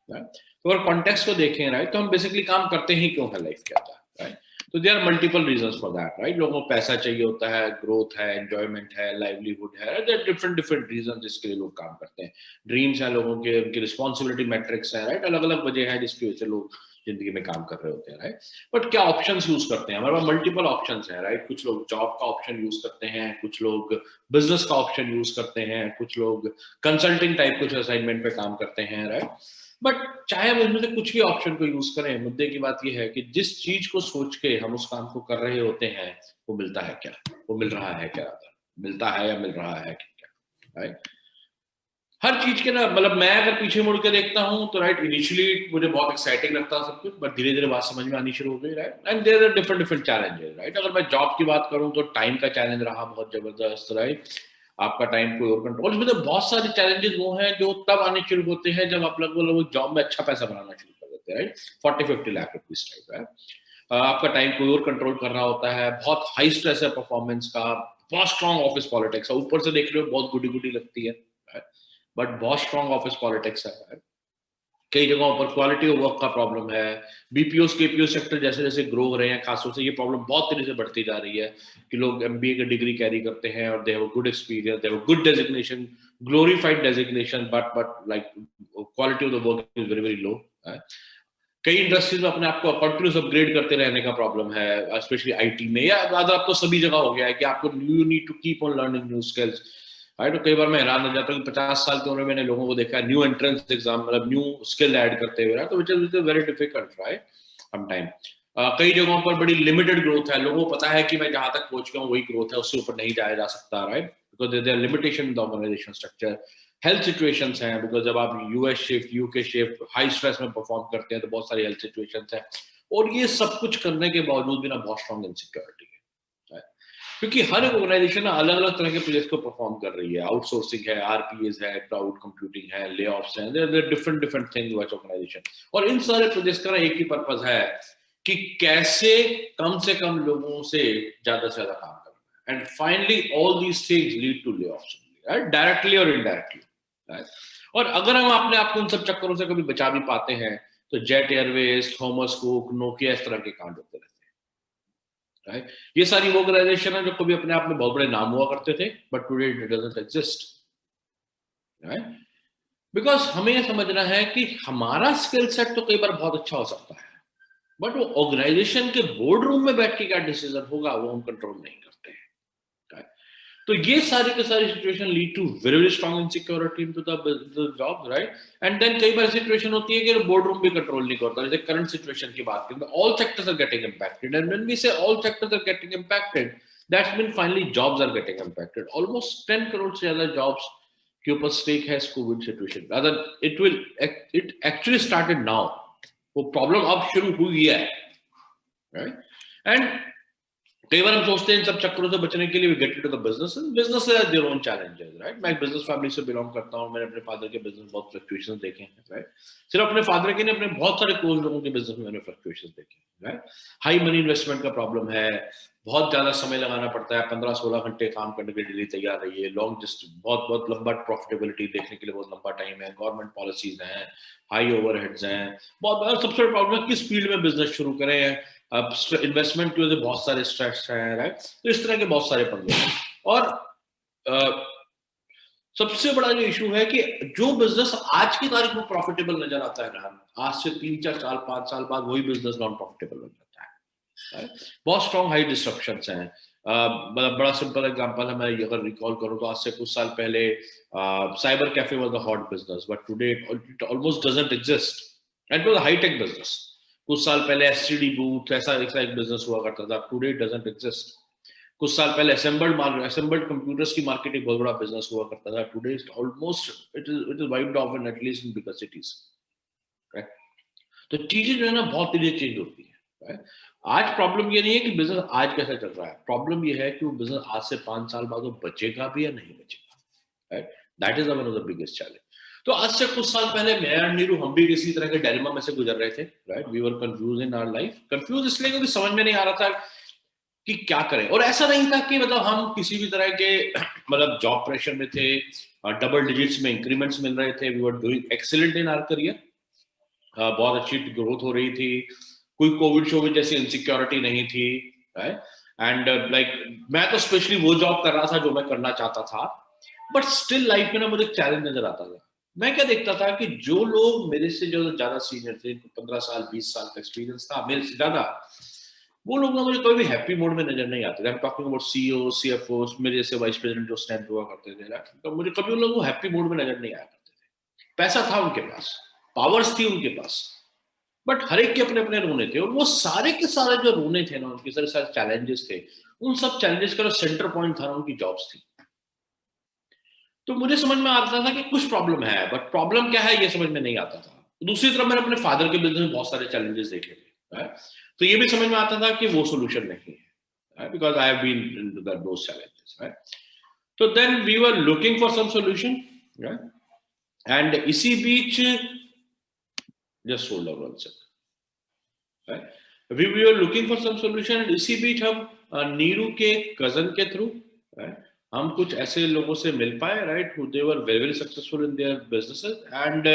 तो अगर कॉन्टेक्स्ट को देखें राइट, तो हम बेसिकली काम करते ही क्यों है लाइफ के अंदर, राइट? तो there are multiple reasons for that, right? लोगों को पैसा चाहिए होता है, ग्रोथ है, एंजॉयमेंट है, लाइवलीहुड है, देयर डिफरेंट डिफरेंट रीजन जिसके लिए लोग काम करते हैं। ड्रीम्स है लोगों के, उनकी रिस्पॉन्सिबिलिटी मैट्रिक्स है, राइट? अलग अलग वजह है जिसकी वजह से लोग जिंदगी में काम कर रहे होते हैं, राइट? बट क्या ऑप्शंस यूज करते हैं? हमारे पास मल्टीपल ऑप्शंस हैं, राइट? कुछ लोग जॉब का ऑप्शन यूज करते हैं, कुछ लोग बिजनेस का ऑप्शन यूज करते हैं, कुछ लोग कंसल्टिंग टाइप कुछ असाइनमेंट पे काम करते हैं, राइट? बट चाहे हम इनमें से कुछ भी ऑप्शन को यूज करें, मुद्दे की बात यह है कि जिस चीज को सोच के हम उस काम को कर रहे होते हैं, वो मिलता है क्या, वो मिल रहा है क्या, मिलता है या मिल रहा है क्या, राइट? हर चीज के ना, मतलब मैं अगर पीछे मुड़ के देखता हूँ तो राइट, इनिशियली मुझे बहुत एक्साइटिंग लगता सब कुछ, बट धीरे धीरे बात समझ में आनी शुरू हो गई, right? And there are different different challenges, right? अगर मैं जॉब की बात करूँ तो टाइम का चैलेंज रहा बहुत जबरदस्त, राइट? आपका टाइम को और कंट्रोल, इसमें तो बहुत सारे चैलेंजेस वो हैं जो तब आने शुरू होते हैं जब आप लोग जॉब में अच्छा पैसा बनाना शुरू कर देते हैं, right? 40-50 lakh rupees type, right? आपका टाइम कोई और कंट्रोल कर रहा होता है, बहुत हाई स्ट्रेस है परफॉर्मेंस का, बहुत स्ट्रॉन्ग ऑफिस पॉलिटिक्स है, ऊपर से देख रहे हो बहुत गुडी गुडी लगती है, बट बहुत स्ट्रॉन्ग ऑफिस पॉलिटिक्स है। कई जगहों पर क्वालिटी ऑफ वर्क का प्रॉब्लम है। बीपीओ केपीओ सेक्टर जैसे जैसे ग्रो हो रहे हैं, खासतौर से ये प्रॉब्लम बहुत तेजी से बढ़ती जा रही है कि लोग एमबीए की डिग्री कैरी करते हैं और they have good experience, they have good designation, glorified designation, but like quality of the work is very very low. कई इंडस्ट्रीज में अपने आप को कंटिन्यूस अपग्रेड करते रहने का प्रॉब्लम है, स्पेशली आईटी में, या अदर अब तो सभी जगह हो गया है कि आपको you need to keep on learning new skills, right? तो कई बार मैं हैरान हो जाता हूँ कि 50 साल की उम्र में मैंने लोगों को देखा है न्यू एंट्रेंस एग्जाम, मतलब न्यू स्किल ऐड करते हुए, तो which is very difficult, right? Sometime कई जगहों पर बड़ी लिमिटेड ग्रोथ है, लोगों को पता है कि मैं जहां तक पहुंच गया हूँ वही ग्रोथ है, उससे ऊपर नहीं जाया जा सकता, right? Because there are limitation in the organisation structure. Health situations हैं, बिकॉज जब आप US shift, UK shift, high stress में परफॉर्म करते हैं तो बहुत सारी हेल्थ सिचुएशंस हैं, और ये सब कुछ करने के बावजूद भी ना बहुत स्ट्रॉन्ग इनसिक्योरिटी है, क्योंकि हर एक ऑर्गेनाइजेशन अलग अलग तरह के प्रोजेक्ट को परफॉर्म कर रही है। आउटसोर्सिंग है, आरपीएस है, क्लाउड कंप्यूटिंग है, ले ऑफ्स हैं, there different different things which organisation, और इन सारे प्रोजेक्ट्स का एक ही पर्पस है कि कैसे कम से कम लोगों से ज्यादा काम करना है। And finally all these things lead to layoffs, right? Directly और इनडायरेक्टली, राइट? और अगर हम अपने आप को उन सब चक्करों से कभी बचा भी पाते हैं तो jet Airways, Thomas cook, Nokia, इस तरह के कांड होते रहते हैं, राइट? ये सारी वो ऑर्गेनाइजेशन है जो कभी अपने आप में बहुत बड़े नाम हुआ करते थे, but today it doesn't exist, right? Because हमें यह समझना है कि हमारा स्किल सेट तो कई बार बहुत अच्छा हो सकता है, बट वो ऑर्गेनाइजेशन के बोर्ड रूम में बैठ के क्या डिसीजन होगा वो हम कंट्रोल नहीं करते हैं, right? तो ये सारी के सारी situation lead to very very strong insecurity into the job, right? And then कई बार सिचुएशन होती है कि बोर्ड रूम भी कंट्रोल नहीं करता, जैसे करंट सिचुएशन की बात करें, all sectors are getting impacted, and when we say all sectors are getting impacted, that's mean finally jobs are getting impacted. Almost 10 crore से ज्यादा जॉब्स के ऊपर स्टेक है covid situation, other it actually started now, वो problem अब शुरू हुई है, राइट? एंड कई बार हम सोचते हैं इन सब चक्करों से बचने के लिए we get into the business, and business has their own challenges, right? मैं एक बिजनेस फैमिली से बिलोंग करता हूं, मैंने अपने फादर के बिजनेस बहुत फ्लक्चुएशंस देखे हैं, राइट? सिर्फ अपने फादर के नहीं, अपने बहुत सारे क्लोज लोगों के बिजनेस में मैंने फ्लक्चुएशंस देखे हैं, राइट? हाई मनी इन्वेस्टमेंट का प्रॉब्लम है, बहुत ज्यादा समय लगाना पड़ता है, 15-16 घंटे काम करने के लिए तैयार रहिए, लॉन्ग जस्ट बहुत बहुत लंबा प्रॉफिटेबिलिटी देखने के लिए बहुत लंबा टाइम है, गवर्नमेंट पॉलिसीज हैं, हाई ओवरहेड्स हैं, बहुत। सबसे बड़ा प्रॉब्लम है किस फील्ड में बिजनेस शुरू करें, अब इन्वेस्टमेंट की वजह से बहुत सारे स्ट्रेस है, राइट? तो इस तरह के बहुत सारे पंगे हैं। और सबसे बड़ा जो इशू है कि जो बिजनेस आज की तारीख में प्रॉफिटेबल नजर आता है ना, आज से 3-4 साल 5 साल बाद वही बिजनेस नॉन प्रॉफिटेबल हो जाता है, right? बहुत स्ट्रॉन्ग हाई डिस्ट्रप्शंस हैं। बड़ा सिंपल एग्जांपल है, मैं अगर रिकॉल करूं तो आज से कुछ साल पहले cyber cafe was the hot business, but today it almost doesn't exist, and it was high tech business. कुछ साल पहले एसटीडी बूथ ऐसा एक बिजनेस हुआ करता था, टुडे इट डजंट एग्जिस्ट। कुछ साल पहले असेंबल्ड कंप्यूटर्स की मार्केट एक बहुत बड़ा बिजनेस हुआ करता था, today almost it is wiped off in at least in bigger cities, right? तो चीजें जो है ना बहुत तेजी से चेंज होती है, राइट? आज प्रॉब्लम ये नहीं है कि बिजनेस आज कैसा चल रहा है, प्रॉब्लम ये है कि वो बिजनेस आज से 5 साल बाद वो बचेगा भी या नहीं बचेगा, right? That is one of the biggest challenge. तो आज से कुछ साल पहले मैं और नीरू हम भी किसी तरह के डायलेमा में से गुजर रहे थे, right? We were confuse in our life, confuse इसलिए क्योंकि समझ में नहीं आ रहा था कि क्या करें, और ऐसा नहीं था कि मतलब हम किसी भी तरह के मतलब जॉब प्रेशर में थे, डबल डिजिट्स में इंक्रीमेंट्स मिल रहे थे, we were doing excellent in our career, बहुत अच्छी ग्रोथ हो रही थी, कोई कोविड शोविड जैसी इनसिक्योरिटी नहीं थी, एंड लाइक मैं तो स्पेशली वो जॉब कर रहा था जो मैं करना चाहता था, बट स्टिल लाइफ में ना मुझे चैलेंज नजर आता था। मैं क्या देखता था कि जो लोग मेरे से जो ज्यादा सीनियर थे, 15 साल 20 साल का एक्सपीरियंस था मेरे से ज्यादा, वो लोग ना मुझे कभी भी हैप्पी मोड में नजर नहीं आते थे। I am talking about CEO, CFO, मेरे जैसे वाइस प्रेसिडेंट जो स्टैंड हुआ करते थे, तो मुझे कभी उन लोगों को हैप्पी मोड में नजर नहीं आया करते थे। पैसा था उनके पास, पावर्स थी उनके पास, बट हर एक के अपने अपने रोने थे, और वो सारे के सारे जो रोने थे ना, उनके सारे सारे चैलेंजेस थे, उन सब चैलेंजेस का सेंटर पॉइंट था ना उनकी जॉब्स थी। तो मुझे समझ में आता था कि कुछ प्रॉब्लम है, बट प्रॉब्लम क्या है ये समझ में नहीं आता था। दूसरी तरफ मैंने अपने फादर के बिजनेस में बहुत सारे चैलेंजेस देखे थे, तो ये भी समझ में आता था कि वो सोल्यूशन नहीं है, because I have been into those challenges. तो then we were looking for some solution, and इसी बीच just hold on one second, we were looking for some solution, and इसी बीच हम नीरू के कजन के थ्रू हम कुछ ऐसे लोगों से मिल पाए, right, who they were very very successful in their businesses, and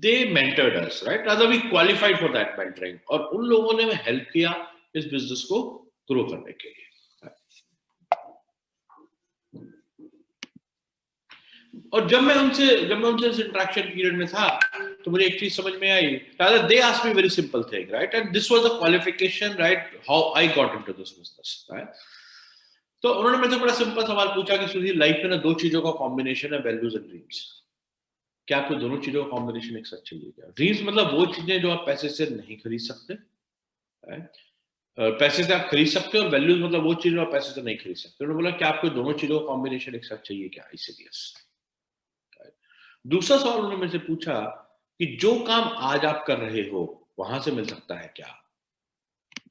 they mentored us, right, rather we qualified for that mentoring, और उन लोगों ने हमें हेल्प किया इस बिजनेस को ग्रो करने के लिए। और जब मैं उनसे इस इंटरेक्शन पीरियड में था, तो मुझे एक चीज समझ में आई, rather they asked me very simple thing, right, and this was the qualification, right, how I got into this business, right. तो उन्होंने मेरे से बड़ा सिंपल सवाल पूछा कि सुधीर, लाइफ में ना दो चीजों का कॉम्बिनेशन है, वैल्यूज एंड ड्रीम्स। क्या आपको दोनों चीजों का कॉम्बिनेशन एक साथ चाहिए क्या? ड्रीम्स मतलब वो चीजें जो आप पैसे से नहीं खरीद सकते, पैसे से आप खरीद सकते हो, और वैल्यूज मतलब वो चीज जो आप पैसे से नहीं खरीद सकते। उन्होंने बोला कि आपको दोनों चीजों का कॉम्बिनेशन एक साथ चाहिए क्या? इसे यस। दूसरा सवाल उन्होंने मेरे से पूछा कि जो काम आज आप कर रहे हो वहां से मिल सकता है क्या?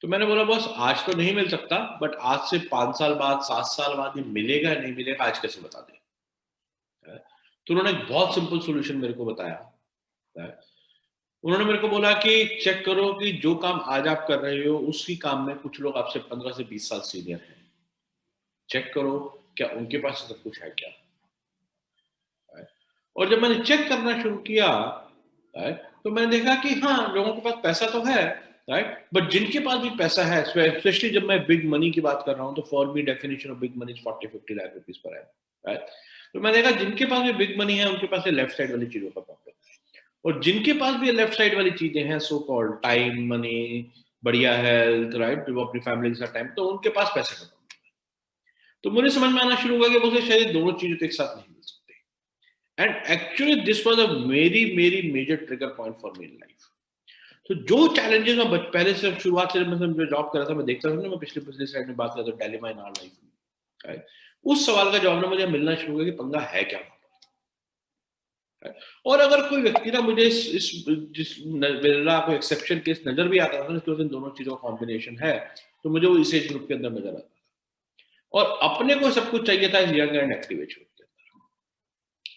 तो मैंने बोला बॉस, आज तो नहीं मिल सकता, बट आज से 5 साल बाद, 7 साल बाद ये मिलेगा या नहीं मिलेगा, आज कैसे बता दें? तो उन्होंने एक बहुत सिंपल सोल्यूशन मेरे को बताया। उन्होंने मेरे को बोला कि चेक करो कि जो काम आज आप कर रहे हो उसी काम में कुछ लोग आपसे 15 से 20 साल सीनियर हैं। चेक करो क्या उनके पास सब कुछ है क्या। और जब मैंने चेक करना शुरू किया, तो मैंने देखा कि हाँ, लोगों के पास पैसा तो है, राइट, बट जिनके पास भी पैसा है, स्पेशली जब मैं बिग मनी की बात कर रहा हूँ, तो for me definition of big money is 40-50 lakh rupees per annum, right. तो मैंने देखा जिनके पास भी बिग मनी है उनके पास लेफ्ट साइड वाली चीजों का प्रॉब्लम है, और जिनके पास भी लेफ्ट साइड वाली चीजें हैं, सो कॉल्ड टाइम, मनी, बढ़िया हेल्थ, राइट, वो अपनी फैमिली के साथ टाइम, तो उनके पास पैसे का प्रॉब्लम है। तो मुझे समझ में आना शुरू हुआ कि मुझे शायद दोनों चीजें तो एक साथ नहीं मिल सकती। And actually this was a very major trigger point for me in life. तो जो चैलेंजेस मैं पहले से शुरुआत से मैं जॉब कर रहा था, मैं देखता था ना, मैं पिछले स्लाइड में बात करता था डायलेमा इन आवर लाइफ, उस सवाल का जवाब ना मुझे मिलना शुरू हुआ कि पंगा है क्या। और अगर कोई व्यक्ति ना मुझे जिस मेरा कोई एक्सेप्शन केस नजर भी आता था ना, दोनों चीजों का कॉम्बिनेशन है, तो मुझे वो इस एज ग्रुप के अंदर नजर आता था, और अपने को सब कुछ चाहिए था इस young and active age group के अंदर।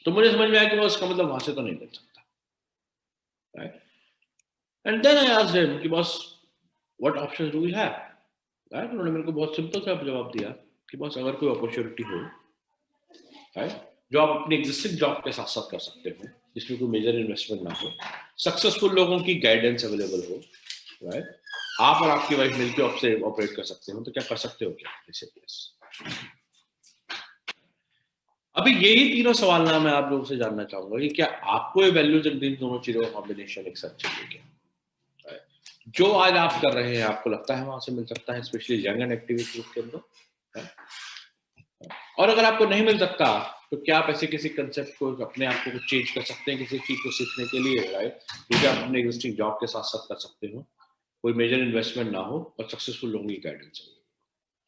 तो मुझे समझ में आया कि वो इसका मतलब वहां से तो नहीं मिल सकता, right. And then I asked him कि boss, what options do we have, right. उन्होंने मेरे को बहुत सिंपल सा जवाब दिया कि बॉस, अगर कोई अपॉर्चुनिटी हो, राइट, जो आप अपनी एग्जिस्टिंग जॉब के साथ साथ कर सकते हो, जिसमें कोई मेजर इन्वेस्टमेंट ना हो, सक्सेसफुल लोगों की गाइडेंस अवेलेबल हो, राइट, आप और आपकी वाइफ मिलकर आपसे ऑपरेट कर सकते हो, तो क्या कर सकते हो क्या? अभी यही तीनों सवाल ना मैं आप लोगों से जानना चाहूंगा कि क्या आपको ये वैल्यूज एंड ड्रीम्स दोनों चीजों का कॉम्बिनेशन एक साथ चाहिए क्या? जो आज आप कर रहे हैं आपको लगता है वहां से मिल सकता है, स्पेशली यंग एंड एक्टिविटीज के अंदर, और अगर आपको नहीं मिल सकता, तो क्या आप ऐसे किसी कंसेप्ट को अपने आप को चेंज कर सकते हैं किसी चीज को सीखने के लिए, राइट, क्योंकि आप अपने एग्जिस्टिंग जॉब के साथ साथ कर सकते हो, कोई मेजर इन्वेस्टमेंट ना हो और सक्सेसफुल लोगों की गाइडेंस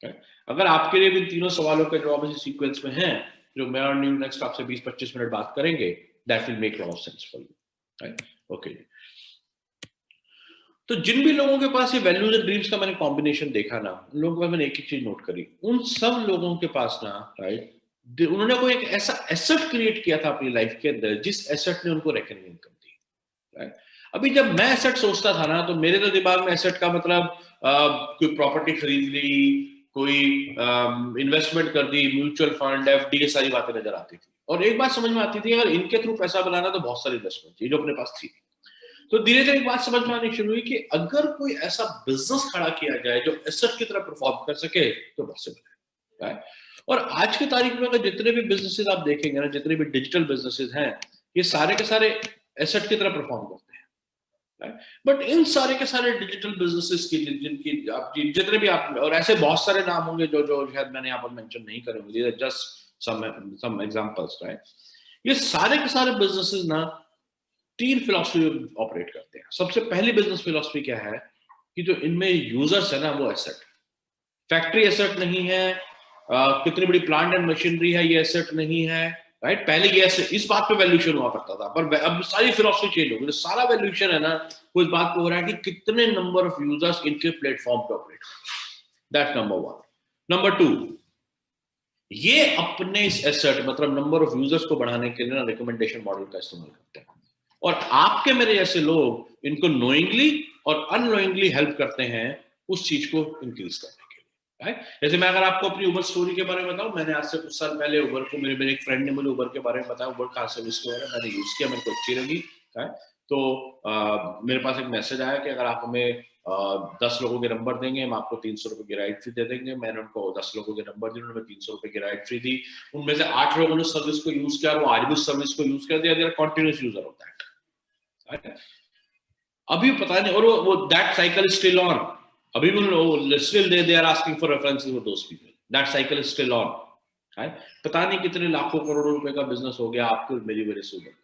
हो। अगर आपके लिए भी तीनों सवालों के जवाब इसी सीक्वेंस में हैं, जो मैं और न्यू नेक्स्ट आपसे 20-25 मिनट बात करेंगे, that will make lot of sense for you, right. Okay, तो जिन भी लोगों के पास ये वैल्यूज एंड ड्रीम्स का मैंने कॉम्बिनेशन देखा ना, उन लोगों के पास मैंने एक ही चीज नोट करी, उन सब लोगों के पास ना, राइट, उन्होंने कोई एक ऐसा एसेट क्रिएट किया था अपनी लाइफ के अंदर जिस एसेट ने उनको रेकनिंग इनकम दी, राइट। अभी जब मैं एसेट सोचता था ना, तो मेरे तो दिमाग में एसेट का मतलब कोई प्रॉपर्टी खरीद ली, कोई इन्वेस्टमेंट कर दी, म्यूचुअल फंड, एफडी, ये सारी बातें नजर आती थी। और एक बात समझ में आती थी, अगर इनके थ्रू पैसा बनाना तो बहुत सारी इन्वेस्टमेंट चाहिए जो अपने पास थी। तो धीरे धीरे एक बात समझ में आनी शुरू हुई कि अगर कोई ऐसा बिजनेस खड़ा किया जाए जो एसेट की तरह परफॉर्म कर सके तो पॉसिबल है। और आज की तारीख में अगर जितने भी बिजनेसेस आप देखेंगे ना, जितने भी डिजिटल बिजनेसेस हैं, ये सारे के सारे एसेट की तरह परफॉर्म करते हैं। बट इन सारे के सारे डिजिटल बिजनेसेस की जिनकी आप जितने भी आप, और ऐसे बहुत सारे नाम होंगे जो जो शायद मैंने यहाँ पर मेंशन नहीं करे होंगे, जस्ट सम एग्जांपल्स, राइट। ये सारे के सारे बिजनेसेस ना 3 फिलॉसफी ऑपरेट करते हैं। सबसे पहली बिजनेस फिलॉसफी क्या है कि जो इनमें यूजर्स है ना वो एसेट, फैक्ट्री एसेट नहीं है, कितनी बड़ी प्लांट एंड मशीनरी है ये एसेट नहीं है, राइट। पहले ये इस बात पे वैल्यूएशन हुआ करता था, पर अब सारी फिलॉसफी चेंज हो गई। सारा वैल्यूएशन है ना वो इस बात पे हो रहा है कि कितने नंबर ऑफ यूजर्स इनके प्लेटफॉर्म पे ऑपरेट करते हैं। That's number 1। नंबर 2, ये अपने इस एसेट मतलब नंबर ऑफ यूजर्स को बढ़ाने के लिए ना रिकमेंडेशन मॉडल का इस्तेमाल करते हैं, और आपके मेरे जैसे लोग इनको नोइंगली और अननोइंगली हेल्प करते हैं उस चीज को इंक्रीज करने के लिए, राइट। जैसे मैं अगर आपको अपनी उबर स्टोरी के बारे में बताऊं, मैंने आज से कुछ साल पहले उबर को, मेरे एक फ्रेंड ने मुझे उबर के बारे में बताया, उबर कार सर्विस के बारे में मैंने यूज किया, मेरे को अच्छी लगी, राइट। तो मेरे पास एक मैसेज आया कि अगर आप हमें 10 लोगों के नंबर देंगे हम आपको 300 रुपए की राइड फ्री दे देंगे। मैंने उनको 10 लोगों के नंबर दिए, उन्होंने 300 रुपए की राइड फ्री दी। उनमें से 8 लोगों ने सर्विस को यूज किया, वो आज भी सर्विस को यूज कर दिया, कंटिन्यूस यूजर होता है। अभी पता नहीं, और वो that cycle is still on, अभी भी still they are asking for references for those people, that cycle is still on, right. पता नहीं कितने लाखों करोड़ों रुपए का बिजनेस हो गया आपको मेरी वजह से उबर का।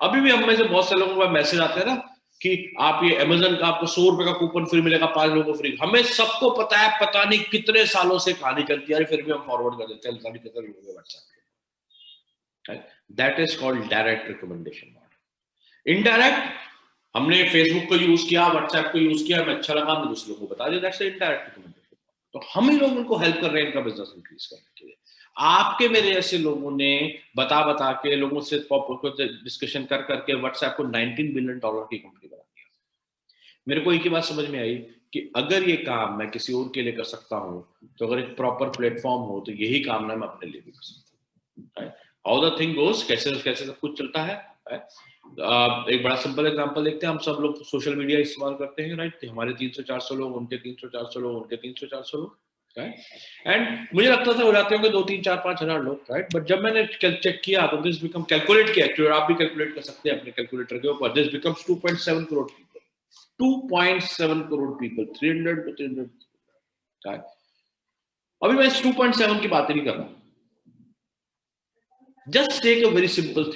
अभी भी हम में से बहुत से लोगों का मैसेज आते हैं ना कि आप ये अमेजन का आपको 100 रुपए का कूपन फ्री मिलेगा, 5 लोगों को फ्री। हमें सबको पता है, पता नहीं कितने सालों से कहानी चलती है, फिर भी हम फॉरवर्ड कर देते हैं कितने लोगों के WhatsApp. That is called direct recommendation model. Indirect, हमने फेसबुक को यूज किया, व्हाट्सएप को यूज किया, हमें अच्छा लगा, हमने दूसरे को बता दिया, दैट्स इनडायरेक्ट रिकमेंडेशन। तो हम ही लोग उनको हेल्प कर रहे हैं इनका बिजनेस इंक्रीज करने के लिए। आपके मेरे ऐसे लोगों ने बता बता के लोगों से डिस्कशन कर करके व्हाट्सएप को $19 बिलियन की कंपनी बना दिया। मेरे को एक ही बात समझ में आई कि अगर ये काम मैं किसी और के लिए कर सकता हूं, तो अगर एक प्रॉपर प्लेटफॉर्म हो तो यही काम ना मैं अपने लिए भी कर सकता हूं। हाउ द थिंग गोज, कैसे कैसे सब कुछ चलता है। एक बड़ा सिंपल एग्जांपल देखते हैं। हम सब लोग सोशल मीडिया इस्तेमाल करते हैं, राइट। हमारे 300-400 लोग, उनके 300-400 लोग, उनके 300-400 लोग, राइट। एंड मुझे लगता था हो जाते होंगे 2-3-4-5 हजार लोग, राइट। बट जब मैंने चेक किया तो दिस बिकम कैलकुलेट किया, एक्चुअली आप भी कैलकुलेट कर सकते हैं अपने कैलकुलेटर के ऊपर, this becomes 2.7 crore people, 2.7 crore people, 300 to 300, right. अभी मैं इस 2.7 की बात नहीं कर रहा, just take a very simple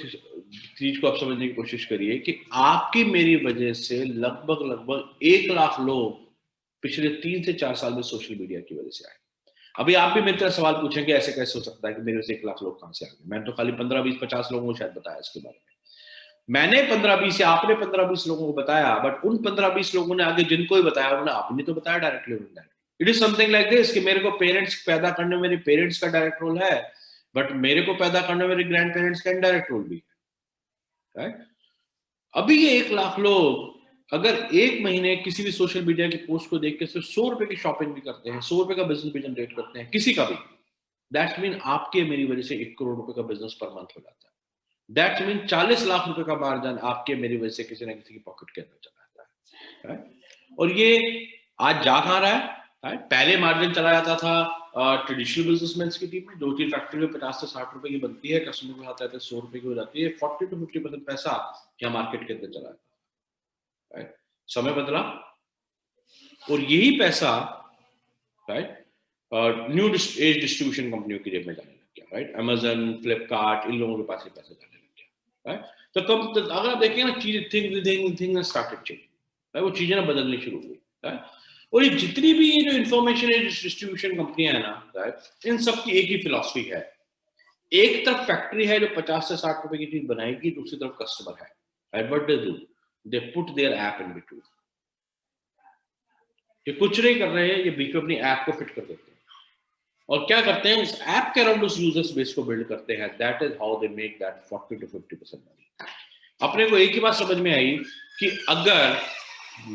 चीज को आप समझने की कोशिश करिए कि आपकी मेरी वजह से लगभग 1 लाख लोग पिछले 3 से 4 साल में सोशल मीडिया की वजह से आए। अभी आप भी मेरे तरह सवाल पूछेंगे ऐसे कैसे हो सकता है कि मेरे से 1 लाख लोग कहां से आ गए। मैंने तो खाली 15-20-50 लोगों को शायद बताया इसके बारे में। मैंने 15-20 या आपने 15-20 लोगों को बताया, बट उन 15-20 लोगों ने आगे जिनको ही बताया उन्होंने आपने तो बताया directly. It is something like this कि मेरे को पेरेंट्स पैदा करने में मेरे पेरेंट्स का डायरेक्ट रोल है, बट मेरे को पैदा करने में मेरे ग्रैंड पेरेंट्स का इनडायरेक्ट रोल भी है, राइट। अभी ये 1 लाख लोग अगर एक महीने किसी भी सोशल मीडिया की पोस्ट को देख के सिर्फ 100 रुपए की शॉपिंग भी करते हैं, 100 रुपए का बिजनेस भी जनरेट करते हैं किसी का भी, दैट्स मीन आपके मेरी वजह से 1 करोड़ रुपए का बिजनेस पर मंथ हो जाता है। दैट्स मीन 40 लाख रुपए का मार्जिन आपके मेरी वजह से किसी ना किसी की पॉकेट के अंदर चला जाता है, राइट। और ये आज जा कहां रहा है, पहले मार्जिन चला जाता था ट्रेडिशनल बिजनेसमैन की टीम में, जो चीज फैक्ट्री में 50 से 60 रुपए की बनती है, कस्टमर के हाथ आते 100 रुपए की हो जाती है, 40 to 50% पैसा क्या मार्केट के अंदर चला जाता है, राइट। समय बदला और यही पैसा, राइट, न्यू एज डिस्ट्रीब्यूशन कंपनियों की जेब में जाने लग गया, राइट। अमेजन, फ्लिपकार्ट, इन लोगों के पास ही पैसा जाने लग गया, राइट। तो अगर आप देखें ना चीजें थिंग स्टार्टेड चेंज, वो चीजें ना बदलनी शुरू हुई, राइट। और ये जितनी भी ये जो इंफॉर्मेशन एज डिस्ट्रीब्यूशन कंपनियां है ना, राइट, इन सब की एक ही फिलॉसफी है। एक तरफ फैक्ट्री है जो 50 से 60 रुपए की चीज बनाएगी, दूसरी तरफ कस्टमर है, right. What they do, they put their app in between. ये कुछ नहीं कर रहे हैं, ये बीच में अपनी ऐप को फिट कर देते हैं और क्या करते हैं, उस ऐप के अराउंड उस यूजर्स बेस को बिल्ड करते हैं। That is how they make that 40 to 50% money. अपने को एक ही बात समझ में आई कि अगर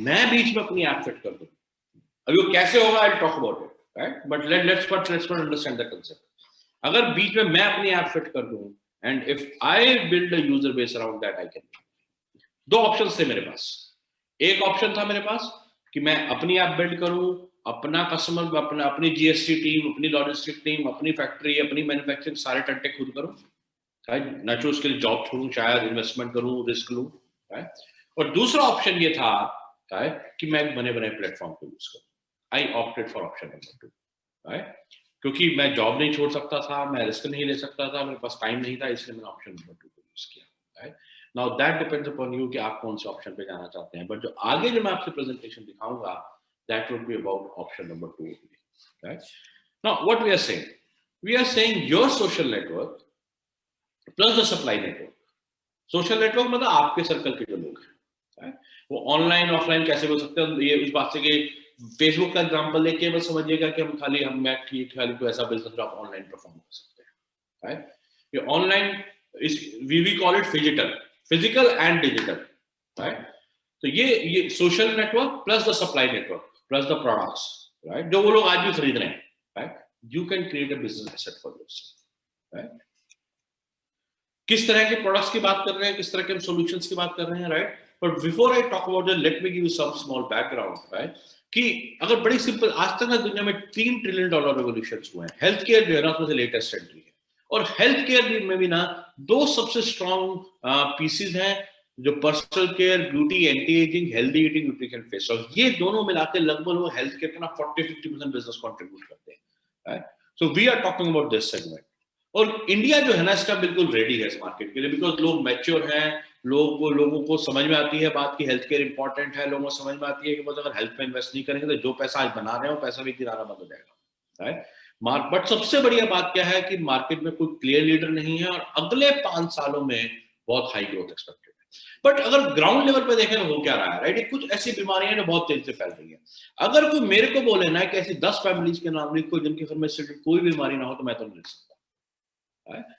मैं बीच में अपनी ऐप फिट कर दूं, अभी वो कैसे होगा, I will talk about it, right. But let's understand the concept. अगर बीच में मैं अपनी ऐप फिट कर दूं and if I build a user base around that, I can, दो ऑप्शन थे मेरे पास। एक ऑप्शन था मेरे पास कि मैं अपनी ऐप बिल्ड करूं, अपना कस्टमर, अपनी जीएसटी टीम, अपनी लॉजिस्टिक टीम, अपनी फैक्ट्री, अपनी मैन्युफैक्चरिंग, सारे टंटे खुद करूं, राइट। ना तो उसके लिए जॉब छोड़ूं, शायद इन्वेस्टमेंट करूं, रिस्क लूं, राइट। और दूसरा ऑप्शन ये था, राइट, कि मैं बने बने प्लेटफॉर्म को यूज करूं। I opted for option number 2, right, क्योंकि मैं जॉब नहीं छोड़ सकता था, मैं रिस्क नहीं ले सकता था, मेरे पास टाइम नहीं था, इसलिए मैंने ऑप्शन नंबर 2 को यूज किया, right. Now that depends upon you कि आप कौन से ऑप्शन पे जाना चाहते हैं, बट जो आगे जो मैं आपसे प्रेजेंटेशन दिखाऊंगा, that would be about option number 2, right. Now what we are saying your social network plus the supply network. Social network मतलब आपके सर्कल के जो लोग हैं, वो ऑनलाइन ऑफलाइन कैसे हो सकते हैं, ये इस बात से कि फेसबुक का एग्जांपल लेके बस समझिएगा कि मैं ठीक खाली कोई ऐसा बिजनेस जो आप ऑनलाइन परफॉर्म कर सकते हैं, राइट। ये ऑनलाइन इस we call it physical and digital, right. तो ये social network plus the supply network plus the products, right, जो वो लोग आज भी खरीद रहे हैं, right. You can create a business asset for yourself, right. किस तरह के प्रोडक्ट्स की बात कर रहे हैं, किस तरह के सॉल्यूशंस की बात कर रहे हैं, right. But before I talk about that, let me give you some small background, right, कि अगर बड़ी सिंपल, आज तक ना दुनिया में $3 ट्रिलियन रेवोल्यूशंस हुए हैं। हेल्थ केयर जो है ना उसमें से लेटेस्ट एंट्री है, और हेल्थ केयर में भी ना दो सबसे स्ट्रॉन्ग पीसेस हैं, जो personal care, beauty, anti ageing, healthy eating, nutrition, face wash, ये दोनों मिलाकर लगभग वो हेल्थ केयर का ना 40-50% बिजनेस कंट्रीब्यूट करते हैं, right. So we are talking about this segment. और इंडिया जो है ना इसका बिल्कुल रेडी है इस मार्केट के लिए, बिकॉज लोग मैच्योर हैं, लोगों को समझ में आती है बात की हेल्थ केयर इंपॉर्टेंट है, लोगों को समझ में आती है कि बस अगर हेल्थ में इन्वेस्ट नहीं करेंगे तो जो पैसा आज बना रहे हो पैसा भी गिराना बंद हो जाएगा, राइट। बट सबसे बढ़िया बात क्या है कि मार्केट में कोई क्लियर लीडर नहीं है, और अगले 5 सालों में बहुत हाई ग्रोथ एक्सपेक्टेड है। बट अगर ग्राउंड लेवल पे देखें तो हो क्या रहा है, राइट, कुछ ऐसी बीमारियां जो बहुत तेज से फैल रही है। अगर कोई मेरे को बोले ना कि ऐसी 10 फैमिलीज के नाम लिखो जिनके घर में कोई बीमारी ना हो, तो मैं तो नहीं लिख सकता, right?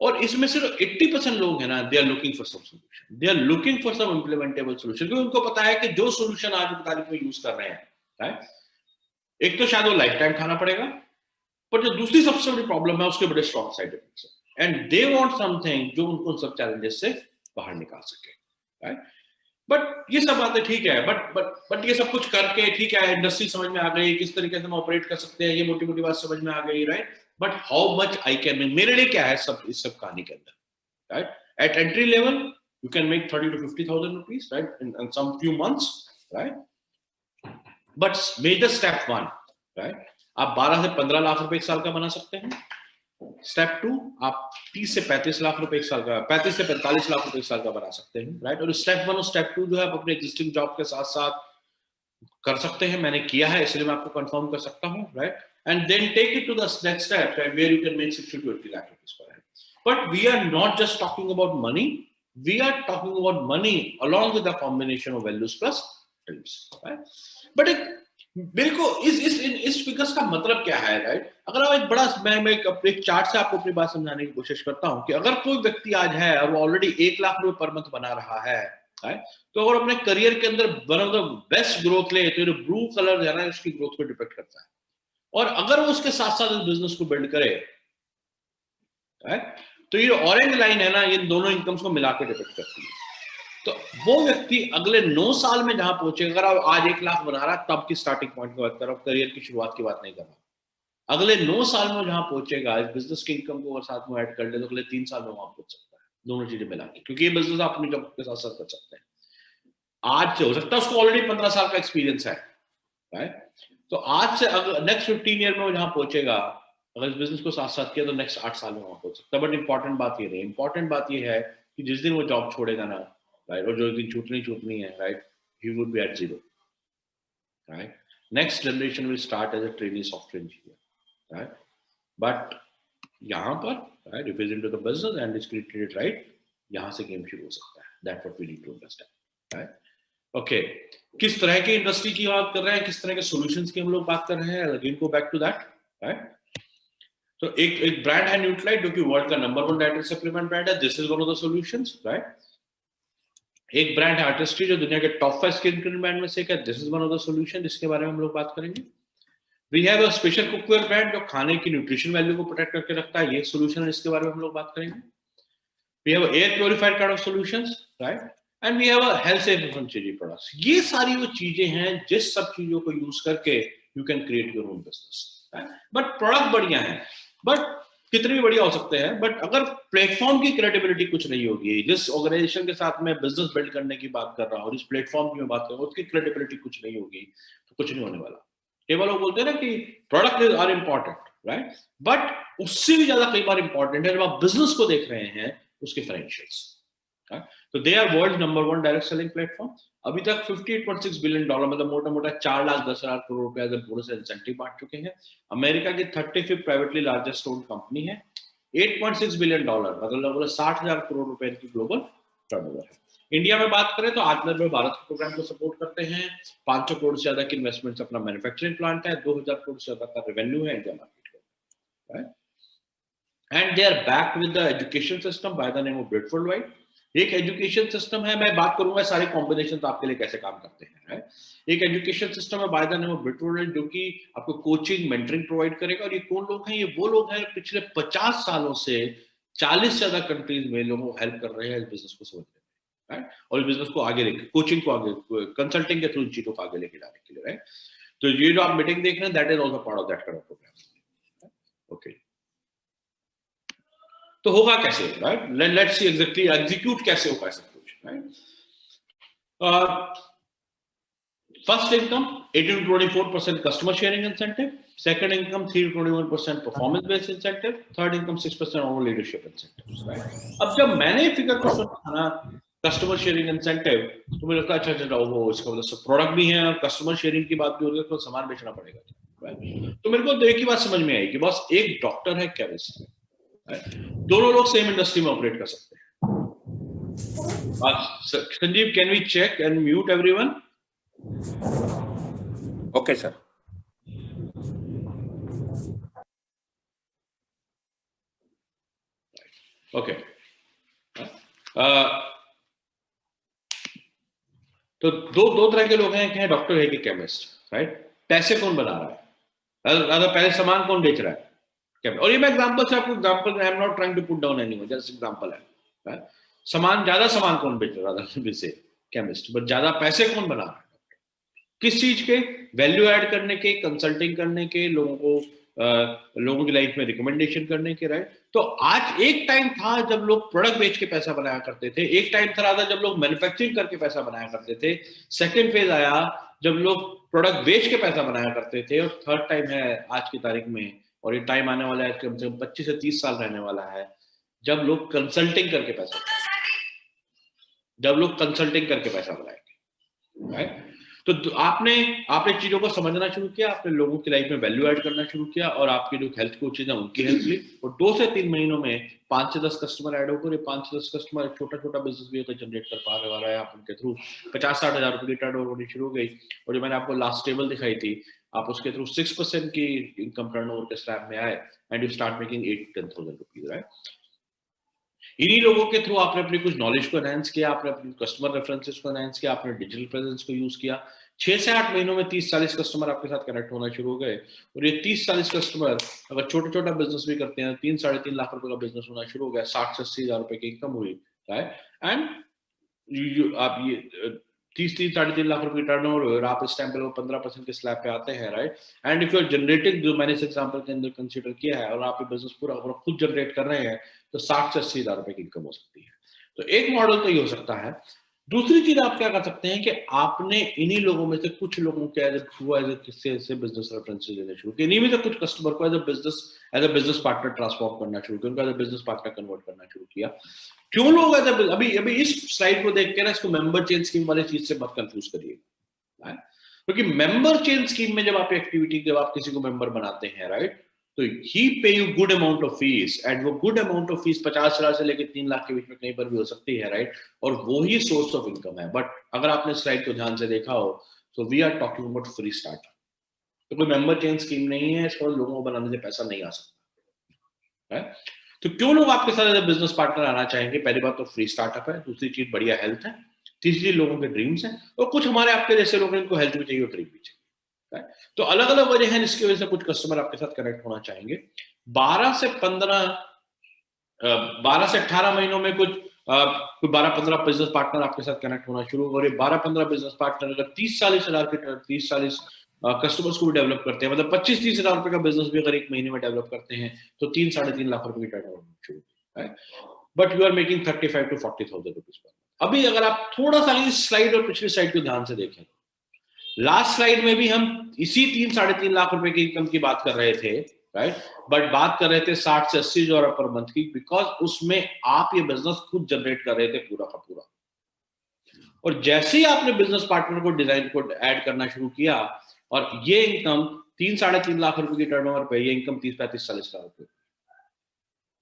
और इसमें सिर्फ 80% लोग हैं ना, they are looking for some solution, they are looking for some implementable solution, क्योंकि उनको पता है कि जो सोल्यूशन आज की तारीख में यूज कर रहे हैं, राइट, एक तो शायद वो लाइफ टाइम खाना पड़ेगा, पर जो दूसरी सबसे बड़ी प्रॉब्लम है उसके बड़े स्ट्रॉन्ग साइड इफेक्ट्स हैं, एंड दे वांट समथिंग जो उनको सब चैलेंजेस से बाहर निकाल सके, राइट। बट ये सब बातें ठीक है, बट ये सब कुछ करके ठीक है, इंडस्ट्री समझ में आ गई, किस तरीके से हम ऑपरेट कर सकते हैं, ये मोटी मोटी बात समझ में आ गई, right. But how much I can make, मेरे लिए क्या है सब इस सब कहानी के अंदर, right? At entry level, you can make 30 to 50,000 rupees, right? In some few months, right? But major step 1, right? आप 12 से 15 लाख रुपए एक साल का बना सकते हैं। स्टेप 2, आप 30 से 35 लाख रुपए एक साल का, 35 से 45 लाख रुपए एक साल का बना सकते हैं, राइट। और स्टेप 1 और स्टेप 2 जो है आप अपने एग्जिस्टिंग जॉब के साथ साथ कर सकते हैं, मैंने किया है इसलिए मैं आपको कंफर्म कर सकता हूं, right. And then take it to the next step, right, where you can make 60 to 80 lakh rupees per annum. But we are not just talking about money, we are talking about money along with the combination of values plus dreams, right? But मेरे को इस figures का मतलब क्या है, right. अगर आप एक बड़ा, मैं एक चार्ट से आपको अपनी बात समझाने की कोशिश करता हूं कि अगर कोई व्यक्ति आज है और वो ऑलरेडी 1 लाख रुपए पर मंथ बना रहा है, तो अगर अपने करियर के अंदर one of the best growth ले तो ब्लू कलर है ना उसकी ग्रोथ को डिपेक्ट करता है, और अगर वो उसके साथ साथ इस बिजनेस को बिल्ड करे, तो ये ऑरेंज लाइन है ना, ये दोनों इनकम्स को मिलाकर डिपेक्ट करती है। तो वो व्यक्ति अगले 9 साल में जहां पहुंचेगा, अगर आप आज 1 लाख बना रहा है तब की स्टार्टिंग पॉइंट की बात कर रहा हूं, करियर की शुरुआत की बात नहीं कर रहा, अगले 9 साल में जहां पहुंचेगा इस बिजनेस की इनकम को अगर साथ में ऐड कर ले तो अगले 3 साल में वहां पहुंच सकता है, दोनों चीजें मिला के, क्योंकि ये बिजनेस आप अपनी जॉब के साथ साथ कर सकते हैं। आज से हो सकता है उसको ऑलरेडी 15 साल का एक्सपीरियंस है, राइट। तो आज से अगर नेक्स्ट 15 ईयर में वो जहां पहुंचेगा, अगर इस बिजनेस को साथ साथ किया तो नेक्स्ट 8 साल में वहां पहुंच सकता है। बट इंपॉर्टेंट बात ये नहीं, इंपॉर्टेंट बात ये है कि जिस दिन वो जॉब छोड़ेगा ना, राइट, और जो दिन छूटनी है, right, he would be at zero, right. Next generation will start as a trainee software engineer, right. But यहाँ पर, right, if is into the business and is created, right, यहाँ से गेम शुरू हो सकता है। That's what we need to understand, right. Okay, किस तरह की इंडस्ट्री की बात कर रहे हैं, किस तरह के सॉल्यूशंस की हम लोग बात कर रहे हैं, again go back to that, right. तो एक ब्रांड है न्यूट्रालाइट, जो कि वर्ल्ड का नंबर 1 डाइटरी सप्लीमेंट ब्रांड है, this is one of the solutions, right. एक ब्रांड है आर्टिस्ट्री, जो दुनिया के टॉप 5 स्किन केयर ब्रांड में से एक है, this is one of the solution, जिसके बारे में हम लोग बात करेंगे। We have a special cookware brand, जो खाने की न्यूट्रिशन वैल्यू को प्रोटेक्ट करके रखता है, ये सॉल्यूशन है, इसके बारे में हम लोग बात करेंगे। We have air purifier kind of solutions, right, and we have a health safe FMCG products. ये सारी वो चीजें हैं जिस सब चीजों को यूज करके you can create your own business. But product बढ़िया है, बट कितने भी बढ़िया हो सकते हैं, बट अगर प्लेटफॉर्म की क्रेडिबिलिटी कुछ नहीं होगी, जिस ऑर्गेनाइजेशन के साथ मैं बिजनेस बिल्ड करने की बात कर रहा हूँ, जिस प्लेटफॉर्म की मैं बात कर रहा हूँ, उसकी क्रेडिबिलिटी कुछ नहीं होगी तो कुछ नहीं होने वाला। केवल वो बोलते हैं ना कि product is are important, right, but उससे भी ज्यादा कई बार इंपॉर्टेंट है जब आप बिजनेस को देख रहे हैं उसके फाइनेंशियल्स। तो they are world number 1 direct selling platform. अभी तक $58.6 बिलियन, मतलब मोटा मोटा 4,10,000 करोड़ रुपए एज बोनस इंसेंटिव बांट चुके हैं। अमेरिका की 35th privately largest owned company है। $8.6 बिलियन, मतलब 60,000 करोड़ रुपए की ग्लोबल टर्नओवर है। इंडिया में बात करें तो आत्मनिर्भर भारत प्रोग्राम को सपोर्ट करते हैं। 500 करोड़ से ज्यादा की इन्वेस्टमेंट अपना मैन्युफैक्चरिंग प्लांट है। 2,000 करोड़ से ज्यादा का रेवेन्यू है इंडिया मार्केट का, and they are backed with the education system by the name of Bridford White. एक एजुकेशन सिस्टम है, मैं बात करूंगा सारे कॉम्बिनेशन आपके लिए कैसे काम करते हैं। एक एजुकेशन सिस्टम है बाय द नेम ऑफ ब्रिडफोर्ड जो कि आपको कोचिंग मेंटरिंग प्रोवाइड करेगा। और ये कौन लोग हैं? ये वो लोग हैं पिछले 50 सालों से 40 से ज्यादा कंट्रीज में लोगों को हेल्प कर रहे हैं इस बिजनेस को समझने में, राइट, और इस बिजनेस को आगे लेके, कोचिंग को आगे, कंसल्टिंग के थ्रू चीजों को आगे लेके जाने के लिए, राइट। तो ये जो आप मीटिंग देख रहे हैं that is also part of that kind of program. Okay, तो होगा कैसे, right? Let's see exactly execute कैसे होगा सब कुछ, right. First income 18 to 24% customer sharing incentive, second income 3 to 21% performance based incentive, third income 6% on leadership incentives, right. अब जब मैंने फिगर को सुना ना कस्टमर शेयरिंग इंसेंटिव, तो मुझे लगता है अच्छा वो इसका मतलब प्रोडक्ट भी है और कस्टमर शेयरिंग की बात भी हो रही है, तो सामान बेचना पड़ेगा, राइट। तो मेरे को एक ही बात समझ में आई कि बस एक डॉक्टर है, केमिस्ट है, दोनों लोग सेम इंडस्ट्री में ऑपरेट कर सकते हैं। Sanjeev, can we check and mute everyone? Okay sir. Okay, तो दो तरह के लोग हैं, डॉक्टर है कि केमिस्ट, राइट। पैसे कौन बना रहा है, पहले सामान कौन बेच रहा है? और ये मैं एग्जांपल से आपको example, I am not trying to put down anyone, just example है। सामान, ज्यादा सामान कौन बेच रहा है? से केमिस्ट। बट ज्यादा पैसे कौन बना रहा है? किस चीज के? वैल्यू ऐड करने के, कंसल्टिंग करने के, लोगों की लाइफ में रिकमेंडेशन करने के, राइट। तो आज एक टाइम था जब लोग प्रोडक्ट बेच के पैसा बनाया करते थे, एक टाइम था जब लोग मैन्युफैक्चरिंग करके पैसा बनाया करते थे, सेकंड फेज आया जब लोग प्रोडक्ट बेच के पैसा बनाया करते थे, और थर्ड टाइम है आज की तारीख में, और ये टाइम आने वाला है कम से कम 25 से 30 साल रहने वाला है, जब लोग कंसल्टिंग करके पैसा बनाएंगे, राइट। तो आपने चीजों को समझना शुरू किया, आपने लोगों की लाइफ में वैल्यू ऐड करना शुरू किया, और आपके जो हेल्थ कोचेज हैं उनकी हेल्प ली, और 2 से 3 महीनों में 5 से 10 कस्टमर ऐड होकर 5 से 10 कस्टमर छोटा बिजनेस भी जनरेट कर पा रहे वाला है। आप उनके थ्रू 50-60 हजार रुपए की टर्नओवर होनी शुरू हो गई। और जो मैंने आपको लास्ट टेबल दिखाई थी, आप उसके थ्रू 6% की इनकम टर्नओवर के स्लैब में आए, and you start making 8-10,000 rupees, right. इन्हीं लोगों के थ्रू आपने अपनी कुछ नॉलेज को एनहांस किया, आपने अपनी कस्टमर रेफरेंसेस को एनहांस किया, आपने डिजिटल प्रेजेंस को यूज किया। 6 से 8 महीनों में 30-40 कस्टमर आपके साथ कनेक्ट होना शुरू हो गए, और ये 30-40 कस्टमर अगर छोटा बिजनेस भी करते हैं, 3-3.5 लाख रुपए का बिजनेस होना शुरू हो गया, 60 से 80 हजार रुपए की इनकम हुई, एंड आप ये 30-3.5 लाख रुपए टर्नओवर और आप इस टाइम पे 15% के स्लैब पे आते हैं, right. And if you are generating, जो मैंने इस एग्जांपल के अंदर कंसीडर किया है, और आप ये बिजनेस पूरा खुद जनरेट कर रहे हैं, तो 60 से 80 हजार रुपए की इनकम हो सकती है। तो एक मॉडल तो ये हो सकता है। दूसरी चीज आप क्या कर सकते हैं कि आपने इन्हीं लोगों में से कुछ लोगों के एज ए बिजनेस रेफरेंसेस लेने शुरू किए, इन्हीं में से कुछ कस्टमर को as a business partner transform करना शुरू किया, उनको as a business partner convert करना शुरू किया। क्यों लोग अभी इस स्लाइड को देख के ना इसको मेंबर चेन स्कीम वाली चीज से मत कंफ्यूज करिए, क्योंकि मेंबर चेन स्कीम में जब आप किसी को मेंबर बनाते हैं, राइट, तो he pay you good amount of fees, and वो good amount of fees 50 lakh से लेकर 3 लाख के बीच में कहीं पर भी हो सकती है, राइट, और वो ही सोर्स ऑफ इनकम है। बट अगर आपने स्लाइड को ध्यान से देखा हो, तो we are talking about free startup. तो कोई मेंबर चेन स्कीम नहीं है, इसको लोगों को बनाने से पैसा नहीं आ सकता, है? तो क्यों लोग आपके साथ एज बिजनेस पार्टनर आना चाहेंगे? पहली बात तो फ्री स्टार्टअप है, दूसरी चीज बढ़िया हेल्थ है, तीसरी चीज लोगों के ड्रीम्स हैं, और कुछ हमारे आपके जैसे लोग हैं, इनको हेल्थ भी चाहिए और ड्रीम भी चाहिए। तो अलग अलग वजह है जिसकी वजह से कुछ कस्टमर आपके साथ कनेक्ट होना चाहेंगे। 12 से 18 महीनों में कुछ कोई 12-15 बिजनेस पार्टनर आपके साथ कनेक्ट होना शुरू हो, और ये 12-15 बिजनेस पार्टनर अगर 30-40 हजार के 30-40 कस्टमर्स को भी डेवलप करते हैं, मतलब 25-30 हजार रुपए का बिजनेस भी अगर एक महीने में डेवलप करते हैं तो 3-3.5 लाख रुपए की टर्नओवर शुरू है, but you are making 35 to 40,000 rupees पर। अभी अगर आप थोड़ा सा इस स्लाइड और पिछली स्लाइड को ध्यान से देखें, लास्ट स्लाइड में भी हम इसी 3-3.5 लाख रुपए की इनकम की बात कर रहे थे, राइट, बट बात कर रहे थे 60 से 80 हजार पर मंथ की, बिकॉज उसमें आप ये बिजनेस खुद जनरेट कर रहे थे पूरा का पूरा। और जैसे ही आपने बिजनेस पार्टनर को डिजाइन को ऐड करना शुरू किया, और ये इनकम 3-3.5 लाख रुपए की टर्नओवर पे, ये इनकम 30-35-40 लाख रुपए,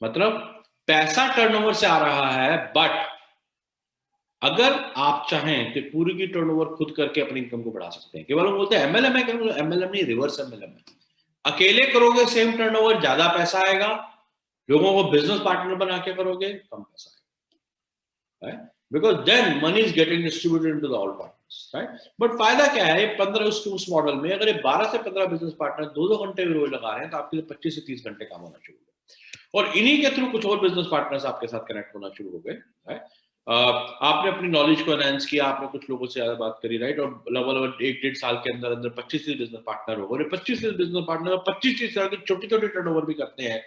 मतलब पैसा टर्नओवर से आ रहा है, बट अगर आप चाहें तो पूरी की टर्नओवर खुद करके अपनी इनकम को बढ़ा सकते हैं। केवल हम बोलते हैं एमएलएम है, एमएलएम नहीं, रिवर्स एमएलएम है। अकेले करोगे सेम टर्नओवर, ज्यादा पैसा आएगा, लोगों को बिजनेस पार्टनर बना के करोगे कम पैसा आएगा, right, because then money is getting distributed into the all partners, right. But फायदा क्या है 15 उस मॉडल में, अगर ये 12 से 15 बिजनेस पार्टनर 2-2 घंटे भी रोज लगा रहे हैं तो आपके लिए 25 से 30 घंटे काम होना शुरू हो, और इन्हीं के थ्रू कुछ और बिजनेस पार्टनर्स आपके साथ कनेक्ट होना शुरू हो गए, राइट। आपने अपनी नॉलेज को एनहांस किया, आपने कुछ लोगों से ज्यादा बात करी, राइट, और लगभग 1-1.5 साल के अंदर अंदर 25-30 बिजनेस पार्टनर हो गए। 25-30 बिजनेस पार्टनर 25-30 साल की छोटी छोटी टर्नओवर भी करते हैं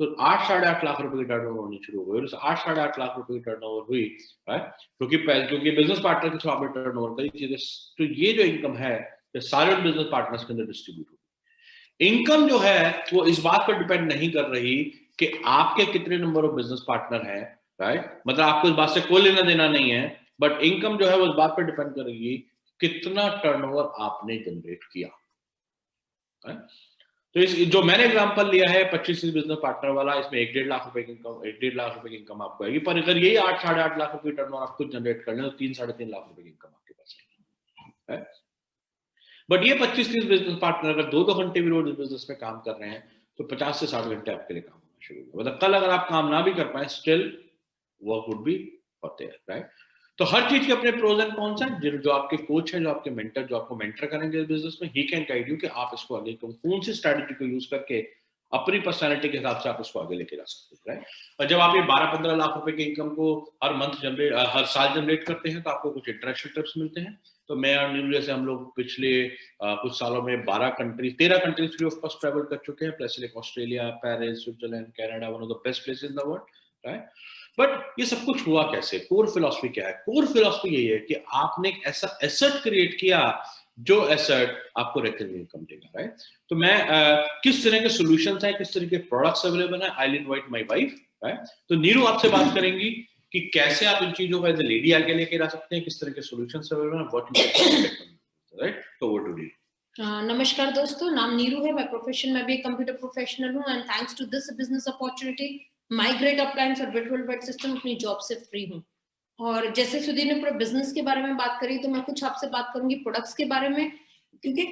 तो 8-8.5 लाख रुपए की टर्नओवर होनी शुरू हो गई। 8-8.5 लाख रुपए की टर्नओवर हुई, राइट, क्योंकि बिजनेस पार्टनर के थ्रू आपने टर्नओवर करी चीजें, तो ये जो इनकम है ये सारे बिजनेस पार्टनर्स के अंदर डिस्ट्रीब्यूट होगी। इनकम जो है वो इस बात पर डिपेंड नहीं कर रही कि आपके कितने नंबर ऑफ बिजनेस पार्टनर हैं, राइट, मतलब आपको इस बात से कोई लेना देना नहीं है, बट इनकम जो है वो इस बात पर डिपेंड करेगी कितना टर्नओवर आपने जनरेट किया, राइट? तो इस जो मैंने एग्जांपल लिया है 25 बिजनेस पार्टनर वाला, इसमें 1-1.5 लाख रुपए की इनकम, 1-1.5 लाख रुपए की इनकम आपको आएगी, पर अगर यही 8-8.5 लाख रुपए टर्नओवर आप खुद जनरेट कर लें तो 3-3.5 लाख रुपए की इनकम आपके पास है। बट ये 25-30 बिजनेस पार्टनर अगर 2-2 घंटे भी रोज बिजनेस में काम कर रहे हैं तो 50 से 60 घंटे आपके लिए काम होना शुरू होगा। मतलब कल अगर आप काम ना भी कर पाए, स्टिल वर्क वुड बी होते हैं, राइट। तो हर चीज के अपने प्रोज एंड कॉन्स हैं। जो आपके कोच है, जो आपके मेंटर, जो आपको मेंटर करेंगे बिजनेस में, ही कैन गाइड यू कि आप इसको आगे कौन सी स्ट्रैटेजी को यूज करके अपनी पर्सनैलिटी के हिसाब से आप उसको आगे लेके जा सकते हैं, राइट। और जब आप ये 12-15 लाख रुपए की इनकम को हर साल जनरेट करते हैं तो आपको कुछ इंटरनेशनल ट्रिप्स मिलते हैं। तो मैं और नीरू जैसे हम लोग पिछले कुछ सालों में 13 countries free of cost travel कर चुके हैं, plus like Australia, Paris, Switzerland, Canada, one of the best places in the world, right. But ये सब कुछ हुआ कैसे? कोर फिलॉसफी क्या है? कोर फिलॉसफी यही है कि आपने एक ऐसा एसेट क्रिएट किया जो एसेट आपको रेकरिंग इनकम देगा, राइट। तो मैं किस तरह के सॉल्यूशंस हैं, किस तरह के प्रोडक्ट्स अवेलेबल हैं, I will invite my wife, right. तो नीरू आपसे बात करेंगी कि कैसे आप इन चीजों को एज ए लेडी आगे लेके जा सकते हैं, किस तरह के सॉल्यूशंस अवेलेबल हैं, व्हाट यू कैन, राइट। तो ओवर टू नीरू। नमस्कार दोस्तों, नाम नीरू है, मैं प्रोफेशन में भी एक कंप्यूटर प्रोफेशनल हूं, and thanks to this business opportunity migrate appliance और विर्चुअल वर्ल्ड सिस्टम अपनी जॉब से फ्री हूं। और जैसे सुधीर ने पूरा बिजनेस के बारे में बात करी, तो मैं कुछ आपसे बात करूंगी प्रोडक्ट्स के बारे में, क्योंकि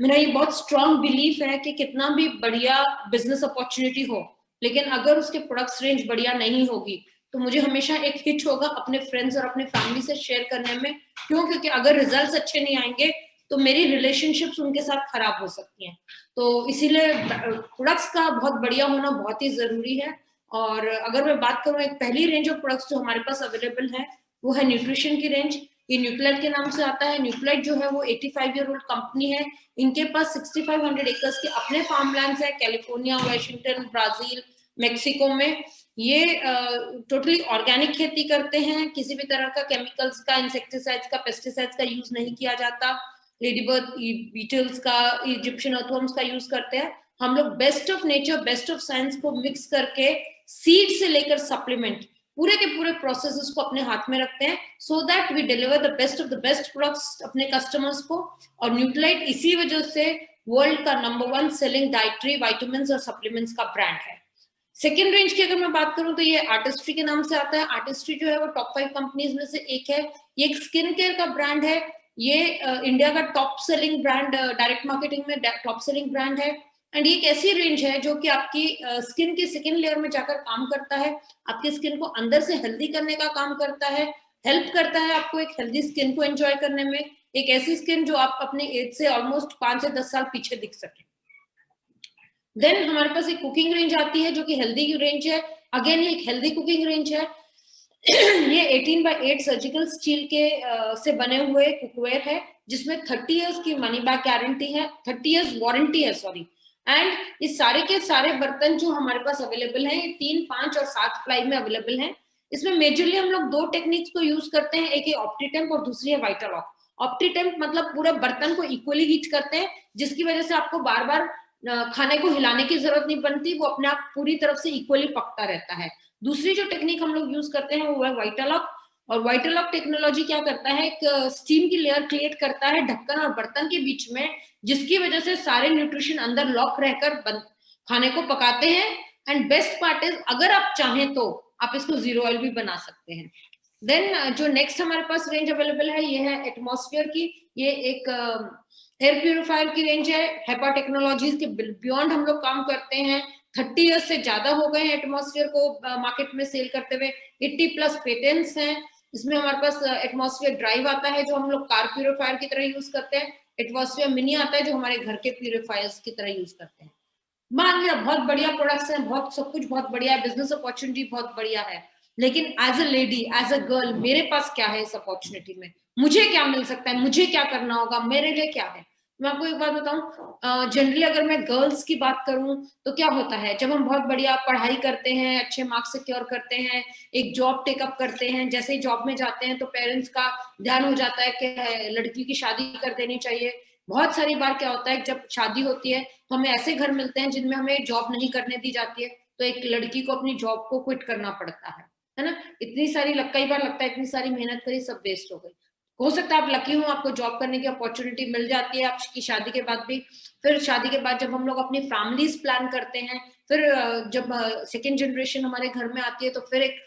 मेरा ये बहुत स्ट्रॉन्ग बिलीफ है कि कितना भी बढ़िया बिजनेस अपॉर्चुनिटी हो, लेकिन अगर उसके प्रोडक्ट्स रेंज बढ़िया नहीं होगी तो मुझे हमेशा एक हिच होगा अपने फ्रेंड्स और अपने फैमिली से शेयर करने में। क्यों? क्योंकि अगर रिजल्ट्स अच्छे नहीं आएंगे तो मेरी रिलेशनशिप्स उनके साथ खराब हो सकती हैं। तो इसीलिए प्रोडक्ट्स का बहुत बढ़िया होना बहुत ही जरूरी है। और अगर मैं बात करूं, एक पहली रेंज ऑफ प्रोडक्ट्स जो हमारे पास अवेलेबल है वो है न्यूट्रिशन की रेंज। ये न्यूक्लियर के नाम से आता है। न्यूक्लियर जो है वो 85 ईयर ओल्ड कंपनी है। इनके पास 6500 एकर्स के अपने फार्म लैंड्स है, कैलिफोर्निया, वाशिंगटन, ब्राजील, मेक्सिको में। ये टोटली ऑर्गेनिक खेती करते हैं, किसी भी तरह का केमिकल्स का, इंसेक्टिसाइड्स का, पेस्टिसाइड्स का यूज नहीं किया जाता। लेडीबर्ड बीटल्स का, इजिप्शियन अर्थवर्म्स का यूज करते हैं। हम लोग best of nature, best of science को मिक्स करके सीड से लेकर सप्लीमेंट पूरे के पूरे प्रोसेसेस को अपने हाथ में रखते हैं, so that we deliver the best of the best products अपने कस्टमर्स को। और न्यूट्रालाइट इसी वजह से वर्ल्ड का नंबर 1 सेलिंग डाइटरी विटामिन्स और सप्लीमेंट्स का ब्रांड है। सेकेंड रेंज की अगर मैं बात करूं तो ये आर्टिस्ट्री के नाम से आता है। आर्टिस्ट्री जो है वो टॉप 5 कंपनीज में से एक है। ये एक स्किन केयर का ब्रांड है। ये इंडिया का top selling brand, direct marketing में टॉप सेलिंग ब्रांड है। एंड ये एक ऐसी रेंज है जो कि आपकी स्किन की सेकेंड लेयर में जाकर काम करता है, आपकी स्किन को अंदर से हेल्दी करने का काम करता है, हेल्प करता है आपको एक हेल्दी स्किन को एंजॉय करने में, एक ऐसी स्किन जो आप अपने एज से ऑलमोस्ट 5 से 10 साल पीछे दिख सके। देन हमारे पास एक कुकिंग रेंज आती है जो कि हेल्दी रेंज है। अगेन ये एक हेल्दी कुकिंग रेंज है। ये 18x8 सर्जिकल स्टील के से बने हुए कुकवेयर है, जिसमें 30 इयर्स की मनी बैक गारंटी है, 30 इयर्स वारंटी है, सॉरी। एंड इस सारे के सारे बर्तन जो हमारे पास अवेलेबल हैं, ये 3, 5 और 7 प्लाई में अवेलेबल हैं। इसमें मेजरली हम लोग 2 टेक्निक्स को यूज करते हैं, एक है ऑप्टीटेम्प और दूसरी है वाइटालॉक। ऑप्टीटेम्प मतलब पूरे बर्तन को इक्वली हीट करते हैं, जिसकी वजह से आपको बार बार खाने को हिलाने की जरूरत नहीं बनती, वो अपने आप पूरी तरफ से इक्वली पकता रहता है। दूसरी जो टेक्निक हम लोग यूज करते हैं वो है वाइटालॉक। और वाइटालॉक टेक्नोलॉजी क्या करता है, एक स्टीम की लेयर क्रिएट करता है ढक्कन और बर्तन के बीच में, जिसकी वजह से सारे न्यूट्रिशन अंदर लॉक रहकर खाने को पकाते हैं। एंड बेस्ट पार्ट इज, अगर आप चाहें तो आप इसको जीरो ऑयल भी बना सकते हैं। देन जो नेक्स्ट हमारे पास रेंज अवेलेबल है, ये है एटमॉस्फेयर की। ये एक एयर प्यूरिफायर की रेंज है। हेपा टेक्नोलॉजीज के बियॉन्ड हम लोग काम करते हैं। 30 इयर्स से ज्यादा हो गए हैं एटमॉस्फेयर को मार्केट में सेल करते हुए। 80+ पेटेंट्स हैं। इसमें हमारे पास एटमॉस्फेयर ड्राइव आता है, जो हम लोग कार प्यूरिफायर की तरह यूज करते हैं। एटमॉस्फेयर मिनी आता है, जो हमारे घर के प्यूरिफायर्स की तरह यूज करते हैं। मान लिया बहुत बढ़िया प्रोडक्ट्स हैं, बहुत सब कुछ बहुत बढ़िया है, बिजनेस अपॉर्चुनिटी बहुत बढ़िया है, लेकिन as a lady, as a girl, मेरे पास क्या है इस अपॉर्चुनिटी में? मुझे क्या मिल सकता है? मुझे क्या करना होगा? मेरे लिए क्या है? मैं आपको एक बात बताऊं, जनरली अगर मैं गर्ल्स की बात करूं तो क्या होता है, जब हम बहुत बढ़िया पढ़ाई करते हैं, अच्छे मार्क्स सिक्योर करते हैं, एक जॉब टेकअप करते हैं, जैसे ही जॉब में जाते हैं तो पेरेंट्स का ध्यान हो जाता है कि लड़की की शादी कर देनी चाहिए। बहुत सारी बार क्या होता है, जब शादी होती है तो हमें ऐसे घर मिलते हैं जिनमें हमें जॉब नहीं करने दी जाती है, तो एक लड़की को अपनी जॉब को क्विट करना पड़ता है ना। इतनी सारी कई बार लगता है इतनी सारी मेहनत करी, सब वेस्ट हो गई। हो सकता है आप लकी हो, आपको जॉब करने की अपॉर्चुनिटी मिल जाती है आपकी शादी के बाद भी। फिर शादी के बाद जब हम लोग अपनी फैमिलीज प्लान करते हैं, फिर जब सेकेंड जनरेशन हमारे घर में आती है, तो फिर एक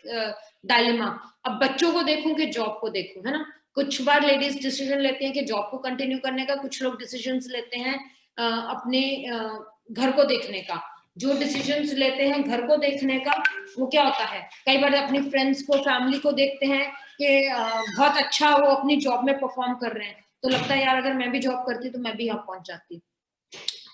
डायलेमा, अब बच्चों को देखूं कि जॉब को देखूं, है ना। कुछ बार लेडीज डिसीजन लेती हैं कि जॉब को कंटिन्यू करने का, कुछ लोग डिसीजन लेते हैं अपने घर को देखने का। जो डिसीजंस लेते हैं घर को देखने का, वो क्या होता है, कई बार अपनी फ्रेंड्स को, फैमिली को देखते हैं कि बहुत अच्छा वो अपनी जॉब में परफॉर्म कर रहे हैं, तो लगता है यार अगर मैं भी जॉब करती तो मैं भी यहाँ पहुंच जाती।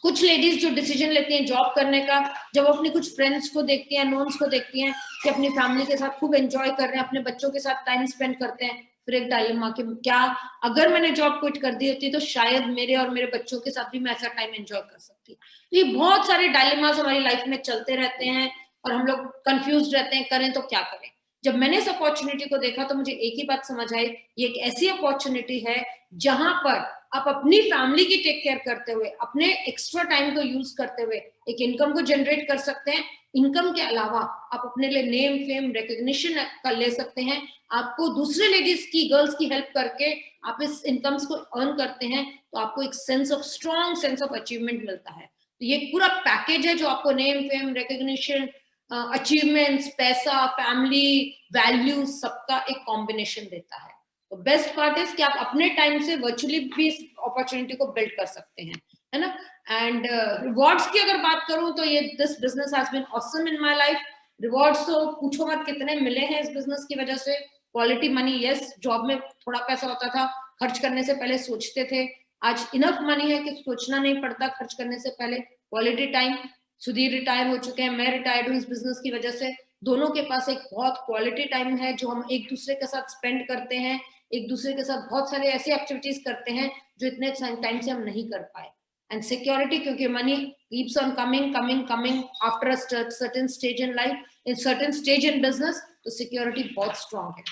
कुछ लेडीज जो डिसीजन लेती हैं जॉब करने का, जब अपनी कुछ फ्रेंड्स को देखती हैं, नोन्स को देखती हैं कि अपनी फैमिली के साथ खूब एंजॉय कर रहे हैं, अपने बच्चों के साथ टाइम स्पेंड करते हैं, फिर एक डायलेमा कि क्या अगर मैंने जॉब क्विट कर दी होती तो शायद मेरे और मेरे बच्चों के साथ भी मैं ऐसा टाइम एंजॉय कर सकती। तो ये बहुत सारे डायलेमास हमारी लाइफ में चलते रहते हैं और हम लोग कंफ्यूज रहते हैं, करें तो क्या करें। जब मैंने इस अपॉर्चुनिटी को देखा तो मुझे एक ही बात समझ आई, ये एक ऐसी अपॉर्चुनिटी है जहां पर आप अपनी फैमिली की टेक केयर करते हुए, अपने एक्स्ट्रा टाइम को यूज करते हुए एक इनकम को जनरेट कर सकते हैं। इनकम के अलावा आप अपने लिए नेम, फेम, रिकॉग्निशन कर ले सकते हैं। आपको दूसरे लेडीज की, गर्ल्स की हेल्प करके आप इस इनकम्स को अर्न करते हैं, तो आपको एक sense of, strong sense of achievement मिलता है। तो ये पूरा पैकेज है जो आपको नेम, फेम, रिकॉग्निशन, अचीवमेंट्स, पैसा, फैमिली, वैल्यू, सबका एक कॉम्बिनेशन देता है। तो बेस्ट पार्ट इज कि आप अपने टाइम से वर्चुअली भी इस अपॉर्चुनिटी को बिल्ड कर सकते हैं, है ना। एंड रिवॉर्ड्स की अगर बात करूं तो ये this business has been awesome in my life. Rewards तो पूछो मत कितने मिले हैं इस बिजनेस की वजह से। क्वालिटी मनी, यस, जॉब में थोड़ा पैसा होता था, खर्च करने से पहले सोचते थे। आज इनफ मनी है कि सोचना नहीं पड़ता खर्च करने से पहले। क्वालिटी टाइम, सुधीर रिटायर हो चुके हैं, मैं रिटायर्ड हूँ इस बिजनेस की वजह से। दोनों के पास एक बहुत क्वालिटी टाइम है जो हम एक दूसरे के साथ स्पेंड करते हैं, एक दूसरे के साथ बहुत सारे ऐसी एक्टिविटीज करते हैं जो इतने टाइम से हम नहीं कर पाए। एंड सिक्योरिटी, क्योंकि money keeps on coming coming coming after a certain stage in life, in certain stage in business, तो सिक्योरिटी बहुत स्ट्रांग है।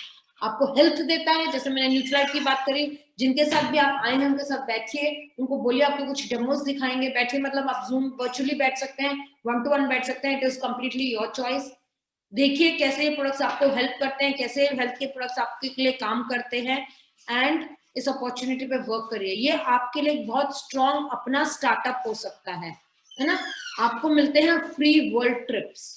आपको हेल्थ देता है, जैसे मैंने न्यूट्राइट की बात करी, जिनके साथ भी आप आए हैं उनके साथ बैठिए, उनको बोलिए आपको कुछ डेमोस दिखाएंगे, बैठिए, मतलब आप जूम वर्चुअली बैठ सकते हैं, 1-to-1 बैठ सकते हैं, it is completely your choice. देखिए कैसे ये प्रोडक्ट्स आपको हेल्प करते हैं, कैसे हेल्थ के प्रोडक्ट्स आपके लिए काम करते हैं, एंड इस अपॉर्चुनिटी पे वर्क करिए। ये आपके लिए बहुत स्ट्रॉन्ग अपना स्टार्टअप हो सकता है ना। आपको मिलते हैं फ्री वर्ल्ड ट्रिप्स।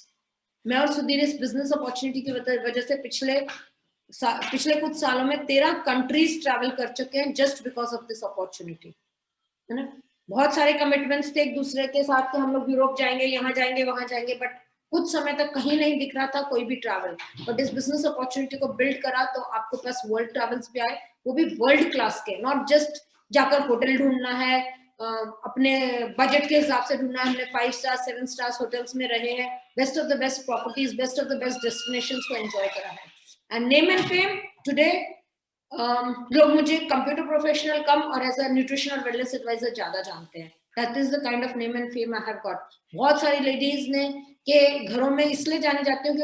मैं और सुधीर इस बिजनेस अपॉर्चुनिटी की वजह से पिछले कुछ सालों में 13 कंट्रीज ट्रैवल कर चुके हैं, just because of this opportunity, है ना। बहुत सारे कमिटमेंट्स थे एक दूसरे के साथ कि हम लोग यूरोप जाएंगे, यहाँ जाएंगे, वहां जाएंगे, बट कुछ समय तक कहीं नहीं दिख रहा था कोई भी ट्रैवल। बट इस बिजनेस अपॉर्चुनिटी को बिल्ड करा तो आपके पास वर्ल्ड ट्रैवल्स भी आए, वो भी वर्ल्ड क्लास के, नॉट जस्ट जाकर होटल ढूंढना है, अपने बजट के हिसाब से ढूंढना है। हमने 5 स्टार 7 स्टार होटल्स में रहे हैं, best of the best properties, best of the best destinations को एंजॉय करा है। And name and fame today लोग मुझे कंप्यूटर प्रोफेशनल कम और एज अ न्यूट्रिशन और वेलनेस एडवाइजर ज्यादा जानते हैं. That is the kind of name and fame I have got. बहुत सारी लेडीज ने के घरों में इसलिए जाने जाते हैं कि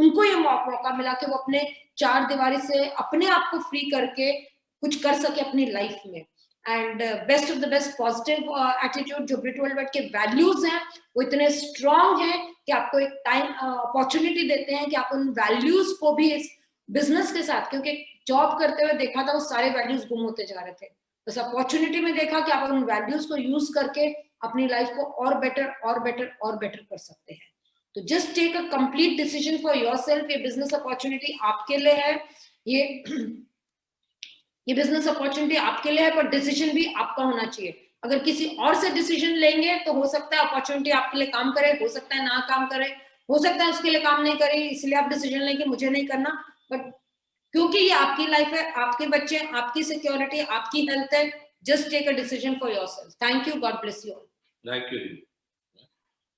उनको ये मौका मिला कि वो अपने चार दीवारी से अपने आप को फ्री करके कुछ कर सके अपनी लाइफ में. And best of the best positive attitude जो ब्रिट वर्ल्ड के वैल्यूज हैं वो इतने स्ट्रॉन्ग हैं कि आपको एक टाइम अपॉर्चुनिटी देते हैं कि आप उन वैल्यूज को भी इस बिजनेस के साथ, क्योंकि जॉब करते हुए देखा था वो सारे वैल्यूज गुम होते जा रहे थे, बस अपॉर्चुनिटी में देखा कि आप उन वैल्यूज को यूज करके अपनी लाइफ को और बेटर कर सकते हैं. तो just take a complete decision for yourself. ये बिजनेस अपॉर्चुनिटी आपके लिए है, ये बिजनेस अपॉर्चुनिटी आपके लिए है, पर डिसीजन भी आपका होना चाहिए. अगर किसी और से डिसीजन लेंगे तो हो सकता है अपॉर्चुनिटी आपके लिए काम करे, हो सकता है ना काम करे, हो सकता है उसके लिए काम नहीं करे, इसलिए आप डिसीजन लेंगे मुझे नहीं करना. बट क्योंकि ये आपकी लाइफ है, आपके बच्चे, आपकी सिक्योरिटी, आपकी हेल्थ है, just take a decision for yourself. Thank you. God bless you. Thank you.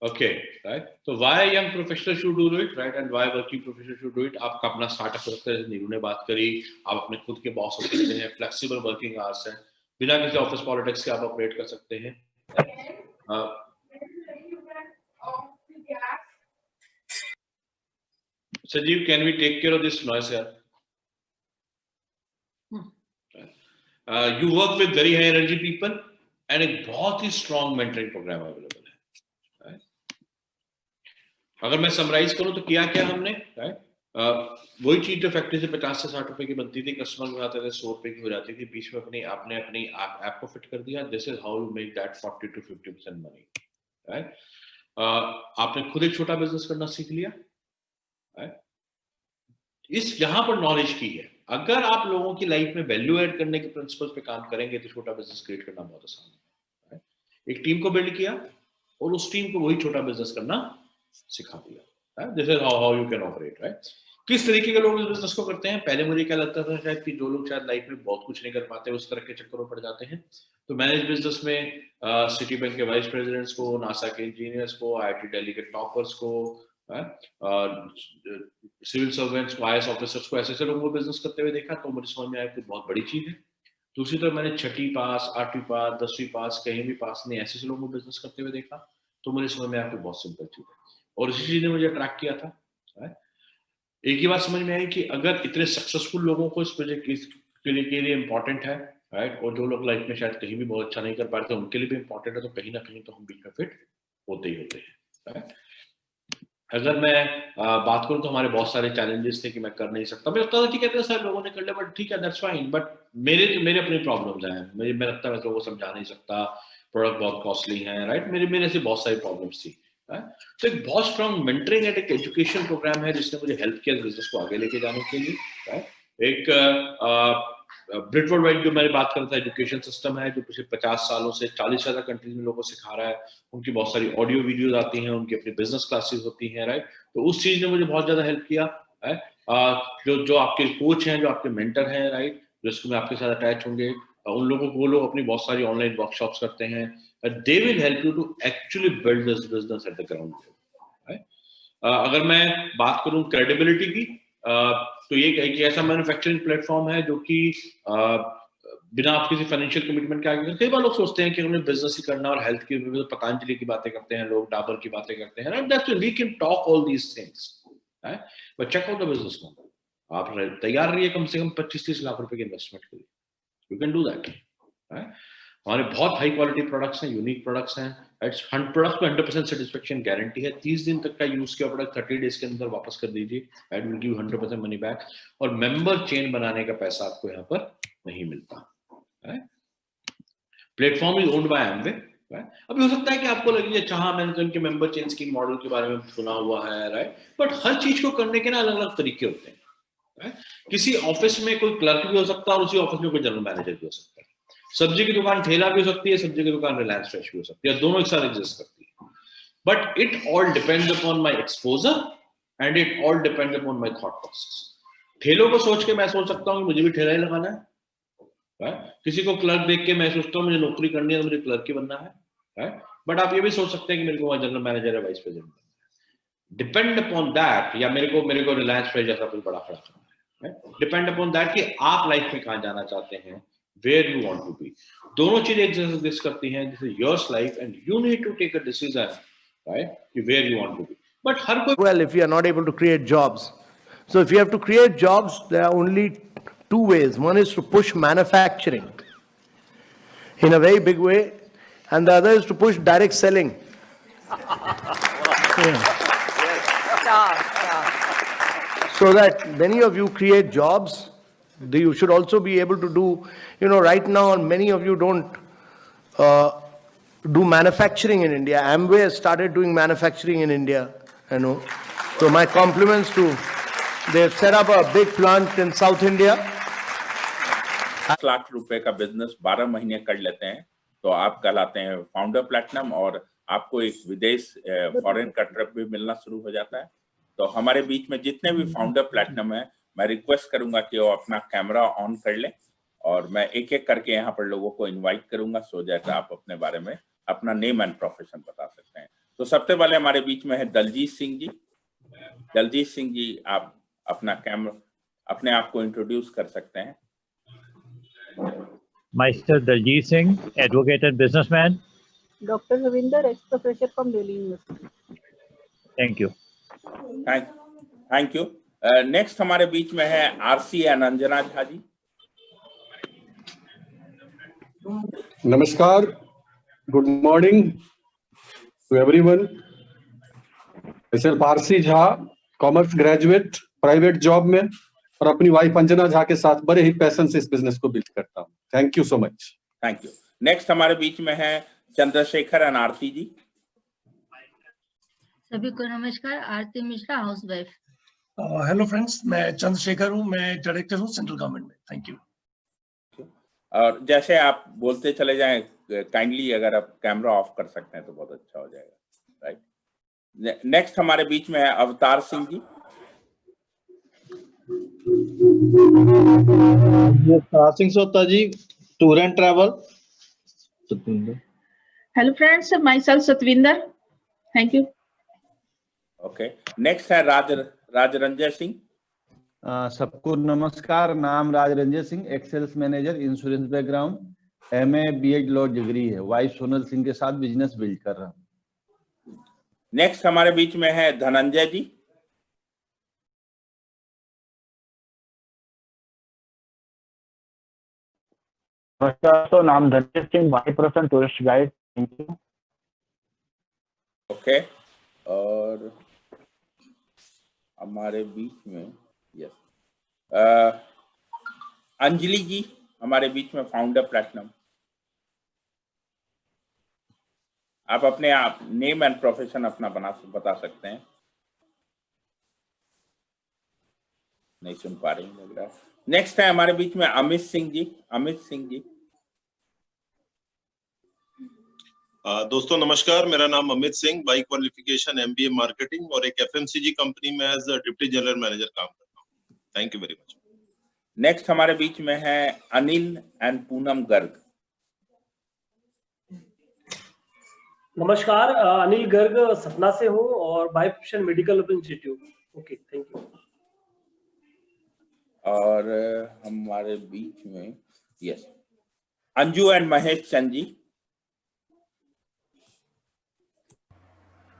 Okay, right. So why young professionals should do it, right? And why working professionals should do it? आपका अपना startup हो सकता है, नीरू ने बात करी. आप अपने खुद के बॉस हो सकते हैं, फ्लेक्सिबल वर्किंग आवर्स है, बिना किसी ऑफिस पॉलिटिक्स के आप ऑपरेट कर सकते हैं. Sajeev, can we take care of this noise here? You work with very high energy people and एक बहुत ही strong mentoring program available है. अगर मैं समराइज करूं तो किया क्या हमने, वही चीज जो फैक्ट्री से 50 से 60 रुपए की बनती थी, कस्टमर को आते थे 100 रुपए की हो जाती थी, बीच में आपने अपनी ऐप को फिट कर दिया. This is how you make that 40 to 50% money, right. आपने खुद एक छोटा बिजनेस करना सीख लिया, राइट. इस यहां पर नॉलेज की है. अगर आप लोगों की लाइफ में वैल्यू ऐड करने के प्रिंसिपल्स पे काम करेंगे तो छोटा बिजनेस क्रिएट करना बहुत आसान है. एक टीम को बिल्ड किया और उस टीम को वही छोटा बिजनेस करना सिखा दिया. This is how you can operate, right. किस तरीके के लोग इस बिजनेस को करते हैं? पहले मुझे क्या लगता था शायद कि जो लोग शायद लाइफ में बहुत कुछ नहीं कर पाते उस तरह के चक्करों पड़ जाते हैं. तो मैंने इस बिजनेस में सिटी बैंक के वाइस प्रेसिडेंट्स को, नासा के इंजीनियर्स को, IIT दिल्ली के टॉपर्स को, सिविल सर्वेंट्स को, IAS ऑफिसर्स को, ऐसे लोगों को बिजनेस करते हुए देखा. तो मुझे समझ में आया कि बहुत बड़ी चीज है. दूसरी तरफ मैंने 6वीं पास, 8वीं पास, 10वीं पास, कहीं भी पास नहीं, ऐसे लोगों को बिजनेस करते हुए देखा. तो मुझे समझ में आया कि बहुत सिंपल चीज है और इसी चीज ने मुझे अट्रैक्ट किया था. एक ही बात समझ में आई कि अगर इतने सक्सेसफुल लोगों को इस प्रोजेक्ट के लिए इम्पोर्टेंट है, राइट, और जो लोग लाइफ में शायद कहीं भी बहुत अच्छा नहीं कर पा रहे थे उनके लिए भी इम्पोर्टेंट है, तो कहीं ना कहीं तो हम बीच में फिट होते ही होते हैं, राइट. अगर मैं बात करूं तो हमारे बहुत सारे चैलेंजेस थे कि मैं कर नहीं सकता. मुझे लगता था ठीक है सारे लोगों ने कर लिया, बट ठीक है, दैट्स फाइन. बट मेरे अपनी प्रॉब्लम्स हैं. मुझे लगता है मैं लोगों को समझा नहीं सकता, प्रोडक्ट बहुत कॉस्टली है, राइट. मेरे ऐसी बहुत सारी प्रॉब्लम्स थी. तो एक बहुत स्ट्रॉन्ग मेंटरिंग एंड एक एजुकेशन प्रोग्राम है जिसने मुझे हेल्प किया बिजनेस को आगे लेके जाने के लिए, राइट. एक ब्रिट वर्ल्ड वाइड जो मैंने बात कर रहा था एजुकेशन सिस्टम है जो पिछले 50 सालों से 40 से ज्यादा कंट्रीज में लोगों को सिखा रहा है. उनकी बहुत सारी ऑडियो वीडियोस आती हैं, उनकी अपनी बिजनेस क्लासेस होती हैं, राइट. तो उस चीज ने मुझे बहुत ज्यादा हेल्प किया है. जो आपके कोच हैं, जो आपके मेंटर हैं, राइट, जो इसमें आपके साथ अटैच होंगे, उन लोगों को वो लोग अपनी बहुत सारी ऑनलाइन वर्कशॉप्स करते हैं. They will help you to actually build this business at the ground. अगर मैं बात करूं क्रेडिबिलिटी की, तो ये एक ऐसा मैन्युफैक्चरिंग प्लेटफॉर्म है जो कि बिना आप किसी फाइनेंशियल कमिटमेंट के आगे. कई बार लोग सोचते हैं कि उन्हें बिजनेस ही करना और हेल्थ की, पतंजलि की बातें करते हैं लोग, डाबर की बातें करते हैं, right. That's we can talk all these things, right, but check out the business model. आप तैयार रहिए कम से कम 25-30 लाख रुपए की इन्वेस्टमेंट के लिए. You can do that, right. हमारे बहुत हाई क्वालिटी प्रोडक्ट्स हैं, यूनिक प्रोडक्ट्स हैं. प्रोडक्ट को 100% सेटिस्फेक्शन गारंटी है. 30 दिन तक का यूज किया प्रोडक्ट 30 डेज के अंदर वापस कर दीजिए, right. Will give 100% money back. और मेंबर चेन बनाने का पैसा आपको यहाँ पर नहीं मिलता. Platform is owned by Amway. अब हो सकता है कि आपको लगे अच्छा हाँ मैंने तो इनके मेंबर चेन स्कीम मॉडल के बारे में सुना हुआ है, राइट. बट हर चीज को करने के ना अलग अलग तरीके होते हैं, राइट. किसी ऑफिस में कोई क्लर्क भी हो सकता है और उसी ऑफिस में कोई जनरल मैनेजर भी हो सकता है. सब्जी की दुकान ठेला भी हो सकती है, सब्जी की दुकान रिलायंस फ्रेश भी हो सकती है, दोनों एक साथ एग्जिस्ट करती है. But it all depends upon my exposure and it all depends upon my thought process. ठेलों को सोच के मैं सोच सकता हूँ मुझे भी ठेला ही लगाना है, राइट. किसी को क्लर्क देख के मैं सोचता हूँ मुझे नौकरी करनी है तो मुझे क्लर्क ही बनना है, राइट. बट आप ये भी सोच सकते हैं कि मेरे को जनरल मैनेजर या वाइस प्रेसिडेंट बनना है. Depend upon that. या मेरे को रिलायंस फ्रेश जैसा कुछ बड़ा खड़ा करना है, डिपेंड अपॉन दैट कि आप लाइफ में कहाँ जाना चाहते हैं, where you want to be. दोनों चीजें एग्जिस्ट करती हैं, this is yours life and you need to take a decision, right, कि where you want to be. But हर कोई well if you are not able to create jobs. So if you have to create jobs, there are only two ways. One is to push manufacturing in a very big way, and the other is to push direct selling. So that many of you create jobs. You should also be able to do, right now many of you don't do manufacturing in India. Amway has started doing manufacturing in India, So my compliments to, they've set up a big plant in South India. 5 lakh रुपए का business 12 महीने कर लेते हैं तो आप कहलाते हैं फाउंडर प्लैटिनम, और आपको एक विदेश फॉरेन का ट्रिप भी मिलना शुरू हो जाता है। तो हमारे बीच में जितने भी फाउंडर प्लैटिनम है, मैं रिक्वेस्ट करूंगा कि वो अपना कैमरा ऑन कर लें, और मैं एक एक करके यहाँ पर लोगों को इनवाइट करूंगा, सो दैट आप अपने बारे में अपना नेम एंड प्रोफेशन बता सकते हैं। तो सबसे पहले हमारे बीच में है दलजीत सिंह जी। दलजीत सिंह जी, आप अपने आप को इंट्रोड्यूस कर सकते हैं। Mr. Daljit Singh, advocate and businessman. Dr. Ravinder, ex-professor from Delhi University. Thank you. Thank you. Next हमारे बीच में है आरसी अनंजना झा जी। नमस्कार, good morning to everyone. RC Jha, commerce graduate, private job में, और अपनी वाइफ अंजना झा के साथ बड़े ही पैशन से इस बिजनेस को बिल्ड करता हूँ। Thank you so much. Thank you. Next हमारे बीच में है चंद्रशेखर एंड आरती जी। सभी को नमस्कार, Aarti Mishra, housewife. Hello friends, मैं चंद्रशेखर हूँ, मैं डायरेक्टर हूँ सेंट्रल गवर्नमेंट में। Thank you. और जैसे आप बोलते चले जाएं, काइंडली अगर आप कैमरा ऑफ कर सकते हैं तो बहुत अच्छा हो जाएगा, राइट। नेक्स्ट हमारे बीच में है Avtar Singh ji. Singh Sota ji, tour and travel. Hello friends, myself Satvinder. Thank you. Okay, next है राजरंजय सिंह। सबको नमस्कार, नाम Rajranjay Singh, ex sales manager, insurance background, MA BEd law degree है, वाइफ सोनल सिंह के साथ बिजनेस बिल्ड कर रहा हूँ। नेक्स्ट हमारे बीच में है धनंजय जी। नमस्कार, तो नाम Dhananjay Singh, wife person, tourist guide. Thank you. Okay, और हमारे बीच में अंजलि जी हमारे बीच में, फाउंडर प्लैटिनम। आप अपने आप नेम एंड प्रोफेशन अपना बता सकते हैं। नहीं सुन पा रही लग रहा है। नेक्स्ट है हमारे बीच में अमित सिंह जी। अमित सिंह जी। दोस्तों नमस्कार, मेरा नाम Amit Singh, by qualification MBA marketing, और एक FMCG कंपनी में एज डिप्टी जनरल मैनेजर काम करता हूँ। Thank you very much. Next हमारे बीच में है अनिल एंड पूनम गर्ग। नमस्कार, अनिल गर्ग, सतना से हूँ और by profession medical institute. Okay, thank you. और हमारे बीच में यस अंजू एंड महेश चंद जी।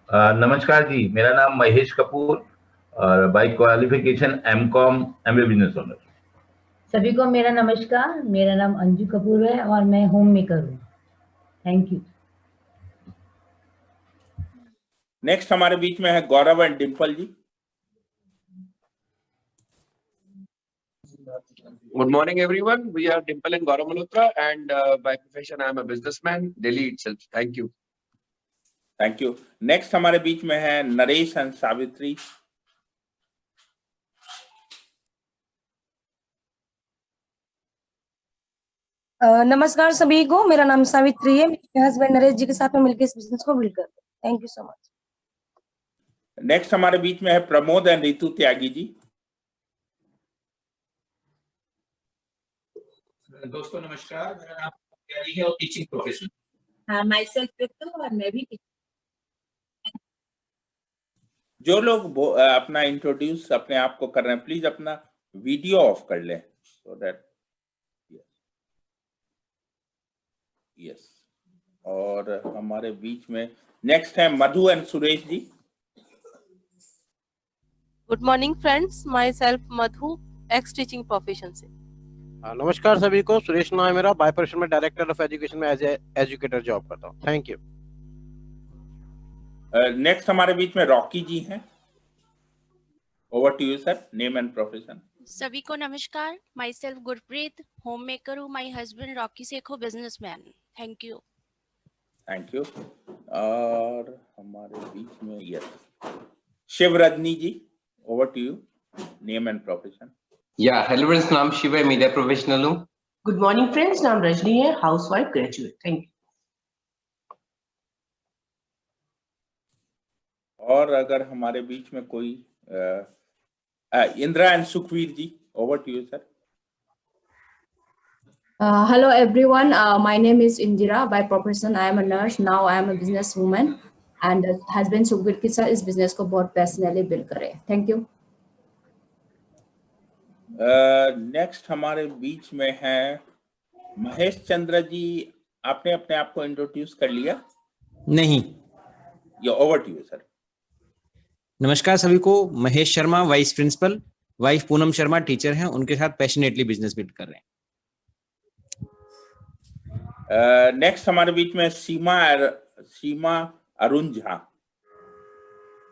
नमस्कार जी, मेरा नाम महेश कपूर और by qualification MCOM MBA business owner. सभी को मेरा नमस्कार, मेरा नाम अंजू कपूर है और मैं होम मेकर हूँ। Thank you. नेक्स्ट हमारे बीच में है Gaurav and Dimple ji. Good morning, everyone. We are Dimple and Gaurav Malhotra, and by profession, I am a businessman, Delhi itself. Thank you. Thank you. Next हमारे बीच में है नरेश एंड सावित्री। नमस्कार सभी को, मेरा नाम सावित्री है, मेरे हस्बैंड नरेश जी के साथ में मिलकर इस बिजनेस को बिल्ड करते हैं। Thank you so much. Next हमारे बीच में है प्रमोद एंड रितु त्यागी जी। दोस्तों नमस्कार, मेरा नाम त्यागी है और टीचिंग प्रोफेशन। हाँ, माई सेल्फ रितु और मैं भी। जो लोग अपना इंट्रोड्यूस अपने आप को कर रहे हैं, प्लीज अपना वीडियो ऑफ कर लें सो दैट यस। और हमारे बीच में नेक्स्ट है Madhu and Suresh ji. Good morning friends, myself Madhu, ex teaching profession से। नमस्कार सभी को, सुरेश नाम है मेरा, बाय प्रोफेशन में डायरेक्टर ऑफ एजुकेशन में एज एजुकेटर जॉब करता हूँ। Thank you. नेक्स्ट हमारे बीच में रॉकी जी हैं। Over to you sir, name and profession. सभी को नमस्कार, myself Gurpreet, homemaker हूँ, my husband Rocky Sekho, businessman. Thank you. Thank you. और हमारे बीच में yes Shiv Rajni ji, over to you, name and profession. या हेलो फ्रेंड्स, नाम शिव है, मीडिया प्रोफेशनल हूँ। गुड मॉर्निंग फ्रेंड्स, नाम रजनी है, हाउसवाइफ ग्रेजुएट। Thank you. और अगर हमारे बीच में कोई Indira and Sukhvir ji, over to you sir. Hello everyone, my name is Indira. By profession I am a nurse. Now I am a businesswoman and husband Sukhbir के साथ इस business को बहुत पैशनेटली बिल्ड कर रहे हैं। Thank you. नेक्स्ट हमारे बीच में है महेश चंद्र जी। आपने अपने आप को इंट्रोड्यूस कर लिया? नहीं। या ओवर टू यू सर। नमस्कार सभी को, Mahesh Sharma, vice principal, wife Poonam Sharma teacher हैं, उनके साथ पैशनेटली बिजनेस बिल्ड कर रहे हैं। नेक्स्ट हमारे बीच में सीमा अरुण झा।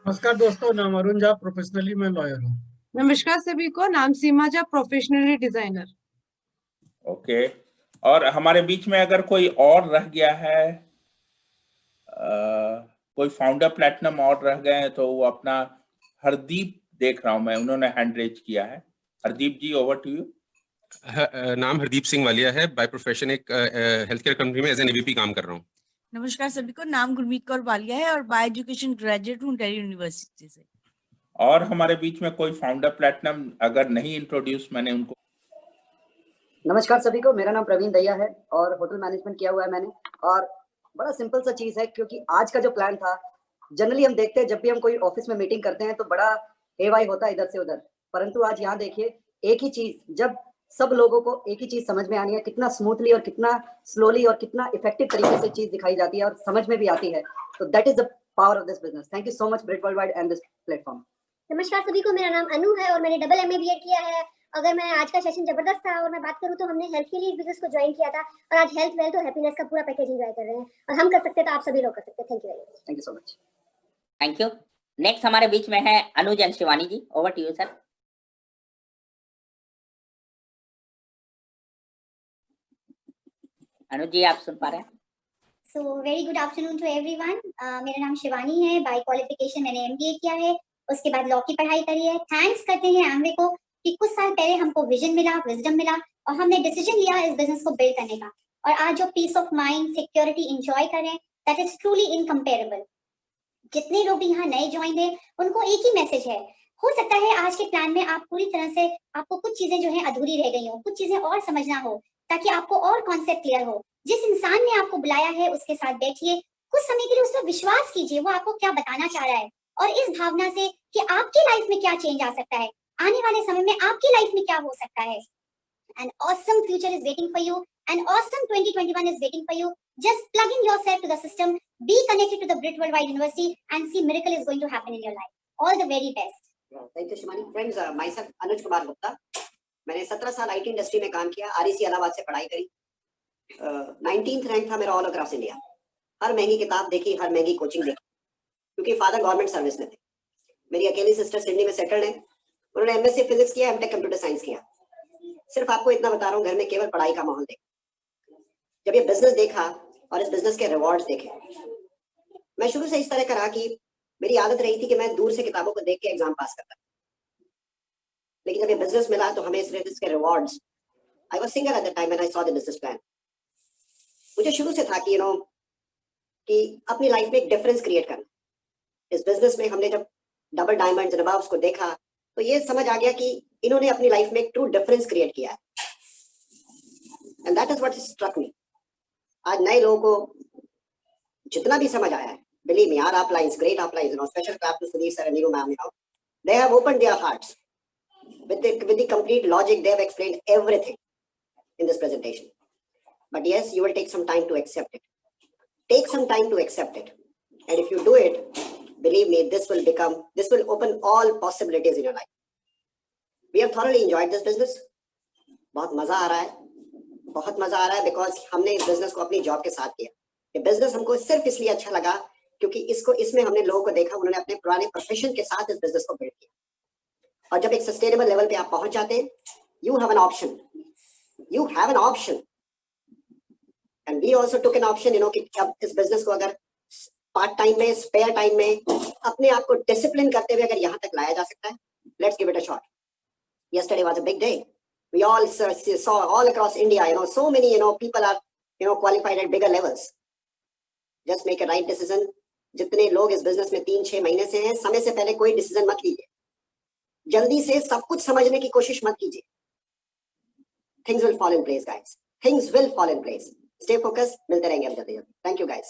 नमस्कार दोस्तों, नाम अरुण झा, प्रोफेशनली मैं लॉयर हूँ। नमस्कार सभी को, नाम सीमा झा, प्रोफेशनली डिजाइनर। ओके। और हमारे बीच में अगर कोई और रह गया है, कोई फाउंडर प्लैटिनम और रह गए हैं तो वो अपना हरदीप देख रहा हूं मैं, उन्होंने हैंड रेज किया है। हरदीप जी, ओवर टू यू। नाम हरदीप सिंह वालिया है, बाय प्रोफेशन एक हेल्थ केयर कंपनी में एज एन एवीपी काम कर रहा हूँ। नमस्कार सभी को, नाम गुरमीत कौर वालिया है और बाय एजुकेशन ग्रेजुएट हूँ दिल्ली यूनिवर्सिटी से। और हमारे बीच में कोई फाउंडर प्लैटिनम अगर नहीं इंट्रोड्यूस मैंने उनको। नमस्कार सभी को, मेरा नाम प्रवीण दैया है और होटल मैनेजमेंट किया हुआ है मैंने। और बड़ा सिंपल सा चीज है, क्योंकि आज का जो प्लान था, जनरली हम देखते हैं जब भी हम कोई ऑफिस में मीटिंग करते हैं तो बड़ा हेवाई होता है इधर से उधर, परंतु आज यहाँ देखिए एक ही चीज, जब सब लोगों को एक ही चीज समझ में आनी है, कितना स्मूथली और कितना स्लोली और कितना इफेक्टिव तरीके से चीज दिखाई जाती है और समझ में भी आती है, तो that is the power of this business. Thank you so much Brit worldwide and this platform. नमस्कार सभी को, मेरा नाम अनु है और मैंने डबल एमए बीएड किया है। अगर मैं आज का सेशन जबरदस्त था और मैं बात करूं तो हमने हेल्थ के लिए इस बिजनेस को ज्वाइन किया था और आज हेल्थ वेल्थ और हैप्पीनेस का पूरा पैकेज एंजॉय कर रहे हैं और हम कर सकते हैं तो आप सभी लोग कर सकते हैं। Thank you very much. Thank you so much. Thank you. Next हमारे बीच में है Anuj and Shivani ji, over to you sir. Anuj ji, आप सुन पा रहे हैं? So very good afternoon to everyone. मेरा नाम शिवानी है, बाय क्वालिफिकेशन मैंने एमबीए किया है, उसके बाद लॉ की पढ़ाई करी है। थैंक्स करते हैं एमवे को कि कुछ साल पहले हमको विजन मिला, विजडम मिला और हमने डिसीजन लिया इस बिजनेस को बिल्ड करने का और आज जो peace of mind, security enjoy कर रहे हैं, दैट इज ट्रूली इनकम्पेरेबल। जितने लोग भी यहाँ नए ज्वाइन है उनको एक ही मैसेज है, हो सकता है आज के प्लान में आप पूरी तरह से आपको कुछ चीजें जो है अधूरी रह गई हो, कुछ चीजें और समझना हो ताकि आपको और कॉन्सेप्ट क्लियर हो। जिस इंसान ने आपको बुलाया है उसके साथ बैठिए, कुछ समय के लिए उस पर विश्वास कीजिए, वो आपको क्या बताना चाह रहा है और इस भावना से कि आपकी लाइफ में क्या चेंज आ सकता है, आने वाले समय में आपकी लाइफ में क्या हो सकता है। An awesome future is waiting for you. An awesome 2021 is waiting for you. Just plug in yourself to the system, be connected to the Brit Worldwide University and see miracle is going to happen in your life. All the very best. Thank you Shimani. Friends, myself Anuj Kumar Gupta. मैंने 17 साल IT industry में काम किया, REC Allahabad से पढ़ाई करी। 19th rank था मेरा ऑल अक्रॉस इंडिया। हर महंगी किताब देखी, हर महंगी कोचिंग देखी, क्योंकि फादर गवर्नमेंट सर्विस में थे। मेरी अकेली सिस्टर सिडनी में सेटल्ड है, उन्होंने एमएससी फिजिक्स किया, एमटेक कंप्यूटर साइंस किया। सिर्फ आपको इतना बता रहा हूँ, घर में केवल पढ़ाई का माहौल देखा। जब ये बिजनेस देखा और इस बिजनेस के रिवॉर्ड्स देखे, मैं शुरू से इस तरह का रहा कि मेरी आदत रही थी कि मैं दूर से किताबों को देख के एग्जाम पास करता, लेकिन जब ये बिजनेस मिला तो हमें इस बिजनेस के rewards, I was single at the time when I saw the business plan. मुझे शुरू से था कि कि अपनी लाइफ में एक डिफरेंस क्रिएट करना। इस बिजनेस में हमने जब डबल डायमंड्स एंड अबव्स को देखा तो ये समझ आ गया कि इन्होंने अपनी लाइफ में एक ट्रू डिफरेंस क्रिएट किया है, and that is what struck me. आज नए लोगों को जितना भी समझ आया है, believe me, our uplines, great uplines, special clap to Sudhir sir and Neeru ma'am, they have opened their hearts with the complete logic. They have explained everything in this presentation. But yes, you will take some time to accept it. Take some time to accept it. And if you do it, believe me, this will open all possibilities in your life. We have thoroughly enjoyed this business. बहुत मजा आ रहा है because हमने इस business को अपनी job के साथ किया. ये business हमको सिर्फ इसलिए अच्छा लगा क्योंकि इसमें हमने लोगों को देखा, उन्होंने अपने पुराने प्रोफेशन के साथ इस बिजनेस को बिल्ड किया. और जब एक सस्टेनेबल लेवल पे आप पहुंच जाते हैं, you have an option. And we also took an option, कि अब इस बिजनेस को अगर पार्ट टाइम में, स्पेयर टाइम में अपने आप को डिसिप्लिन करते हुए अगर यहाँ तक लाया जा सकता है, let's give it a shot. Yesterday was a big day. We all saw all across India, so many, people are, qualified at bigger levels. Just make a right decision. जितने लोग इस बिजनेस में 3-6 महीने से हैं, समय से पहले कोई डिसीजन मत लीजिए. जल्दी से सब कुछ समझने की कोशिश मत कीजिए. Things will fall in place, guys. Things will fall in place. Stay focused. मिलते रहेंगे अब जल्दी. Thank you, guys.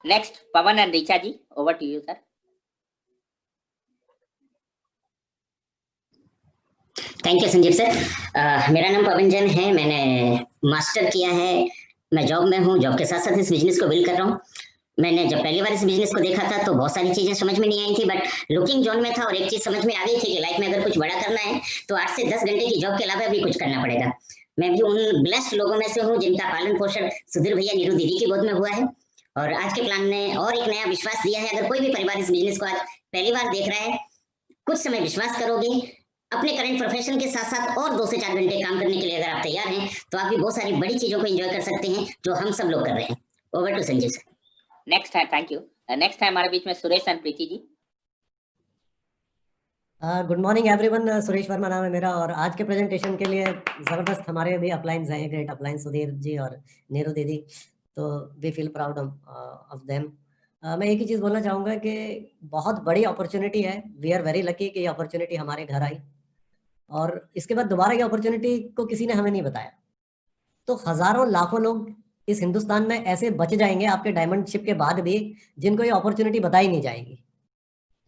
Next, Pawan and Richa ji, over to you, sir. Thank you Sanjeev sir. मेरा नाम पवन जैन है. मैंने मास्टर किया है. मैं जॉब में हूँ. जॉब के साथ साथ इस बिजनेस को बिल्ड कर रहा हूँ. मैंने जब पहली बार इस बिजनेस को देखा था तो बहुत सारी चीजें समझ में नहीं आई थी, बट लुकिंग जोन में था और एक चीज समझ में आ गई थी कि लाइफ में अगर कुछ बड़ा करना है तो 8 से 10 घंटे की जॉब के अलावा भी कुछ करना पड़ेगा. मैं भी उन ब्लेस्ड लोगों में से हूँ जिनका पालन पोषण सुधीर भैया, नीरू दीदी की गोद में हुआ है. और आज के प्लान ने और एक नया विश्वास दिया है. अगर कोई भी परिवार इस बिजनेस को आज पहली बार देख रहा है, कुछ समय विश्वास करोगे, अपने करंट प्रोफेशन के साथ साथ और 2 से 4 घंटे काम करने के लिए अगर आप तैयार हैं तो आप भी बहुत सारी बड़ी चीजों को एंजॉय कर सकते हैं जो हम सब लोग कर रहे हैं. Over to Sanjeev sir. Next है, थैंक यू. नेक्स्ट है हमारे बीच में Suresh and Preeti ji. Good morning everyone. Suresh Verma नाम है मेरा और आज के प्रेजेंटेशन के लिए जबरदस्त हमारे भी अपलाइंस हैं, ग्रेट अपलाइंस सुधीर जी और नीरू दीदी. तो we feel proud of them. मैं एक ही चीज बोलना चाहूंगा कि बहुत बड़ी अपॉर्चुनिटी है. वी आर वेरी लकी कि ये अपॉर्चुनिटी हमारे घर आई और इसके बाद दोबारा ये अपॉर्चुनिटी को किसी ने हमें नहीं बताया. तो हजारों लाखों लोग इस हिंदुस्तान में ऐसे बच जाएंगे आपके डायमंडशिप के बाद भी जिनको ये अपॉर्चुनिटी बताई नहीं जाएगी.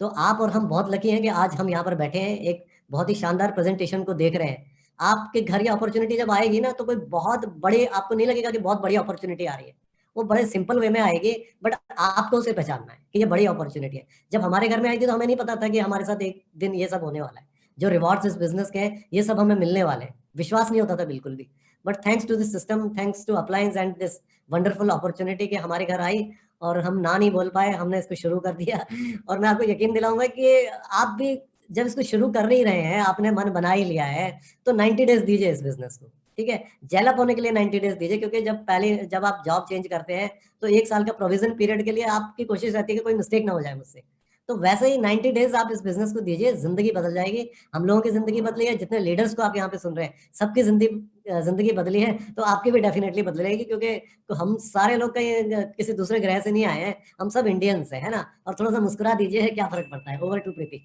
तो आप और हम बहुत लकी हैं कि आज हम यहाँ पर बैठे हैं, एक बहुत ही शानदार प्रेजेंटेशन को देख रहे हैं. आपके घर ये अपॉर्चुनिटी जब आएगी ना तो कोई बहुत बड़े, आपको नहीं लगेगा कि बहुत बड़ी अपॉर्चुनिटी आ रही है. वो बड़े सिंपल वे में आएगी, बट आपको उसे पहचानना है कि ये बड़ी अपॉर्चुनिटी है. जब हमारे घर में आई थी तो हमें नहीं पता था कि हमारे साथ एक दिन ये सब होने वाला है. जो रिवॉर्ड्स इस बिजनेस के हैं ये सब हमें मिलने वाले हैं. विश्वास नहीं होता था बिल्कुल भी, but thanks to this system, thanks to appliance and this wonderful opportunity कि हमारे घर आई और हम ना नहीं बोल पाए, हमने इसको शुरू कर दिया. और मैं आपको यकीन दिलाऊंगा कि आप भी जब इसको शुरू कर नहीं रहे हैं, आपने मन बना ही लिया है तो 90 डेज दीजिए इस बिजनेस को. ठीक है, जेलअप होने के लिए 90 डेज दीजिए, क्योंकि जब आप जॉब चेंज करते हैं तो 1 साल का प्रोविजन पीरियड के लिए आपकी कोशिश रहती है कि कोई मिस्टेक ना हो जाए मुझसे. तो वैसे ही 90 डेज आप इस बिजनेस को दीजिए, जिंदगी बदल जाएगी. हम लोगों की जिंदगी बदली है, जितने लीडर्स को आप यहाँ पे सुन रहे हैं सबकी जिंदगी बदली है, तो आपकी भी डेफिनेटली बदलेगी. क्योंकि हम सारे लोग कहीं किसी दूसरे ग्रह से नहीं आए हैं, हम सब इंडियंस हैं, है ना. और थोड़ा सा मुस्कुरा दीजिए, क्या फर्क पड़ता है. Over to Preeti.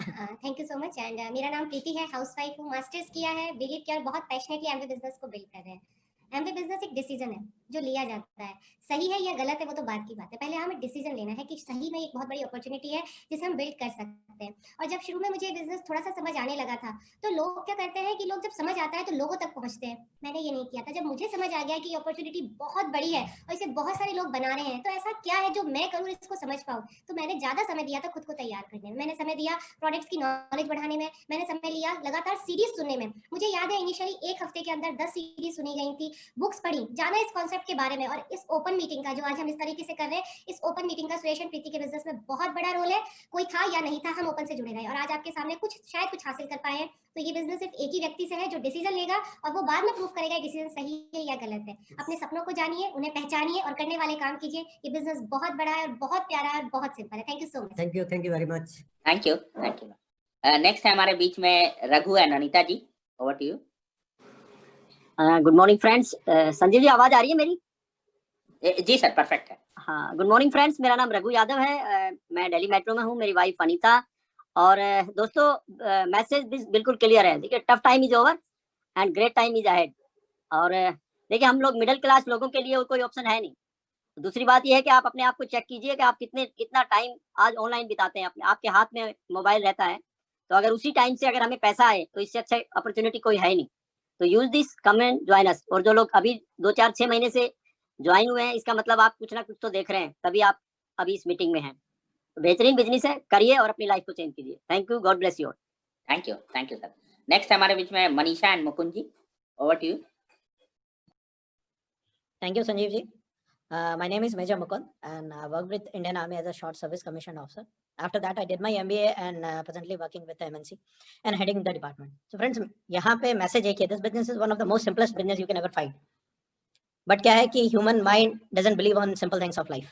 Thank you so much. And मेरा नाम प्रीति है, हाउसवाइफ हूँ, मास्टर्स किया है, बीएड किया और बहुत पैशनेटली एमवे बिजनेस को बिल्ड कर रहे हैं. एमवे बिजनेस एक डिसीजन है जो लिया जाता है. सही है या गलत है वो तो बात की बात है, पहले हमें डिसीजन लेना है कि सही में एक बहुत बड़ी अपॉर्चुनिटी है जिसे हम बिल्ड कर सकते हैं. और जब शुरू में मुझे बिजनेस थोड़ा सा समझ आने लगा था तो लोग क्या करते हैं कि लोग जब समझ आता है तो लोगों तक पहुंचते हैं. मैंने ये नहीं किया था. जब मुझे समझ आ गया कि ये अपॉर्चुनिटी बहुत बड़ी है और इसे बहुत सारे लोग बना रहे हैं, तो ऐसा क्या है जो मैं करूँ इसको समझ पाऊँ, तो मैंने ज्यादा समय दिया था खुद को तैयार करने में. मैंने समय दिया प्रोडक्ट्स की नॉलेज बढ़ाने में, मैंने समय लिया लगातार सीरीज सुनने में. मुझे याद है इनिशियली 1 हफ्ते के अंदर 10 सीरीज सुनी गई थी, बुक्स पढ़ी, जाना इस कॉन्सेप्ट के बारे में. और इस ओपन मीटिंग का जो आज हम इस तरीके से कर रहे हैं, इस ओपन मीटिंग का सुरेश एंड प्रीति के बिजनेस में बहुत बड़ा रोल है. कोई था या नहीं था, हम ओपन से जुड़े रहे और आज आपके सामने शायद कुछ हासिल कर पाए हैं. तो ये बिजनेस सिर्फ एक ही व्यक्ति से है जो डिसीजन लेगा और वो बाद में प्रूव करेगा डिसीजन सही है या गलत है. अपने सपनों को जानिए, उन्हें पहचानिए और करने वाले काम कीजिए. ये बिजनेस बहुत बड़ा है और बहुत प्यारा है और बहुत सिंपल है. Thank you so much. Thank you very much. Thank you. Next है हमारे बीच में Raghu and Anita ji. Over to you. Good morning friends. Sanjeev ji आवाज आ रही है मेरी? जी सर, परफेक्ट है. हाँ, गुड मॉर्निंग फ्रेंड्स. मेरा नाम रघु यादव है. मैं दिल्ली मेट्रो में हूँ, मेरी वाइफ अनीता. और दोस्तों मैसेज बिल्कुल क्लियर है. देखिए, tough time is over and great time is ahead. और देखिए, हम लोग मिडिल क्लास लोगों के लिए कोई ऑप्शन है नहीं. दूसरी बात यह है कि आप अपने आप को चेक कीजिए कि आप कितना टाइम आज ऑनलाइन बिताते हैं. आपके हाथ में मोबाइल रहता है तो अगर उसी टाइम से अगर हमें पैसा आए तो इससे अच्छा अपॉर्चुनिटी कोई है नहीं। तो use this, come and join us. और जो लोग अभी 2-4-6 महीने से ज्वाइन हुए हैं, इसका मतलब आप कुछ ना कुछ तो देख रहे हैं, तभी आप अभी इस मीटिंग में हैं। तो बेहतरीन बिजनेस है, करिए और अपनी लाइफ को चेंज कीजिए। Thank you, God bless you. Thank you sir. Next हमारे बीच में Manisha and Mukund ji, over to you. Thank you, Sanjeev ji. My name is Major Mukund, and I worked with Indian Army as a short service commissioned officer. After that, I did my MBA and presently working with the MNC and heading the department. So, friends, यहाँ पे message है कि this business is one of the most simplest business you can ever find. But क्या है कि human mind doesn't believe on simple things of life.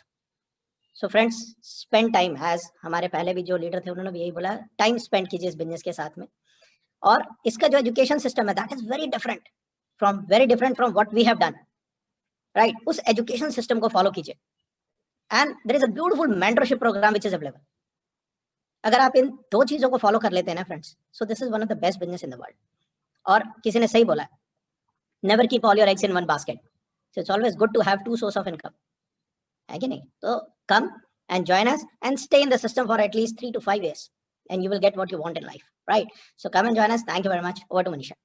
So, friends, spend time, as हमारे पहले भी जो लीडर थे उन्होंने भी यही बोला, time spend कीजिए इस business के साथ में. और इसका जो education system है, that is very different from what we have done. Right उस एजुकेशन सिस्टम को फॉलो कीजिए and there is a beautiful mentorship program which is available. अगर आप इन दो चीजों को फॉलो कर लेते हैं ना friends, so this is one of the best business in the world. और किसी ने सही बोला, never keep all your eggs in one basket, so it's always good to have two source of income, है कि नहीं? तो come and join us and stay in the system for at least 3 to 5 years and you will get what you want in life, right? So come and join us. Thank you very much. Over to Manisha.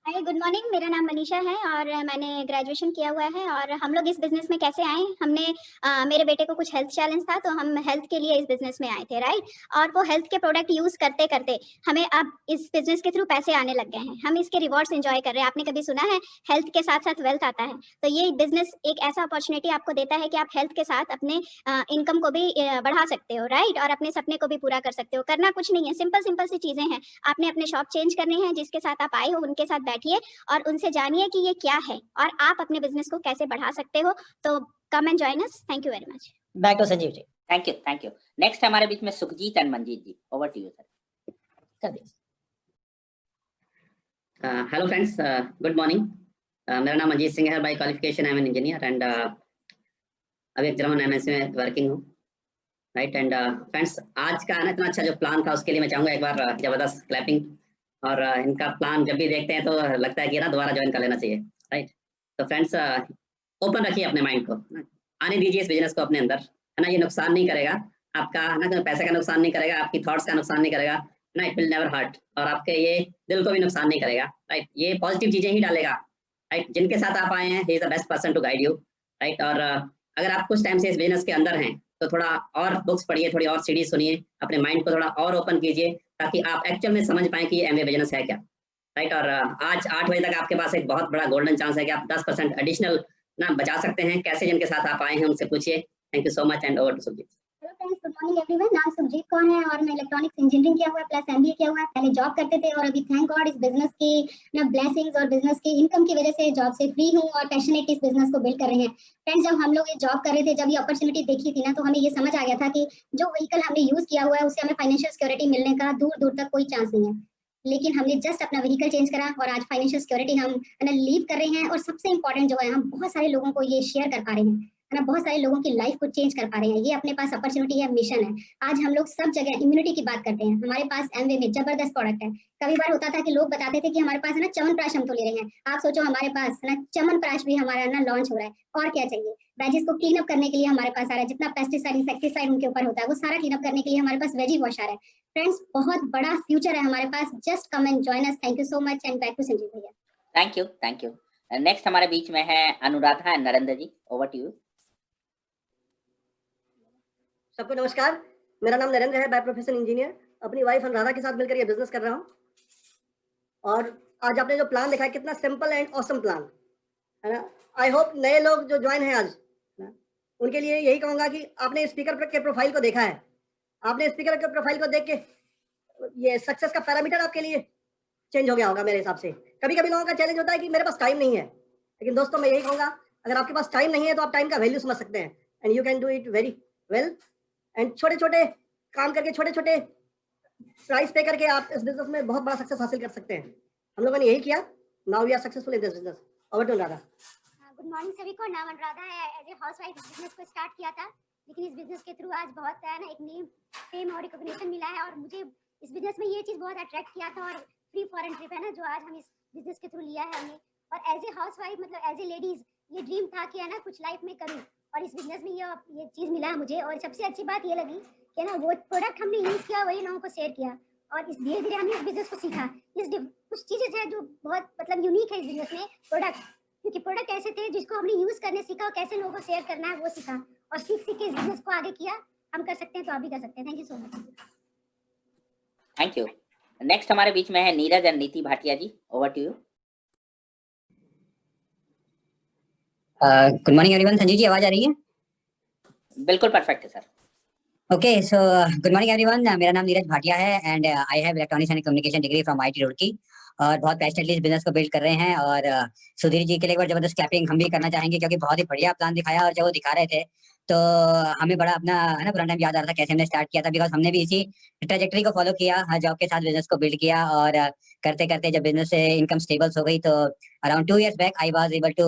Hi, good morning. मेरा नाम मनीषा है और मैंने graduation किया हुआ है। और हम लोग इस बिज़नेस में कैसे आए, हमने मेरे बेटे को कुछ हेल्थ चैलेंज था तो हम हेल्थ के लिए इस बिज़नेस में आए थे, राइट? और वो हेल्थ के प्रोडक्ट यूज़ करते करते हमें अब इस बिज़नेस के थ्रू पैसे आने लग गए हैं। हम इसके रिवॉर्ड्स एंजॉय कर रहे हैं। आपने कभी सुना है हेल्थ के साथ साथ वेल्थ आता है? तो ये बिज़नेस एक ऐसा अपॉर्चुनिटी आपको देता है कि आप हेल्थ के साथ अपने इनकम को भी बढ़ा सकते हो, राइट? और अपने सपने को भी पूरा कर सकते हो। करना कुछ नहीं है, सिंपल सी चीज़ें हैं। आपने अपने शॉप चेंज करने हैं, जिसके साथ आप आए हो उनके साथ बैठिए और उनसे जानिए कि ये क्या है और आप अपने बिजनेस को कैसे बढ़ा सकते हो। तो come and join us. Thank you very much. Back to Sanjeev ji. Thank you. Next हमारे बीच में Sukhjeet and Manjeet ji, over to you sir. कर दीजिए। Hello friends, good morning. मेरा नाम अजीत सिंह है। By qualification I am an engineer and अभी एक जर्मन एमएनसी में वर्किंग हूँ, राइट? एंड फ्रेंड्स, आज का आना इतना अच्छा जो प्लान था उसके लिए मैं चाहूँगा एक बार जबरदस्त क्लैपिंग। और इनका प्लान जब भी देखते हैं तो लगता है कि ना दोबारा ज्वाइन कर लेना चाहिए, राइट? तो फ्रेंड्स, ओपन रखिए अपने माइंड को, आने दीजिए इस बिजनेस को अपने अंदर, है ना? ये नुकसान नहीं करेगा आपका, है ना? पैसे का नुकसान नहीं करेगा, आपकी थॉट्स का नुकसान नहीं करेगा, ना? It will never hurt. और आपके ये दिल को भी नुकसान नहीं करेगा, राइट? ये पॉजिटिव चीजें ही डालेगा, राइट? जिनके साथ आप आए हैं, he is the best person to guide you, right? और अगर आप कुछ टाइम से इस बिजनेस के अंदर हैं तो थोड़ा और बुक्स पढ़िए, थोड़ी और सीरीज सुनिए, अपने माइंड को थोड़ा और ओपन कीजिए ताकि आप एक्चुअल में समझ पाएं कि ये एमवे बिजनेस है क्या, राइट? और आज 8 बजे तक आपके पास एक बहुत बड़ा गोल्डन चांस है कि आप 10% एडिशनल ना बचा सकते हैं। कैसे? जिनके साथ आप आए हैं उनसे पूछिए। Thank you so much and over to Sukhjeet. Hello friends, good morning everyone. नाम सुखजीत कौन है और मैं इलेक्ट्रॉनिक्स इंजीनियरिंग किया हुआ है प्लस एमबीए किया हुआ है। पहले जॉब करते थे और अभी थैंक गॉड इस बिजनेस की ना ब्लेसिंग्स और बिजनेस की इनकम की वजह से जॉब से फ्री हूँ और पैशनेट इस बिजनेस को बिल्ड कर रहे हैं। फ्रेंड्स, जब हम लोग ये जॉब कर रहे थे, जब ये अपॉर्चुनिटी देखी थी ना, तो हमें ये समझ आ गया था कि जो व्हीकल हमने यूज किया हुआ है उससे हमें फाइनेंशियल सिक्योरिटी मिलने का दूर तक कोई चांस नहीं है। लेकिन हमने जस्ट अपना व्हीकल चेंज करा और आज फाइनेंशियल सिक्योरिटी हम लीव कर रहे हैं। और सबसे इंपॉर्टेंट जो है, हम बहुत सारे लोगों को ये शेयर कर पा रहे हैं, है ना? बहुत सारे लोगों की लाइफ को चेंज कर पा रहे हैं। ये अपने पास अपॉर्चुनिटी है, मिशन है। आज हम लोग सब जगह इम्यूनिटी की बात करते हैं। हमारे पास एमवे में जबरदस्त प्रोडक्ट है। कभी बार होता था कि लोग बताते थे कि हमारे पास है ना च्यवनप्राश हम तो ले रहे हैं। आप सोचो हमारे पास है ना च्यवनप्राश भी हमारा ना लॉन्च हो रहा है। और क्या चाहिए? वेजिस को क्लीन अप करने के लिए हमारे पास आ रहा है। जितना पेस्टिसाइड इंसेक्टिसाइड उनके ऊपर होता है वो सारा क्लीन अप करने के लिए हमारे पास वेजी वॉश आ रहा है। फ्रेंड्स, बहुत बड़ा फ्यूचर है हमारे पास। Just come and join us. Thank you so much and back to Sanjeev भैया। Thank you. नेक्स्ट हमारे बीच में है Anuradha and Narendra ji, over to you. सबको नमस्कार। मेरा नाम नरेंद्र है, बाय प्रोफेशन इंजीनियर। अपनी वाइफ अनुराधा के साथ मिलकर ये बिजनेस कर रहा हूँ। और आज आपने जो प्लान देखा है, कितना सिंपल एंड ऑसम प्लान है ना? आई होप नए लोग जो ज्वाइन हैं आज ना, उनके लिए यही कहूँगा कि आपने स्पीकर के प्रोफाइल को देखा है। आपने स्पीकर के प्रोफाइल को देख के ये सक्सेस का पैरामीटर आपके लिए चेंज हो गया होगा मेरे हिसाब से। कभी कभी लोगों का चैलेंज होता है कि मेरे पास टाइम नहीं है, लेकिन दोस्तों मैं यही कहूँगा, अगर आपके पास टाइम नहीं है तो आप टाइम का वैल्यू समझ सकते हैं and you can do it very well. And छोटे छोटे काम करके, छोटे छोटे प्राइस पे करके आप इस बिजनेस में बहुत बड़ा सक्सेस हासिल कर सकते हैं। हम लोगों ने यही किया। Now we are successful in this business. Over to Anuradha. Good morning सभी को। नाम अनुराधा है। एज ए हाउसवाइफ इस बिजनेस को स्टार्ट किया था, लेकिन इस बिजनेस के थ्रू आज बहुत है ना एक नेम, फेम और रिकॉग्निशन मिला है। और मुझे इस बिजनेस में ये चीज़ बहुत अट्रैक्ट किया था। और फ्री फॉरेन ट्रिप है ना जो आज हम इस बिजनेस के थ्रू लिया है हमने। और एज ए हाउसवाइफ मतलब एज ए लेडीज ये ड्रीम था कि है ना कुछ लाइफ में करूँ, और इस बिजनेस में ये चीज़ मिला है मुझे। और सबसे अच्छी बात ये लगी कि ना वो प्रोडक्ट हमने यूज़ किया वही लोगों को शेयर किया, और इस धीरे धीरे हमने इस बिजनेस को सीखा। कुछ चीजें हैं जो बहुत मतलब यूनिक है इस बिजनेस में, प्रोडक्ट, क्योंकि प्रोडक्ट ऐसे थे जिसको हमने यूज करने सीखा और कैसे लोगों को शेयर करना है वो सीखा, और सीख के इस बिजनेस को आगे किया। हम कर सकते हैं तो आप भी कर सकते हैं। Thank you so much. Thank you. Next हमारे बीच में है Neeraj and Neeti Bhatia ji, over to you. Good morning everyone. Sanjeev ji आवाज आ रही है? बिल्कुल परफेक्ट है sir. Okay, so good morning everyone. मेरा नाम नीरज भाटिया है and I have electronics and communication degree from IIT Roorkee, और बहुत पैशनेटली इस बिजनेस को बिल्ड कर रहे हैं। और सुधीर जी के लिए एक बार जबरदस्त क्लैपिंग हम भी करना चाहेंगे, क्योंकि बहुत ही बढ़िया प्लान दिखाया, और जब वो दिखा रहे थे तो हमें बड़ा अपना है ना पुराना टाइम याद आ रहा था कैसे हमने स्टार्ट किया था, बिकॉज हमने भी इसी ट्रेजेक्टरी को फॉलो किया, जॉब के साथ बिजनेस को बिल्ड किया, और करते करते जब बिजनेस से इनकम स्टेबल्स हो गई तो around 2 years back I was able to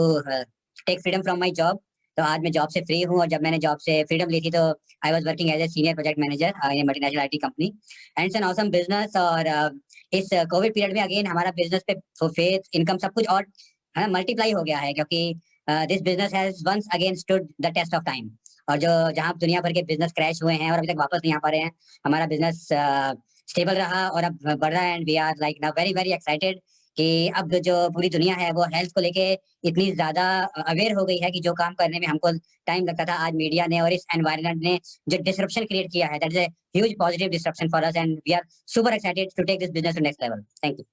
take freedom from my job. तो आज मैं जॉब से फ्री हूँ, और जब मैंने जॉब से फ्रीडम ली थी तो I was working as a senior project manager in multinational IT company, and it's an awesome business. और इस कोविड पीरियड में अगेन हमारा बिजनेस पे फेथ, इनकम सब कुछ और है मल्टीप्लाई हो गया है, क्योंकि this business has once again stood the test of time. और जो जहाँ दुनिया भर के बिजनेस क्रैश हुए हैं और अभी तक वापस नहीं आ पा रहे हैं, हमारा बिजनेस स्टेबल रहा और अब बढ़ रहा है, and we are like now very very excited कि अब जो पूरी दुनिया है वो हेल्थ को लेके इतनी ज्यादा अवेयर हो गई है कि जो काम करने में हमको टाइम लगता था, आज मीडिया ने और इस एनवायरनमेंट ने जो डिसरप्शन क्रिएट किया है, that is a huge positive disruption for us, and we are super excited to take this business to next level. Thank you.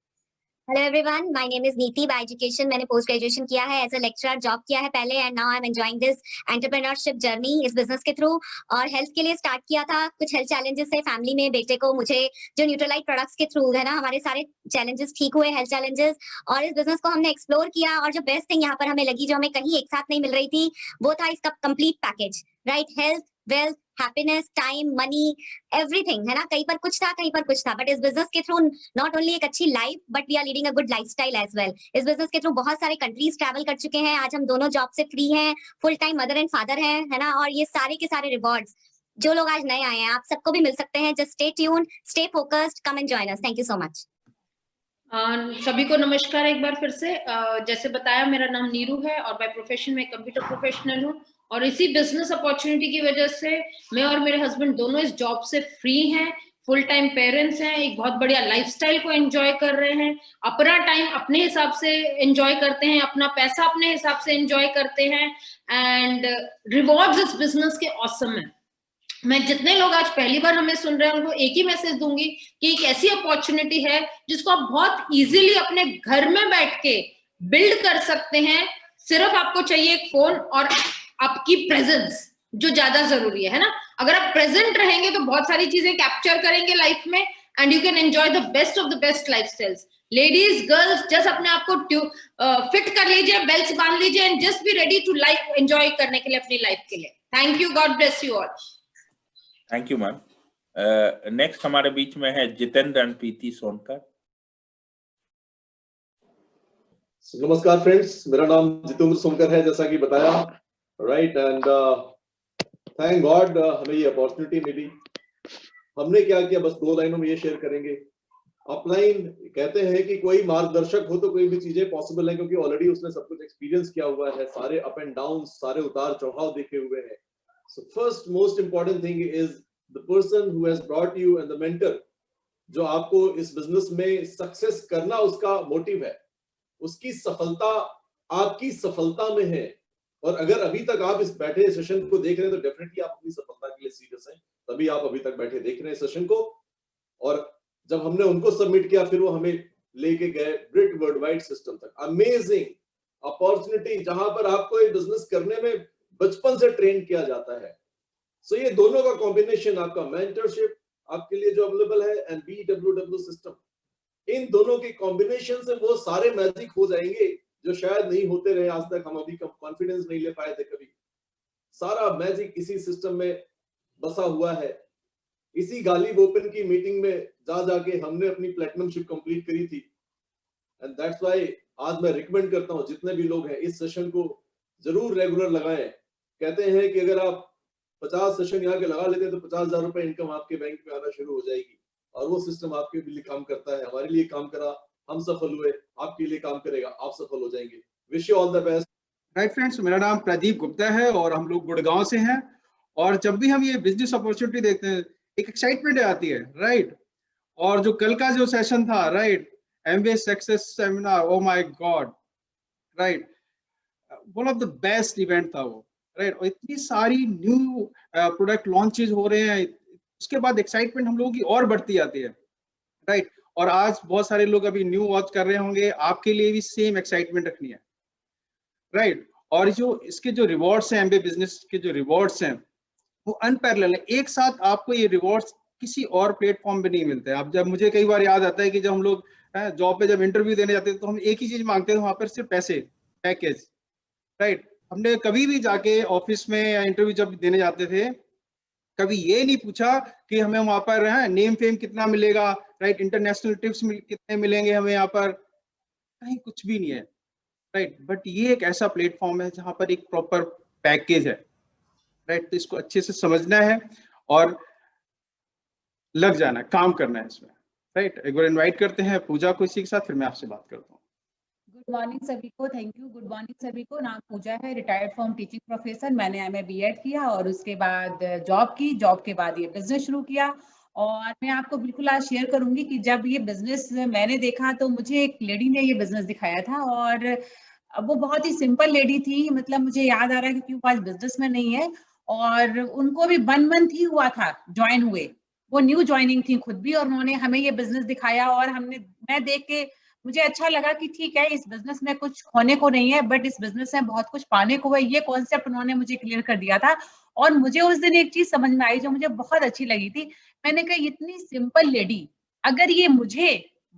Hello everyone, my name is Neeti. By education मैंने post graduation किया है, as a lecturer job किया है पहले, and now I am enjoying this entrepreneurship journey इस business के through. और health के लिए स्टार्ट किया था, कुछ हेल्थ चैलेंजेस थे फैमिली में, बेटे को मुझे जो न्यूट्रलाइट प्रोडक्ट्स के थ्रू है ना हमारे सारे चैलेंजेस ठीक हुए, हेल्थ चैलेंजेस, और इस बिजनेस को हमने एक्सप्लोर किया। और जो बेस्ट थिंग यहाँ पर हमें लगी, जो हमें कहीं एक साथ नहीं मिल रही थी, वो था इसका complete package, right? Health, wealth, happiness, time, money, everything, है ना? कहीं पर कुछ था, कहीं पर कुछ था, बट इस बिजनेस के थ्रू नॉट ओनली एक अच्छी life, but we are leading a good lifestyle as well. इस बिजनेस के थ्रू बहुत सारे कंट्रीज ट्रैवल कर चुके हैं, आज हम दोनों जॉब से फ्री हैं, full time mother and father हैं, है ना? और ये सारे के सारे रिवॉर्ड्स जो लोग आज नए आए हैं, आप सबको भी मिल सकते हैं। Just stay tuned, stay focused, come and join us. Thank you so much. सभी को नमस्कार एक बार फिर से। जैसे बताया, मेरा नाम नीरू है और बाय प्रोफेशन में कंप्यूटर प्रोफेशनल हूँ, और इसी बिजनेस अपॉर्चुनिटी की वजह से मैं और मेरे हस्बैंड दोनों इस जॉब से फ्री हैं, फुल टाइम पेरेंट्स हैं, एक बहुत बढ़िया लाइफस्टाइल को एंजॉय कर रहे हैं, अपना टाइम अपने हिसाब से एंजॉय करते हैं, अपना पैसा अपने हिसाब से एंजॉय करते हैं, एंड रिवॉर्ड्स इस बिजनेस के ऑसम है। मैं जितने लोग आज पहली बार हमें सुन रहे हैं उनको एक ही मैसेज दूंगी कि एक ऐसी अपॉर्चुनिटी है जिसको आप बहुत इजीली अपने घर में बैठ के बिल्ड कर सकते हैं। सिर्फ आपको चाहिए एक फोन और आपकी प्रेजेंस, जो ज्यादा जरूरी है ना? अगर आप प्रेजेंट रहेंगे तो बहुत सारी चीजें कैप्चर करेंगे लाइफ में, and you can enjoy the best of the best lifestyles. Ladies, girls, just अपने आप को फिट कर लीजिए, बेल्ट बांध लीजिए, and just be ready to life enjoy करने के लिए, अपनी लाइफ के लिए। Thank you, God bless you all. Thank you ma'am. Next हमारे बीच में है जितेंद्र एंड प्रीति सोनकर। नमस्कार फ्रेंड्स, मेरा नाम जितेंद्र सोनकर है, जैसा कि बताया, राइट? एंड थैंक गॉड हमें ये अपॉर्चुनिटी मिली। हमने क्या किया, बस 2 लाइनों में ये शेयर करेंगे। अपलाइन कहते हैं कि कोई मार्गदर्शक हो तो कोई भी चीजें पॉसिबल है, क्योंकि ऑलरेडी उसने सब कुछ एक्सपीरियंस किया हुआ है, सारे अप एंड डाउन, सारे उतार चढ़ाव देखे हुए हैं। So first most important thing is the person who has brought you and the mentor, जो आपको इस बिजनेस में सक्सेस करना उसका मोटिव है, उसकी सफलता आपकी सफलता में है। और अगर अभी तक आप इस बैठे सेशन को देख रहे हैं तो डेफिनेटली आप अपनी सफलता के लिए सीरियस हैं, तभी आप अभी तक बैठे देख रहे हैं सेशन को। और जब हमने उनको सबमिट किया, फिर वो हमें लेके गए ब्रिट वर्ल्ड वाइड सिस्टम तक। अमेजिंग अपॉर्चुनिटी, जहां पर आपको ये बिजनेस करने में बचपन से ट्रेन किया जाता है। सो ये दोनों का कॉम्बिनेशन, आपका मेंटरशिप आपके लिए जो अवेलेबल है, एंड BWW सिस्टम, इन दोनों के कॉम्बिनेशन से वो सारे मैजिक हो जाएंगे जो शायद नहीं होते रहे आज तक। हम अभी कॉन्फिडेंस नहीं ले पाए थे कभी। सारा मैजिक इसी सिस्टम में बसा हुआ है। इसी गालिब ओपन की मीटिंग में जा जाके हमने अपनी प्लेटिनमशिप कंप्लीट करी थी, एंड दैट्स व्हाई आज मैं रिकमेंड करता हूं जितने भी लोग हैं इस सेशन को जरूर रेगुलर लगाएं। कहते हैं कि अगर आप 50 सेशन यहाँ के लगा लेते हैं तो 50,000 रुपए इनकम आपके बैंक में आना शुरू हो जाएगी, और वो सिस्टम आपके लिए काम करता है। हमारे लिए काम करा, हम सफल हुए, आपके लिए काम करेगा, आप सफल हो जाएंगे। Wish you all the best. Right friends, मेरा नाम प्रदीप गुप्ता है और हम लोग गुड़गांव से हैं। और जब भी हम ये बिजनेस अपॉर्चुनिटी देखते हैं, एक एक्साइटमेंट आती है, राइट? और जो कल का जो सेशन था, right, Amway success seminar, oh my God, right, one of the best event था वो, राइट। और इतनी सारी न्यू प्रोडक्ट लॉन्चेस हो रहे हैं, उसके बाद एक्साइटमेंट हम लोगों की और बढ़ती जाती है, राइट। और आज बहुत सारे लोग अभी न्यू वॉच कर रहे होंगे, आपके लिए भी सेम एक्साइटमेंट रखनी है, राइट। और जो इसके जो रिवॉर्ड्स हैं, एमबीए बिजनेस के जो रिवॉर्ड्स हैं वो अनपैरेलल है। एक साथ आपको ये रिवॉर्ड्स किसी और प्लेटफॉर्म पे नहीं मिलते। अब जब मुझे कई बार याद आता है कि जब हम लोग जॉब पे जब इंटरव्यू देने जाते थे तो हम एक ही चीज मांगते थे वहां पर, सिर्फ पैसे, पैकेज, राइट। हमने कभी भी जाके ऑफिस में या इंटरव्यू जब देने जाते थे, कभी ये नहीं पूछा कि हमें वहां पर नेम फेम कितना मिलेगा, राइट, इंटरनेशनल ट्रिप्स कितने मिलेंगे हमें यहाँ पर, कहीं कुछ भी नहीं है, राइट। बट ये एक ऐसा प्लेटफॉर्म है जहां पर एक प्रॉपर पैकेज है, राइट। तो इसको अच्छे से समझना है और लग जाना है, काम करना है इसमें, राइट। एक बार इनवाइट करते हैं पूजा को इसी के साथ, फिर मैं आपसे बात करता हूँ। गुड मॉर्निंग सभी को, थैंक यू। गुड मॉर्निंग सभी को, नाम पूजा है, रिटायर्ड फ्रॉम टीचिंग प्रोफेसर। मैंने एमए बीएड किया और उसके बाद जॉब की, जॉब के बाद ये बिजनेस शुरू किया। और मैं आपको बिल्कुल आज शेयर करूंगी कि जब ये बिजनेस मैंने देखा तो मुझे एक लेडी ने ये बिजनेस दिखाया था, और वो बहुत ही सिंपल लेडी थी, मतलब मुझे याद आ रहा है क्योंकि वो आज बिजनेस में नहीं है, और उनको भी 1 मंथ ही हुआ था ज्वाइन हुए, वो न्यू ज्वाइनिंग थी खुद भी, और उन्होंने हमें ये बिजनेस दिखाया। और मैं देख के मुझे अच्छा लगा कि ठीक है, इस बिजनेस में कुछ खोने को नहीं है, बट इस बिजनेस में बहुत कुछ पाने को है। ये कॉन्सेप्ट उन्होंने मुझे क्लियर कर दिया था। और मुझे उस दिन एक चीज समझ में आई जो मुझे बहुत अच्छी लगी थी। मैंने कहा इतनी सिंपल लेडी अगर ये मुझे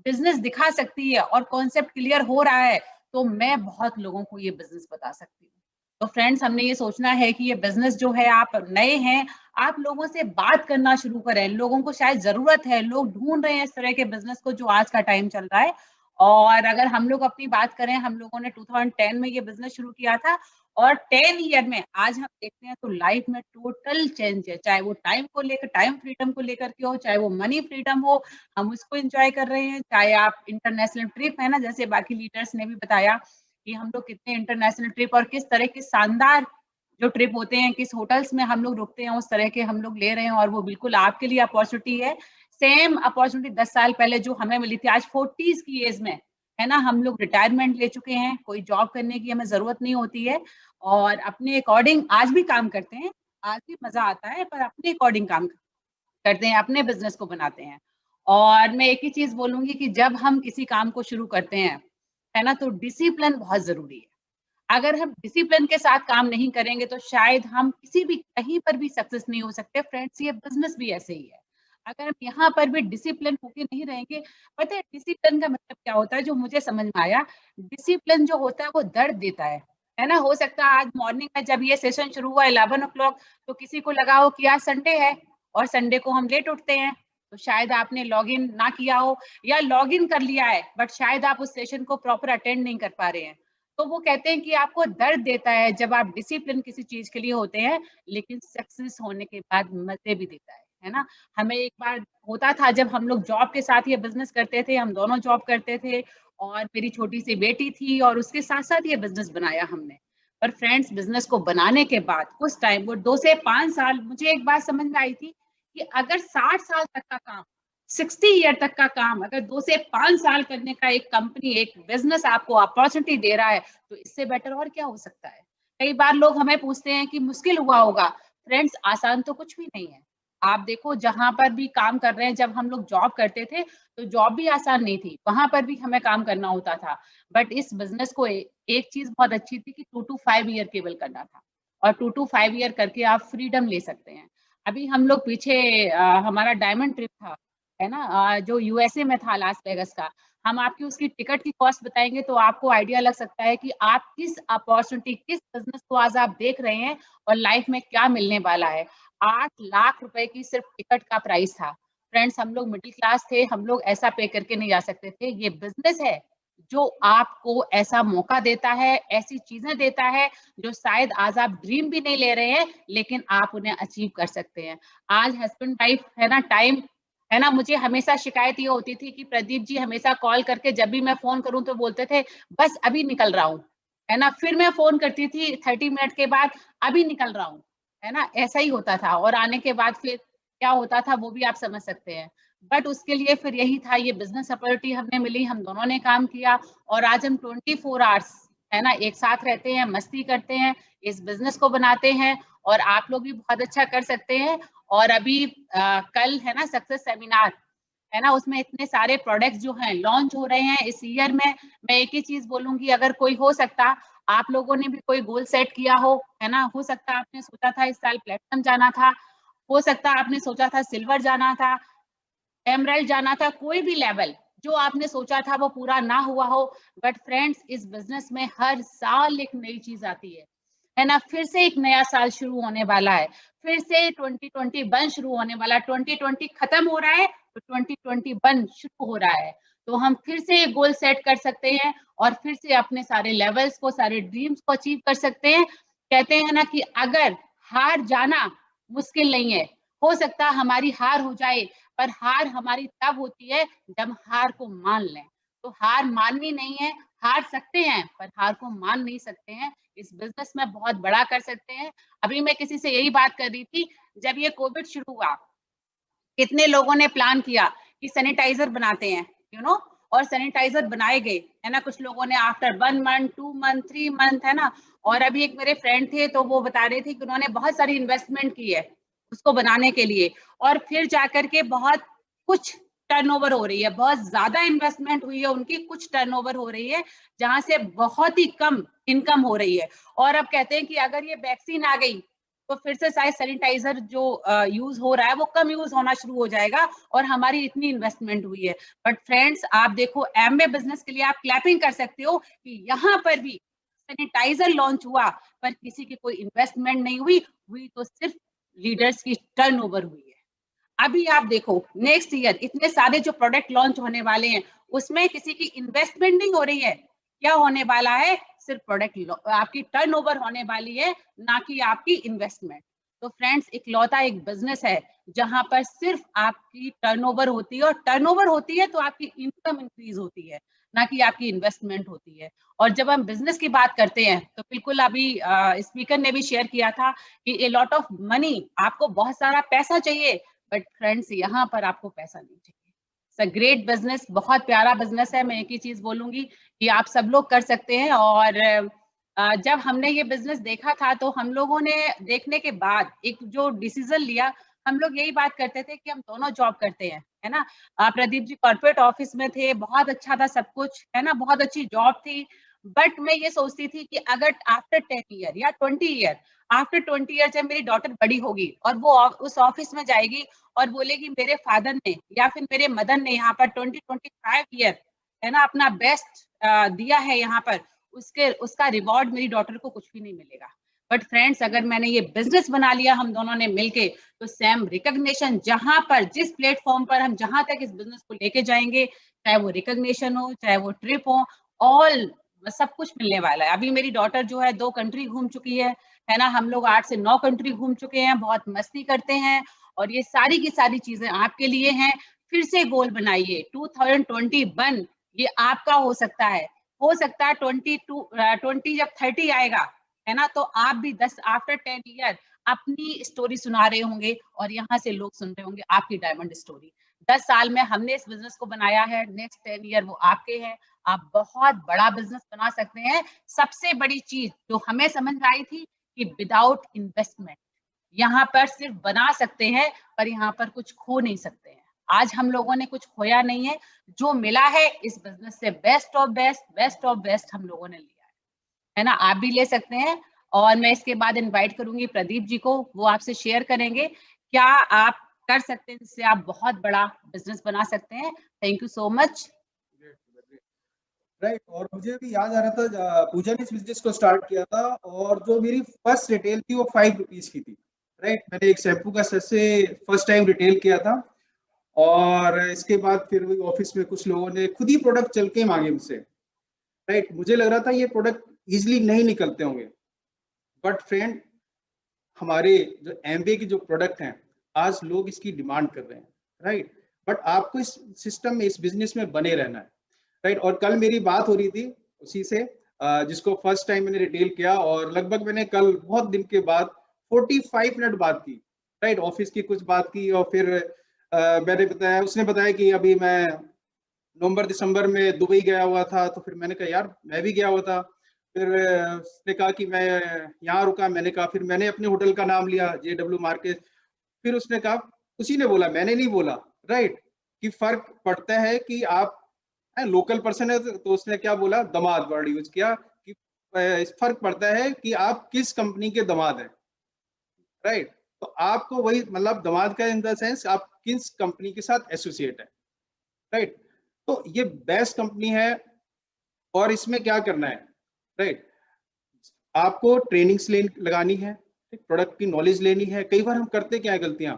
बिजनेस दिखा सकती है और कॉन्सेप्ट क्लियर हो रहा है, तो मैं बहुत लोगों को ये बिजनेस बता सकती हूँ। तो फ्रेंड्स, हमने ये सोचना है कि ये बिजनेस जो है, आप नए हैं, आप लोगों से बात करना शुरू करें। लोगों को शायद जरूरत है, लोग ढूंढ रहे हैं इस तरह के बिजनेस को जो आज का टाइम चल रहा है। और अगर हम लोग अपनी बात करें, हम लोगों ने 2010 में ये बिजनेस शुरू किया था, और 10 ईयर में आज हम देखते हैं तो लाइफ में टोटल चेंज है। चाहे वो टाइम को लेकर, टाइम फ्रीडम को लेकर के हो, चाहे वो मनी फ्रीडम हो, हम उसको एंजॉय कर रहे हैं। चाहे आप इंटरनेशनल ट्रिप है ना, जैसे बाकी लीडर्स ने भी बताया कि हम लोग कितने इंटरनेशनल ट्रिप और किस तरह के शानदार जो ट्रिप होते हैं, किस होटल्स में हम लोग रुकते हैं, उस तरह के हम लोग ले रहे हैं। और वो बिल्कुल आपके लिए अपॉर्चुनिटी है। सेम अपॉर्चुनिटी 10 साल पहले जो हमें मिली थी, आज 40s की एज में, है ना, हम लोग रिटायरमेंट ले चुके हैं, कोई जॉब करने की हमें जरूरत नहीं होती है, और अपने अकॉर्डिंग आज भी काम करते हैं। आज भी मजा आता है, पर अपने अकॉर्डिंग काम करते हैं, अपने बिजनेस को बनाते हैं। और मैं एक ही चीज बोलूंगी कि जब हम किसी काम को शुरू करते हैं, है ना, तो डिसिप्लिन बहुत जरूरी है। अगर हम डिसिप्लिन के साथ काम नहीं करेंगे तो शायद हम किसी भी कहीं पर भी सक्सेस नहीं हो सकते। फ्रेंड्स, ये बिजनेस भी ऐसे ही है। अगर हम यहाँ पर भी डिसिप्लिन होके नहीं रहेंगे, पता है डिसिप्लिन का मतलब क्या होता है, जो मुझे समझ में आया, डिसिप्लिन जो होता है वो दर्द देता है ना। हो सकता है आज मॉर्निंग में जब ये सेशन शुरू हुआ 11 o'clock, तो किसी को लगा हो कि आज संडे है और संडे को हम लेट उठते हैं, तो शायद आपने लॉग इन ना किया हो, या लॉग इन कर लिया है बट शायद आप उस सेशन को प्रॉपर अटेंड नहीं कर पा रहे हैं। तो वो कहते हैं कि आपको दर्द देता है जब आप डिसिप्लिन किसी चीज के लिए होते हैं, लेकिन सक्सेस होने के बाद मजे भी देता है ना। हमें एक बार होता था जब हम लोग जॉब के साथ ये बिजनेस करते थे, हम दोनों जॉब करते थे, और मेरी छोटी सी बेटी थी, और उसके साथ साथ ये बिजनेस बनाया हमने। पर फ्रेंड्स, बिजनेस को बनाने के बाद उस टाइम वो 2 से 5 साल, मुझे एक बात समझ में आई थी कि अगर 60 साल तक का काम, 60 ईयर तक का काम अगर 2 से 5 साल करने का एक कंपनी, एक बिजनेस आपको अपॉर्चुनिटी दे रहा है, तो इससे बेटर और क्या हो सकता है। कई बार लोग हमें पूछते हैं कि मुश्किल हुआ होगा। फ्रेंड्स, आसान तो कुछ भी नहीं है। आप देखो, जहां पर भी काम कर रहे हैं, जब हम लोग जॉब करते थे तो जॉब भी आसान नहीं थी, वहां पर भी हमें काम करना होता था। बट इस बिजनेस को एक चीज बहुत अच्छी थी कि 2 to 5 ईयर केवल करना था, और 2 to 5 ईयर करके आप फ्रीडम ले सकते हैं। अभी हम लोग पीछे हमारा डायमंड ट्रिप था, है ना, जो यूएसए में था, लास वेगस का। हम आपकी उसकी टिकट की कॉस्ट बताएंगे तो आपको आइडिया लग सकता है कि आप किस अपॉर्चुनिटी, किस बिजनेस को आज आप देख रहे हैं और लाइफ में क्या मिलने वाला है। 8 लाख रुपए की सिर्फ टिकट का प्राइस था। फ्रेंड्स, हम लोग मिडिल क्लास थे, हम लोग ऐसा पे करके नहीं जा सकते थे। ये बिजनेस है जो आपको ऐसा मौका देता है, ऐसी चीजें देता है जो शायद आज आप ड्रीम भी नहीं ले रहे हैं, लेकिन आप उन्हें अचीव कर सकते हैं। आज हस्बैंड वाइफ, है ना, टाइम, है ना, मुझे हमेशा शिकायत ये होती थी कि प्रदीप जी हमेशा कॉल करके जब भी मैं फोन करूं तो बोलते थे बस अभी निकल रहा हूं, है ना। फिर मैं फोन करती थी 30 मिनट के बाद, अभी निकल रहा हूं, है ना, ऐसा ही होता था। और आने के बाद फिर क्या होता था वो भी आप समझ सकते हैं। बट उसके लिए फिर यही था, ये बिजनेस अपॉर्चुनिटी हमें मिली, हम दोनों ने काम किया और आज हम 24 आवर्स है ना एक साथ रहते हैं, मस्ती करते हैं, इस बिजनेस को बनाते हैं और आप लोग भी बहुत अच्छा कर सकते हैं। और अभी कल है ना सक्सेस सेमिनार है ना, उसमें इतने सारे प्रोडक्ट्स जो हैं लॉन्च हो रहे हैं इस ईयर में। मैं एक ही चीज बोलूंगी, अगर कोई हो सकता आप लोगों ने भी कोई गोल सेट किया हो है ना, हो सकता आपने सोचा था इस साल प्लेटिनम जाना था, हो सकता आपने सोचा था सिल्वर जाना था, एमराल्ड जाना था, कोई भी लेवल जो आपने सोचा था वो पूरा ना हुआ हो। बट फ्रेंड्स, इस बिजनेस में हर साल एक नई चीज आती है ना, फिर से एक नया साल शुरू होने वाला है, फिर से 2021 शुरू होने वाला है, 2020 खत्म हो रहा है तो 2021 शुरू हो रहा है। तो हम फिर से एक गोल सेट कर सकते हैं और फिर से अपने सारे लेवल्स को, सारे ड्रीम्स को अचीव कर सकते हैं। कहते हैं ना कि अगर हार जाना मुश्किल नहीं है, हो सकता हमारी हार हो जाए, पर हार हमारी तब होती है जब हार को मान लें। तो हार माननी नहीं है, हार सकते हैं पर हार को मान नहीं सकते हैं। इस बिजनेस में बहुत बड़ा कर सकते हैं। अभी मैं किसी से यही बात कर रही थी, जब ये कोविड शुरू हुआ कितने लोगों ने प्लान किया कि सैनिटाइजर बनाते हैं और सैनिटाइजर बनाए गए है ना, कुछ लोगों ने आफ्टर 1 मंथ 2 मंथ 3 मंथ है ना। और अभी एक मेरे फ्रेंड थे तो वो बता रहे थे कि उन्होंने बहुत सारी इन्वेस्टमेंट की है उसको बनाने के लिए और फिर जाकर के बहुत कुछ टर्नओवर हो रही है, बहुत ज्यादा इन्वेस्टमेंट हुई है उनकी, कुछ टर्नओवर हो रही है जहां से बहुत ही कम इनकम हो रही है। और अब कहते हैं कि अगर ये वैक्सीन आ गई तो फिर से शायद सैनिटाइजर जो यूज हो रहा है वो कम यूज होना शुरू हो जाएगा और हमारी इतनी इन्वेस्टमेंट हुई है। बट फ्रेंड्स, आप देखो एमवे बिजनेस के लिए आप क्लैपिंग कर सकते हो कि यहाँ पर भी सैनिटाइजर लॉन्च हुआ पर किसी की कोई इन्वेस्टमेंट नहीं हुई तो सिर्फ लीडर्स की टर्नओवर हुई है। अभी आप देखो नेक्स्ट ईयर इतने सारे जो प्रोडक्ट लॉन्च होने वाले हैं उसमें किसी की इन्वेस्टमेंट नहीं हो रही है, क्या होने वाला है, सिर्फ प्रोडक्ट आपकी टर्नओवर होने वाली है, ना कि आपकी इन्वेस्टमेंट। तो फ्रेंड्स, इकलौता एक बिजनेस है जहां पर सिर्फ आपकी टर्नओवर होती है और टर्नओवर होती है तो आपकी इनकम इंक्रीज होती है, ना कि आपकी इन्वेस्टमेंट होती है। और जब हम बिजनेस की बात करते हैं तो बिल्कुल अभी स्पीकर ने भी शेयर किया था कि ए लॉट ऑफ मनी, आपको बहुत सारा पैसा चाहिए, बट फ्रेंड्स यहाँ पर आपको पैसा नहीं चाहिए। इट्स अ ग्रेट बिजनेस, बहुत प्यारा बिजनेस है। मैं एक ही चीज बोलूंगी कि आप सब लोग कर सकते हैं। और जब हमने ये बिजनेस देखा था तो हम लोगों ने देखने के बाद एक जो डिसीजन लिया, हम लोग यही बात करते थे कि हम दोनों जॉब करते हैं है ना। प्रदीप जी कॉर्पोरेट ऑफिस में थे, बहुत अच्छा था सब कुछ है ना, बहुत अच्छी जॉब थी। बट मैं ये सोचती थी कि अगर आफ्टर 10 ईयर या 20 ईयर, आफ्टर 20 ईयर जब मेरी डॉटर बड़ी होगी और वो उस ऑफिस में जाएगी और बोलेगी मेरे फादर ने या फिर मेरे मदर ने यहाँ पर 20-25 ईयर है ना अपना बेस्ट दिया है यहाँ पर, उसका रिवॉर्ड मेरी डॉटर को कुछ भी नहीं मिलेगा। बट फ्रेंड्स, अगर मैंने ये बिजनेस बना लिया हम दोनों ने मिलके, तो सेम रिकॉग्निशन जहां पर जिस प्लेटफॉर्म पर हम जहां तक इस बिजनेस को लेके जाएंगे, चाहे वो रिकॉग्निशन हो चाहे वो ट्रिप हो, ऑल सब कुछ मिलने वाला है। अभी मेरी डॉटर जो है 2 कंट्री घूम चुकी है ना, हम लोग 8 से 9 कंट्री घूम चुके हैं, बहुत मस्ती करते हैं और ये सारी की सारी चीजें आपके लिए हैं। फिर से गोल बनाइए 2021, ये आपका हो सकता है 20 जब 30 आएगा है ना, तो आप भी 10 आफ्टर 10 ईयर अपनी स्टोरी सुना रहे होंगे और यहाँ से लोग सुन रहे होंगे आपकी डायमंड स्टोरी। 10 साल में हमने इस बिजनेस को बनाया है, नेक्स्ट 10 ईयर वो आपके हैं, आप बहुत बड़ा बिजनेस बना सकते हैं। सबसे बड़ी चीज जो हमें समझ आई थी कि विदाउट इन्वेस्टमेंट यहाँ पर सिर्फ बना सकते हैं पर यहाँ पर कुछ खो नहीं सकते हैं। आज हम लोगों ने कुछ खोया नहीं है, जो मिला है इस बिजनेस से बेस्ट ऑफ बेस्ट हम लोगों ने लिया है ना, आप भी ले सकते हैं। और मैं इसके बाद इनवाइट करूंगी प्रदीप जी को, वो आपसे शेयर करेंगे क्या आप कर सकते हैं जिससे आप बहुत बड़ा बिजनेस बना सकते हैं। Thank you so much. Right, और मुझे भी याद आ रहा था पूजा ने इस बिजनेस को स्टार्ट किया था और जो मेरी फर्स्ट रिटेल थी वो 5 रुपीज की थी। राइट, मैंने एक शैम्पू का सच से फर्स्ट टाइम रिटेल किया था और इसके बाद फिर ऑफिस में कुछ लोगों ने खुद ही प्रोडक्ट चल के मांगे मुझसे। राइट, मुझे लग रहा था ये प्रोडक्ट इजिली नहीं निकलते होंगे, बट फ्रेंड हमारे जो एमवे के जो प्रोडक्ट हैं आज लोग इसकी डिमांड कर रहे हैं। राइट, बट आपको इस सिस्टम में, इस बिजनेस में बने रहना है। राइट, और कल मेरी बात हो रही थी उसी से जिसको फर्स्ट टाइम मैंने रिटेल किया और लगभग मैंने कल बहुत दिन के बाद 45 मिनट बात की। राइट, ऑफिस की कुछ बात की और फिर मैंने बताया, उसने बताया कि अभी मैं नवंबर दिसंबर में दुबई गया हुआ था। तो फिर मैंने कहा यार मैं भी गया हुआ था। फिर उसने कहा कि मैं यहाँ रुका। मैंने कहा, फिर मैंने अपने होटल का नाम लिया JW मार्केट। फिर उसने कहा, उसी ने बोला, मैंने नहीं बोला, राइट, कि फर्क पड़ता है कि आप लोकल पर्सन है। तो उसने क्या बोला, दामाद वर्ड यूज किया कि फर्क पड़ता है कि आप किस कंपनी के दामाद हैं, राइट। तो आपको वही मतलब दामाद का इन द सेंस आप किस कंपनी के साथ एसोसिएट है, राइट। तो ये बेस्ट कंपनी है और इसमें क्या करना है, राइट, आपको ट्रेनिंग्स लगानी है, प्रोडक्ट की नॉलेज लेनी है। कई बार हम करते क्या है गलतियां,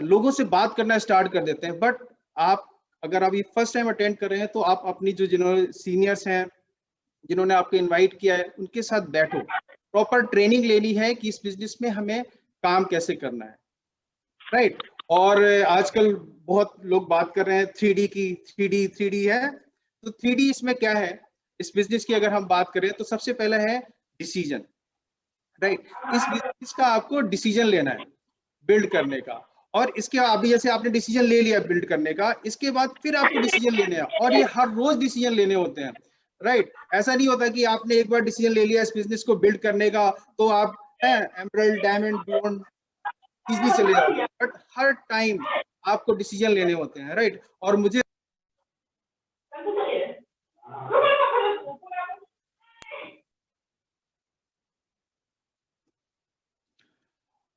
लोगों से बात करना स्टार्ट कर देते हैं। बट आप अगर अभी फर्स्ट टाइम अटेंड कर रहे हैं तो आप अपनी जो जिन्होंने सीनियर्स हैं, जिन्होंने आपको इनवाइट किया है, उनके साथ बैठो, प्रॉपर ट्रेनिंग लेनी है कि इस बिजनेस में हमें काम कैसे करना है, राइट। और आजकल बहुत लोग बात कर रहे हैं 3D की, 3D है। तो 3D इसमें क्या है, इस बिजनेस की अगर हम बात करें तो सबसे पहला है डिसीजन, राइट। इस बिजनेस का आपको डिसीजन लेना है बिल्ड करने का। और इसके अभी जैसे आपने डिसीजन ले लिया बिल्ड करने का, इसके बाद फिर आपको डिसीजन लेने हैं, और ये हर रोज डिसीजन लेने होते हैं, राइट। ऐसा नहीं होता कि आपने एक बार डिसीजन ले लिया इस बिजनेस को बिल्ड करने का तो आप एमराल्ड, डायमंड, बियॉन्ड इजीली चले जाओगे। बट हर टाइम आपको डिसीजन लेने होते हैं, राइट। और मुझे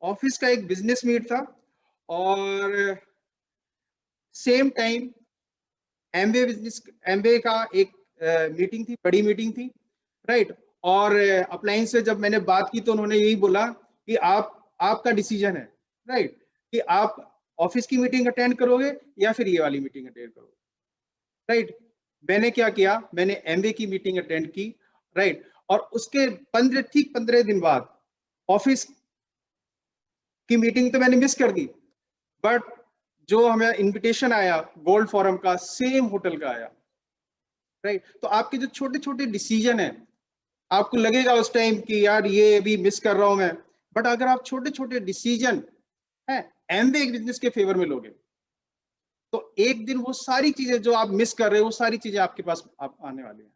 ऑफिस का एक बिजनेस मीट था और सेम टाइम एमबीए का एक मीटिंग थी, बड़ी मीटिंग थी, राइट। और अप्लायंस से जब मैंने बात की तो उन्होंने यही बोला कि आपका डिसीजन है, राइट, कि आप ऑफिस की मीटिंग अटेंड करोगे या फिर ये वाली मीटिंग अटेंड करोगे, राइट। मैंने क्या किया, मैंने एमबीए की मीटिंग अटेंड की, राइट। और उसके 15 दिन बाद ऑफिस की मीटिंग तो मैंने मिस कर दी, बट जो हमें इनविटेशन आया गोल्ड फोरम का, सेम होटल का आया, राइट। तो आपके जो छोटे छोटे डिसीजन है, आपको लगेगा उस टाइम कि यार ये अभी मिस कर रहा हूं मैं, बट अगर आप छोटे छोटे डिसीजन है एमबीए बिजनेस के फेवर में लोगे तो एक दिन वो सारी चीजें जो आप मिस कर रहे हो वो सारी चीजें आपके पास आने वाली है,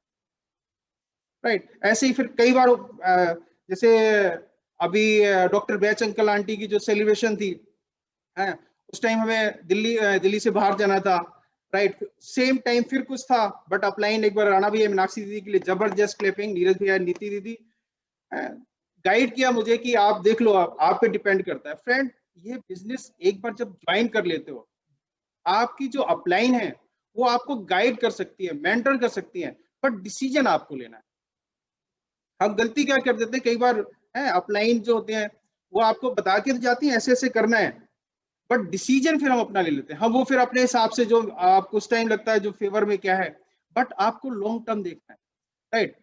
राइट। ऐसे ही फिर कई बार जैसे अभी डॉक्टर बैच अंकल आंटी की जो सेलिब्रेशन थी, है, उस टाइम हमें दिल्ली से बाहर जाना था, राइट। सेम टाइम फिर कुछ था, बट अपलाइन एक बार राणा भैया, मीनाक्षी दीदी के लिए जबरदस्त क्लैपिंग, नीरज भैया, नीति दीदी गाइड किया मुझे कि आप देख लो, आप पे डिपेंड करता है। फ्रेंड, ये बिजनेस एक बार जब ज्वाइन कर लेते हो, आपकी जो अपलाइन है वो आपको गाइड कर सकती है, मेंटर कर सकती है, बट डिसीजन आपको लेना है। हम गलती क्या कर देते हैं कई बार, है, अपलाइन जो होते हैं वो आपको बता के जाती है ऐसे ऐसे करना है, बट डिसीजन फिर हम अपना ले लेते हैं। हम वो फिर अपने हिसाब से जो आपको उस टाइम लगता है जो फेवर में क्या है, बट आपको लॉन्ग टर्म देखना है, राइट।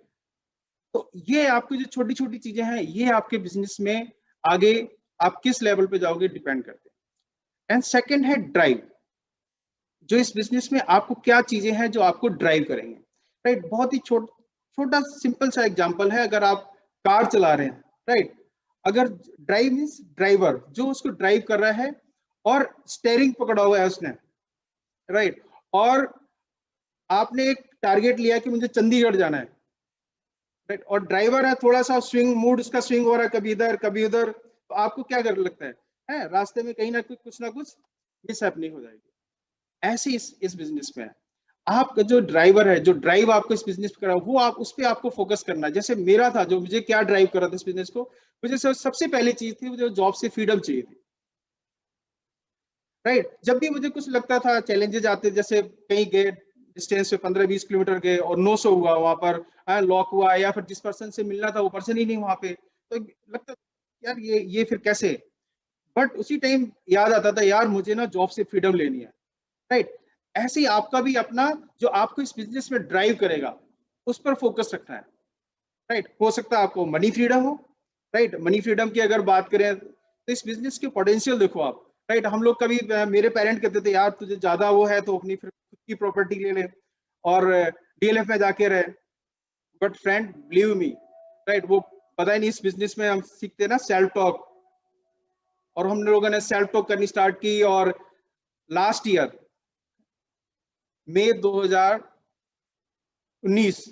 तो ये आपकी जो छोटी छोटी चीजें हैं, ये आपके बिजनेस में आगे आप किस लेवल पे जाओगे डिपेंड करते हैं। एंड सेकंड है ड्राइव। जो इस बिजनेस में आपको क्या चीजें हैं जो आपको ड्राइव करेंगे, राइट। बहुत ही छोटा सिंपल सा एग्जांपल है, अगर आप कार चला रहे हैं, राइट, अगर ड्राइव मींस ड्राइवर जो उसको ड्राइव कर रहा है और स्टीयरिंग पकड़ा हुआ है उसने, राइट, और आपने एक टारगेट लिया कि मुझे चंडीगढ़ जाना है, राइट, और ड्राइवर है थोड़ा सा स्विंग मूड उसका स्विंग हो रहा है, कभी इधर कभी उधर, तो आपको क्या कर लगता है रास्ते में कहीं ना कुछ मिस हैपनिंग हो जाएगी। ऐसे इस बिजनेस में आपका जो ड्राइवर है, जो ड्राइव आपको इस बिजनेस पे करा, वो आप उस पर आपको फोकस करना है। जैसे मेरा था, जो मुझे क्या ड्राइव कर रहा था इस बिजनेस को, मुझे सबसे पहली चीज थी, मुझे जॉब से फ्रीडम चाहिए थी, राइट। जब भी मुझे कुछ लगता था, चैलेंजेस आते, जैसे कहीं गए डिस्टेंस पे 15-20 किलोमीटर गए और 900 हुआ, वहां पर लॉक हुआ, या फिर जिस पर्सन से मिलना था वो पर्सन ही नहीं वहां पे, तो लगता यार ये फिर कैसे। बट उसी टाइम याद आता था यार मुझे ना जॉब से फ्रीडम लेनी है, राइट। ऐसे ही आपका भी अपना जो आपको इस बिजनेस में ड्राइव करेगा उस पर फोकस रखना है, राइट। हो सकता है आपको मनी फ्रीडम हो, राइट। मनी फ्रीडम की अगर बात करें तो इस बिजनेस के पोटेंशियल देखो आप, राइट। हम लोग कभी, मेरे पेरेंट कहते थे यार तुझे ज्यादा वो है तो अपनी खुद की प्रॉपर्टी ले ले और डीएलएफ में जाके रहे, but friend believe me, right, वो पता ही नहीं, इस बिजनेस में हम सीखते हैं ना सेल्फ टॉक, और हम लोगों ने सेल्फ टॉक करनी स्टार्ट की और लास्ट ईयर मई 2019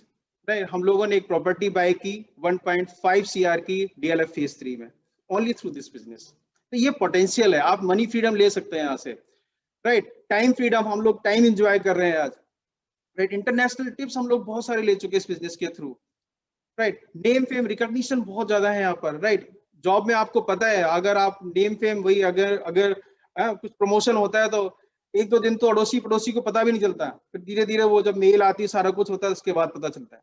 राइट, हम लोगों ने एक प्रॉपर्टी बाय की 1.5 CR की DLF फेज 3 में, ओनली थ्रू दिस बिजनेस। तो ये पोटेंशियल है, आप मनी फ्रीडम ले सकते हैं यहाँ से, राइट। टाइम फ्रीडम, हम लोग टाइम एंजॉय कर रहे हैं आज, राइट। इंटरनेशनल टिप्स हम लोग बहुत सारे ले चुके हैं इस बिजनेस के through, right. Name fame recognition बहुत ज्यादा है यहाँ पर, राइट। जॉब में आपको पता है, अगर आप नेम फेम वही अगर कुछ प्रमोशन होता है तो 1-2 दिन तो अड़ोसी पड़ोसी को पता भी नहीं चलता, फिर धीरे धीरे वो जब मेल आती है सारा कुछ होता है उसके बाद पता चलता है।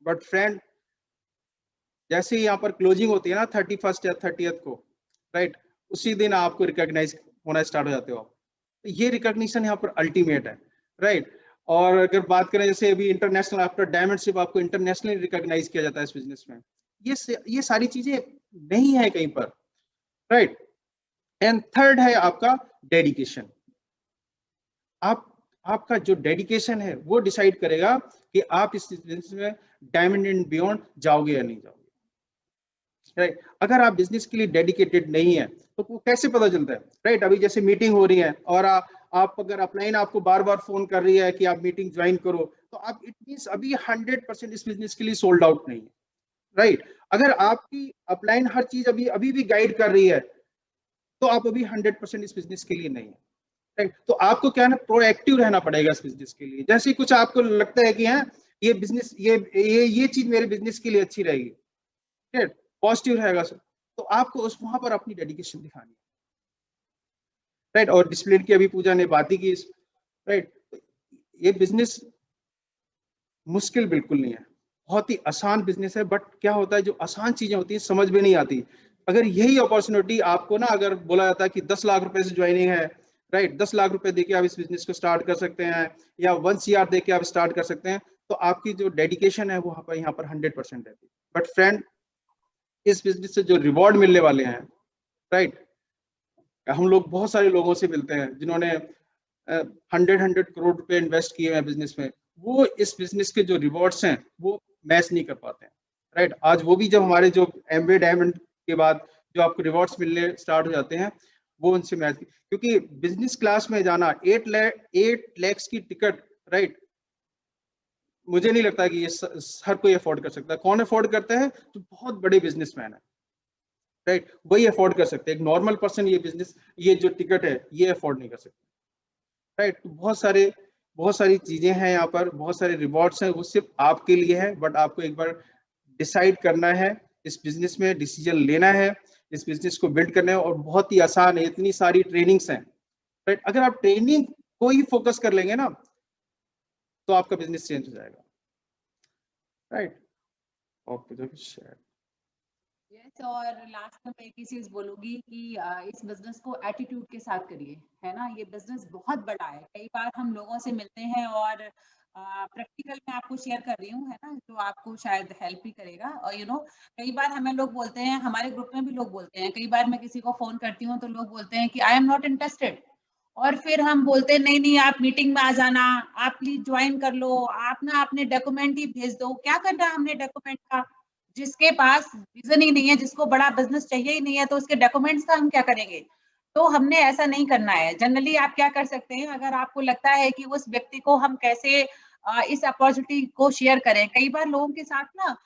बट फ्रेंड, जैसे ही यहाँ पर क्लोजिंग होती है ना 31st या 30th को, राइट, उसी दिन आपको रिकॉग्नाइज होना स्टार्ट हो जाते हो आप। तो ये रिकॉग्निशन यहाँ पर अल्टीमेट है, राइट। और अगर बात करें जैसे अभी इंटरनेशनल, आफ्टर डायमंडशिप आपको इंटरनेशनली रिकॉग्नाइज किया जाता है इस बिजनेस में। ये सारी चीजें नहीं है कहीं पर, राइट। एंड थर्ड है आपका डेडिकेशन। आपका जो डेडिकेशन है वो डिसाइड करेगा कि आप इस बिजनेस में डायमंड एंड बियॉन्ड जाओगे या नहीं जाओगे, राइट। अगर आप बिजनेस के लिए डेडिकेटेड नहीं है तो वो कैसे पता चलता है, राइट। अभी जैसे मीटिंग हो रही है और आप अगर अपलाइन आपको बार बार फोन कर रही है कि आप मीटिंग ज्वाइन करो, तो आप इट मींस अभी 100% इस बिजनेस के लिए सोल्ड आउट नहीं है, राइट। अगर आपकी अपलाइन हर चीज अभी भी गाइड कर रही है तो आप अभी 100% इस बिजनेस के लिए नहीं है, राइट। तो आपको क्या ना, प्रोएक्टिव रहना पड़ेगा इस बिजनेस के लिए। जैसे कुछ आपको लगता है कि हाँ ये बिजनेस ये चीज मेरे बिजनेस के लिए अच्छी रहेगी, राइट, पॉजिटिव रहेगा सर, तो आपको उस वहां पर अपनी डेडिकेशन दिखानी है, राइट। और डिसिप्लिन की अभी पूजा ने बात ही की, राइट। ये बिजनेस मुश्किल बिल्कुल नहीं है, बहुत ही आसान बिजनेस है। बट क्या होता है, जो आसान चीजें होती हैं समझ में नहीं आती। अगर यही अपॉर्चुनिटी आपको ना, अगर बोला जाता है कि 10 लाख रुपए से ज्वाइनिंग है, राइट, 10 लाख रुपए देके आप इस बिजनेस को स्टार्ट कर सकते हैं या 1 CR देके आप स्टार्ट कर सकते हैं, तो आपकी जो डेडिकेशन है वो यहाँ पर 100% रहती है। बट फ्रेंड, इस बिजनेस से जो रिवॉर्ड मिलने वाले हैं, राइट, हम लोग बहुत सारे लोगों से मिलते हैं जिन्होंने 100 करोड़ रुपए इन्वेस्ट किए हैं बिजनेस में, वो इस बिजनेस के जो रिवॉर्ड्स हैं वो मैच नहीं कर पाते हैं, राइट। आज वो भी जब हमारे जो MBA डायमंड के बाद जो आपको रिवॉर्ड्स मिलने स्टार्ट हो जाते हैं वो उनसे मैच, क्योंकि बिजनेस क्लास में जाना 8 लाख की टिकट, राइट, मुझे नहीं लगता कि ये हर कोई अफोर्ड कर सकता है। कौन अफोर्ड करता है? जो बहुत बड़े बिजनेसमैन है, राइट, वही अफोर्ड कर सकते हैं। एक नॉर्मल पर्सन ये जो टिकट है ये अफोर्ड नहीं कर सकता, राइट। तो बहुत सारी चीजें हैं यहाँ पर, बहुत सारे रिवॉर्ड्स हैं, वो सिर्फ आपके लिए है। बट आपको एक बार डिसाइड करना है, इस बिजनेस में डिसीजन लेना है, इस बिजनेस को बिल्ड करना है। और बहुत ही आसान है, इतनी सारी ट्रेनिंग्स हैं, राइट। अगर आप ट्रेनिंग को ही फोकस कर लेंगे ना तो आपका बिजनेस चेंज हो जाएगा, राइट। यस, और लास्ट में मैं एक ही चीज बोलूंगी कि इस बिजनेस को एटीट्यूड के साथ करिए, है ना। ये बिजनेस बहुत बड़ा है। कई बार हम लोगों से मिलते हैं और प्रैक्टिकल में आपको शेयर कर रही हूँ, है ना, जो आपको शायद हेल्प भी करेगा। और कई बार हमें लोग बोलते हैं, हमारे ग्रुप में भी लोग बोलते हैं, कई बार मैं किसी को फोन करती हूँ तो लोग बोलते हैं कि आई एम नॉट इंटरेस्टेड, और फिर हम बोलते हैं नहीं आप मीटिंग में आ जाना, आप प्लीज ज्वाइन कर लो, आप ना अपने डॉक्यूमेंट ही भेज दो। क्या करना हमने डॉक्यूमेंट का? जिसके पास विजन ही नहीं है, जिसको बड़ा बिजनेस चाहिए ही नहीं है, तो उसके डॉक्यूमेंट्स का हम क्या करेंगे? तो हमने ऐसा नहीं करना है। जनरली आप क्या कर सकते हैं, अगर आपको लगता है कि उस व्यक्ति को हम कैसे इस अपॉर्चुनिटी को शेयर करें। कई बार लोगों के साथ ना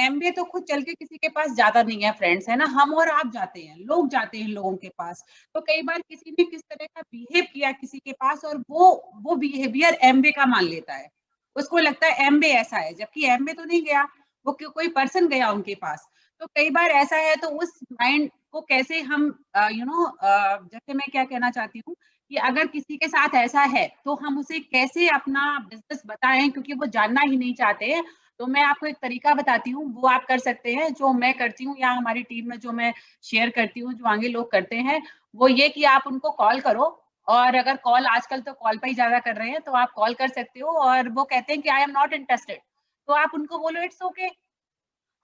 MBA तो खुद चल के किसी के पास ज्यादा नहीं है फ्रेंड्स, है ना, हम और आप जाते हैं, लोग जाते हैं लोगों के पास। तो कई बार किसी ने किस तरह का बिहेव किया किसी के पास, और वो बिहेवियर MBA का मान लेता है, उसको लगता है MBA ऐसा है, जबकि MBA तो नहीं गया, वो कोई पर्सन गया उनके पास। तो कई बार ऐसा है, तो उस माइंड को कैसे हम जैसे मैं क्या कहना चाहती हूँ कि अगर किसी के साथ ऐसा है तो हम उसे कैसे अपना बिजनेस बताएं, क्योंकि वो जानना ही नहीं चाहते। तो मैं आपको एक तरीका बताती हूँ, वो आप कर सकते हैं, जो मैं करती हूँ या हमारी टीम में जो मैं शेयर करती हूँ, जो आगे लोग करते हैं, वो ये कि आप उनको कॉल करो। और अगर कॉल, आजकल तो कॉल पे ही ज्यादा कर रहे हैं, तो आप कॉल कर सकते हो और वो कहते हैं कि आई एम नॉट इंटरेस्टेड, तो आप उनको बोलो इट्स ओके।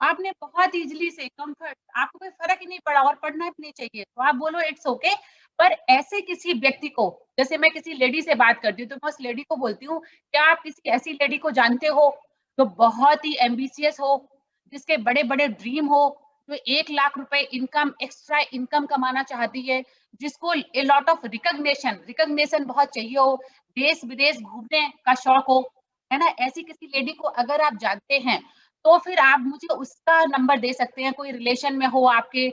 आपने बहुत इजीली से कंफर्ट, आपको कोई फर्क ही नहीं पड़ा और पढ़ना भी नहीं चाहिए, तो आप बोलो इट्स ओके। पर ऐसे किसी व्यक्ति को, जैसे मैं किसी लेडी से बात करती हूँ तो मैं उस लेडी को बोलती हूँ, क्या आप किसी ऐसी लेडी को जानते हो जो बहुत ही एम्बिशियस हो, जिसके बड़े बड़े ड्रीम हो, जो 1 लाख रुपए इनकम, एक्स्ट्रा इनकम कमाना चाहती है, जिसको ए लॉट ऑफ रिकॉग्निशन बहुत चाहिए हो, देश विदेश घूमने का शौक हो, है ना, ऐसी किसी लेडी को अगर आप जानते हैं तो फिर आप मुझे उसका नंबर दे सकते हैं। कोई रिलेशन में हो आपके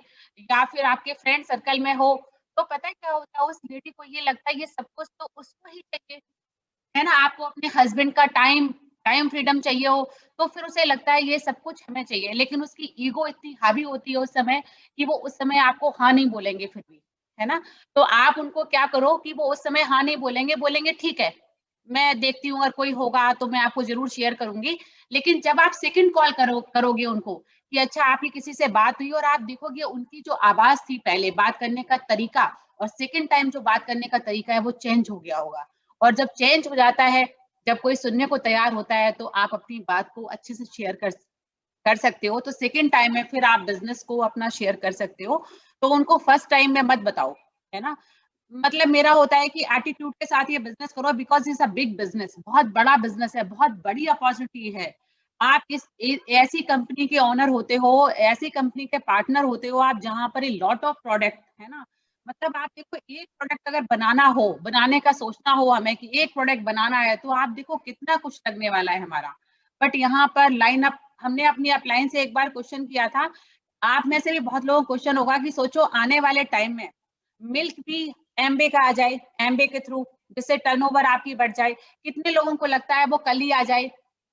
या फिर आपके फ्रेंड सर्कल में हो, तो पता है क्या होता है, उस लेडी को ये लगता है ये सब कुछ तो उसको ही चाहिए, है ना। आपको अपने हस्बैंड का टाइम फ्रीडम चाहिए हो तो फिर उसे लगता है ये सब कुछ हमें चाहिए, लेकिन उसकी ईगो इतनी हावी होती है उस समय कि वो उस समय आपको हाँ नहीं बोलेंगे फिर भी, है ना। तो आप उनको क्या करो कि वो उस समय हाँ नहीं बोलेंगे, बोलेंगे ठीक है मैं देखती हूँ अगर कोई होगा तो मैं आपको जरूर शेयर करूंगी। लेकिन जब आप सेकंड कॉल करोगे उनको कि अच्छा आपकी किसी से बात हुई, और आप देखोगे उनकी जो आवाज थी पहले बात करने का तरीका और सेकंड टाइम जो बात करने का तरीका है वो चेंज हो गया होगा। और जब चेंज हो जाता है, जब कोई सुनने को तैयार होता है तो आप अपनी बात को अच्छे से शेयर कर सकते हो। तो सेकंड टाइम में फिर आप बिजनेस को अपना शेयर कर सकते हो। तो उनको फर्स्ट टाइम में मत बताओ, है ना। मतलब मेरा होता है कि एटीट्यूड के साथ ये बिजनेस करो, because it's a big business, बहुत बड़ा बिजनेस है, बहुत बड़ी अपॉर्चुनिटी है। आप इस ऐसी कंपनी के ओनर होते हो, ऐसी कंपनी के पार्टनर होते हो आप जहां पर लॉट ऑफ प्रोडक्ट, है ना। मतलब आप देखो एक प्रोडक्ट अगर बनाने का सोचना हो हमें कि एक प्रोडक्ट बनाना है, तो आप देखो कितना कुछ लगने वाला है हमारा। बट यहाँ पर लाइन अप, हमने अपनी अपलाइन से एक बार क्वेश्चन किया था, आप में से भी बहुत लोगों को क्वेश्चन होगा कि सोचो आने वाले टाइम में मिल्क भी एमबे का आ जाए, एमबे के थ्रू, जिससे टर्नओवर आपकी बढ़ जाए। कितने लोगों को लगता है वो कल ही आ जाए?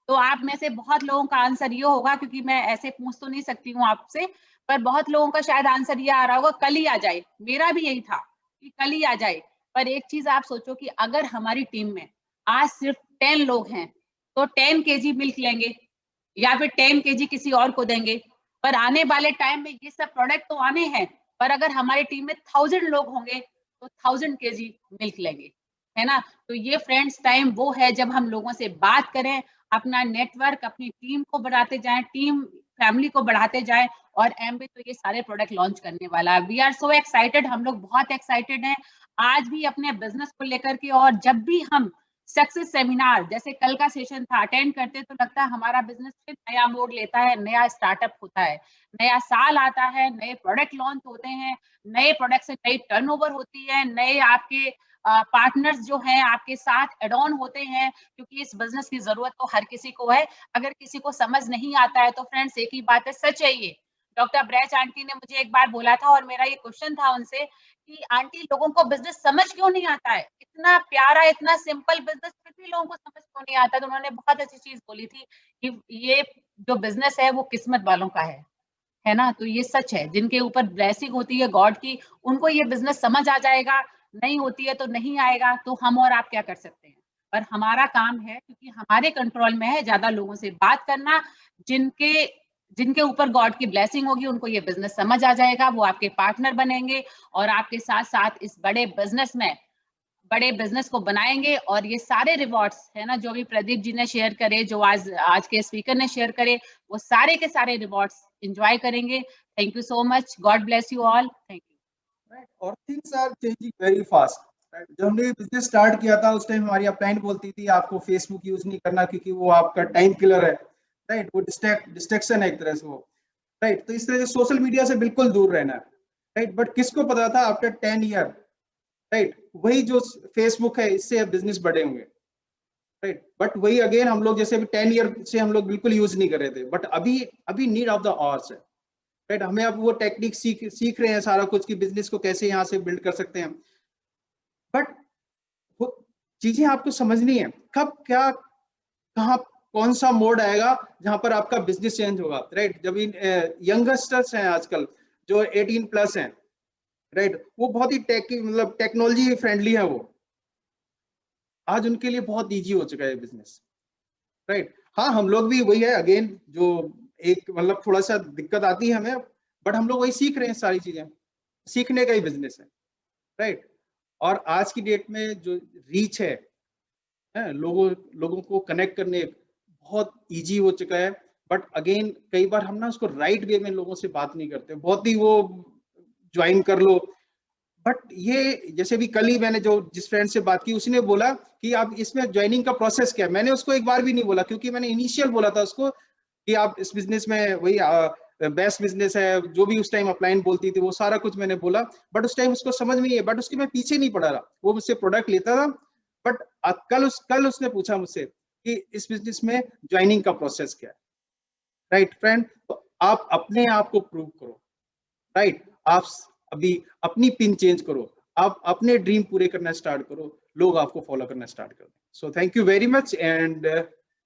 तो आप में से बहुत लोगों का आंसर ये होगा, क्योंकि मैं ऐसे पूछ तो नहीं सकती हूँ आपसे, पर बहुत लोगों का शायद आंसर ये आ रहा होगा कल ही आ जाए। मेरा भी यही था कि कल ही आ जाए। पर एक चीज आप सोचो कि अगर हमारी टीम में आज सिर्फ 10 लोग हैं तो 10 केजी मिल्क लेंगे या फिर 10 केजी किसी और को देंगे। पर आने वाले टाइम में ये सब प्रोडक्ट तो आने हैं, पर अगर हमारी टीम में 1000 लोग होंगे तो 1000 केजी मिल्क लेंगे, है ना। तो ये फ्रेंड्स टाइम वो है जब हम लोगों से बात करें, अपना नेटवर्क, अपनी टीम को बढ़ाते जाएं, टीम फैमिली को बढ़ाते जाएं, और एमबे तो ये सारे प्रोडक्ट लॉन्च करने वाला है। वी आर सो एक्साइटेड, हम लोग बहुत एक्साइटेड हैं आज भी अपने बिजनेस को लेकर के। और जब भी हम सक्सेस सेमिनार जैसे कल का सेशन था अटेंड करते तो लगता है हमारा बिजनेस फिर नया मोड़ लेता है, नया स्टार्टअप होता है, नया साल आता है, नए प्रोडक्ट लॉन्च होते हैं, नए प्रोडक्ट से नई टर्नओवर होती है, नए आपके पार्टनर्स जो हैं आपके साथ एड ऑन होते हैं, क्योंकि इस बिजनेस की जरूरत तो हर किसी को है। अगर किसी को समझ नहीं आता है तो फ्रेंड्स एक ही बात है, सच है ये। डॉक्टर ब्रैच आंटी ने मुझे एक बार बोला था और मेरा ये क्वेश्चन था उनसे कि आंटी लोगों को बिजनेस समझ क्यों नहीं आता है, इतना प्यारा इतना सिंपल बिजनेस फिर भी लोगों को समझ क्यों नहीं आता। तो उन्होंने बहुत अच्छी चीज बोली थी कि ये जो बिजनेस है वो किस्मत वालों का है ना। तो ये सच है, जिनके ऊपर ब्लेसिंग होती है गॉड की, उनको ये बिजनेस समझ आ जाएगा, नहीं होती है तो नहीं आएगा। तो हम और आप क्या कर सकते हैं, पर हमारा काम है, क्योंकि हमारे कंट्रोल में है ज्यादा लोगों से बात करना, जिनके ऊपर गॉड की ब्लेसिंग होगी उनको ये बिजनेस समझ आ जाएगा, वो आपके पार्टनर बनेंगे और आपके साथ साथ इस बड़े बिजनेस को बनाएंगे। और ये सारे रिवॉर्ड्स है ना जो भी प्रदीप जी ने शेयर करे, जो आज के स्पीकर ने शेयर करे, वो सारे के सारे रिवॉर्ड्स एंजॉय करेंगे। Thank you so much, God bless you all, thank you. और things are changing very fast. जब हमने बिजनेस स्टार्ट किया था उस टाइम हमारी अपलाइन बोलती थी आपको फेसबुक यूज नहीं करना क्योंकि वो आपका टाइम किलर है, राइट, वो डिस्ट्रैक्शन है एक तरह से वो, राइट। तो इस तरह से सोशल मीडिया से बिल्कुल दूर रहना है, राइट। बट किसको पता था आफ्टर 10 ईयर, राइट, वही जो फेसबुक है इससे बिजनेस बढ़े होंगे, राइट। बट वही अगेन हम लोग जैसे 10 ईयर से हम लोग बिल्कुल यूज नहीं कर रहे थे, बट अभी नीड ऑफ द आवर्स है, राइट। हमें अब वो टेक्निक सीख रहे हैं सारा कुछ कि बिजनेस को कैसे यहाँ से बिल्ड कर सकते हैं। बट वो चीजें आपको समझनी है, कब क्या कहाँ कौन सा मोड आएगा जहां पर आपका बिजनेस चेंज होगा, राइट। जब यंगस्टर्स हैं आजकल जो 18+ हैं, राइट, वो बहुत ही टेक्नोलॉजी फ्रेंडली है, वो आज उनके लिए बहुत इजी हो चुका है बिजनेस, राइट। हाँ, हम लोग भी वही है अगेन, जो एक मतलब थोड़ा सा दिक्कत आती है हमें, बट हम लोग वही सीख रहे हैं, सारी चीजें सीखने का ही बिजनेस है, राइट। और आज की डेट में जो रीच है लोगों को कनेक्ट करने बहुत इजी हो चुका है। बट अगेन कई बार हम ना उसको राइट वे में लोगों से बात नहीं करते, बहुत ही वो ज्वाइन कर लो। बट ये जैसे भी कल ही मैंने जो जिस फ्रेंड से बात की उसने बोला कि आप इसमें ज्वाइनिंग का प्रोसेस क्या है, मैंने उसको एक बार भी नहीं बोला क्योंकि मैंने इनिशियल बोला था उसको कि आप इस बिजनेस में वही बेस्ट बिजनेस है, जो भी उस टाइम अपलाइन बोलती थी वो सारा कुछ मैंने बोला, बट उस टाइम उसको समझ में नहीं है, बट उसके मैं पीछे नहीं पड़ा रहा, वो मुझसे प्रोडक्ट लेता था। बट कल उसने पूछा मुझसे कि इस बिजनेस में ज्वाइनिंग का प्रोसेस क्या है। राइट फ्रेंड, तो आप अपने आप को प्रूव करो। राइट, आप अभी अपनी पिन चेंज करो, आप अपने ड्रीम पूरे करना स्टार्ट करो, लोग आपको फॉलो करना स्टार्ट कर दें। So thank you very much and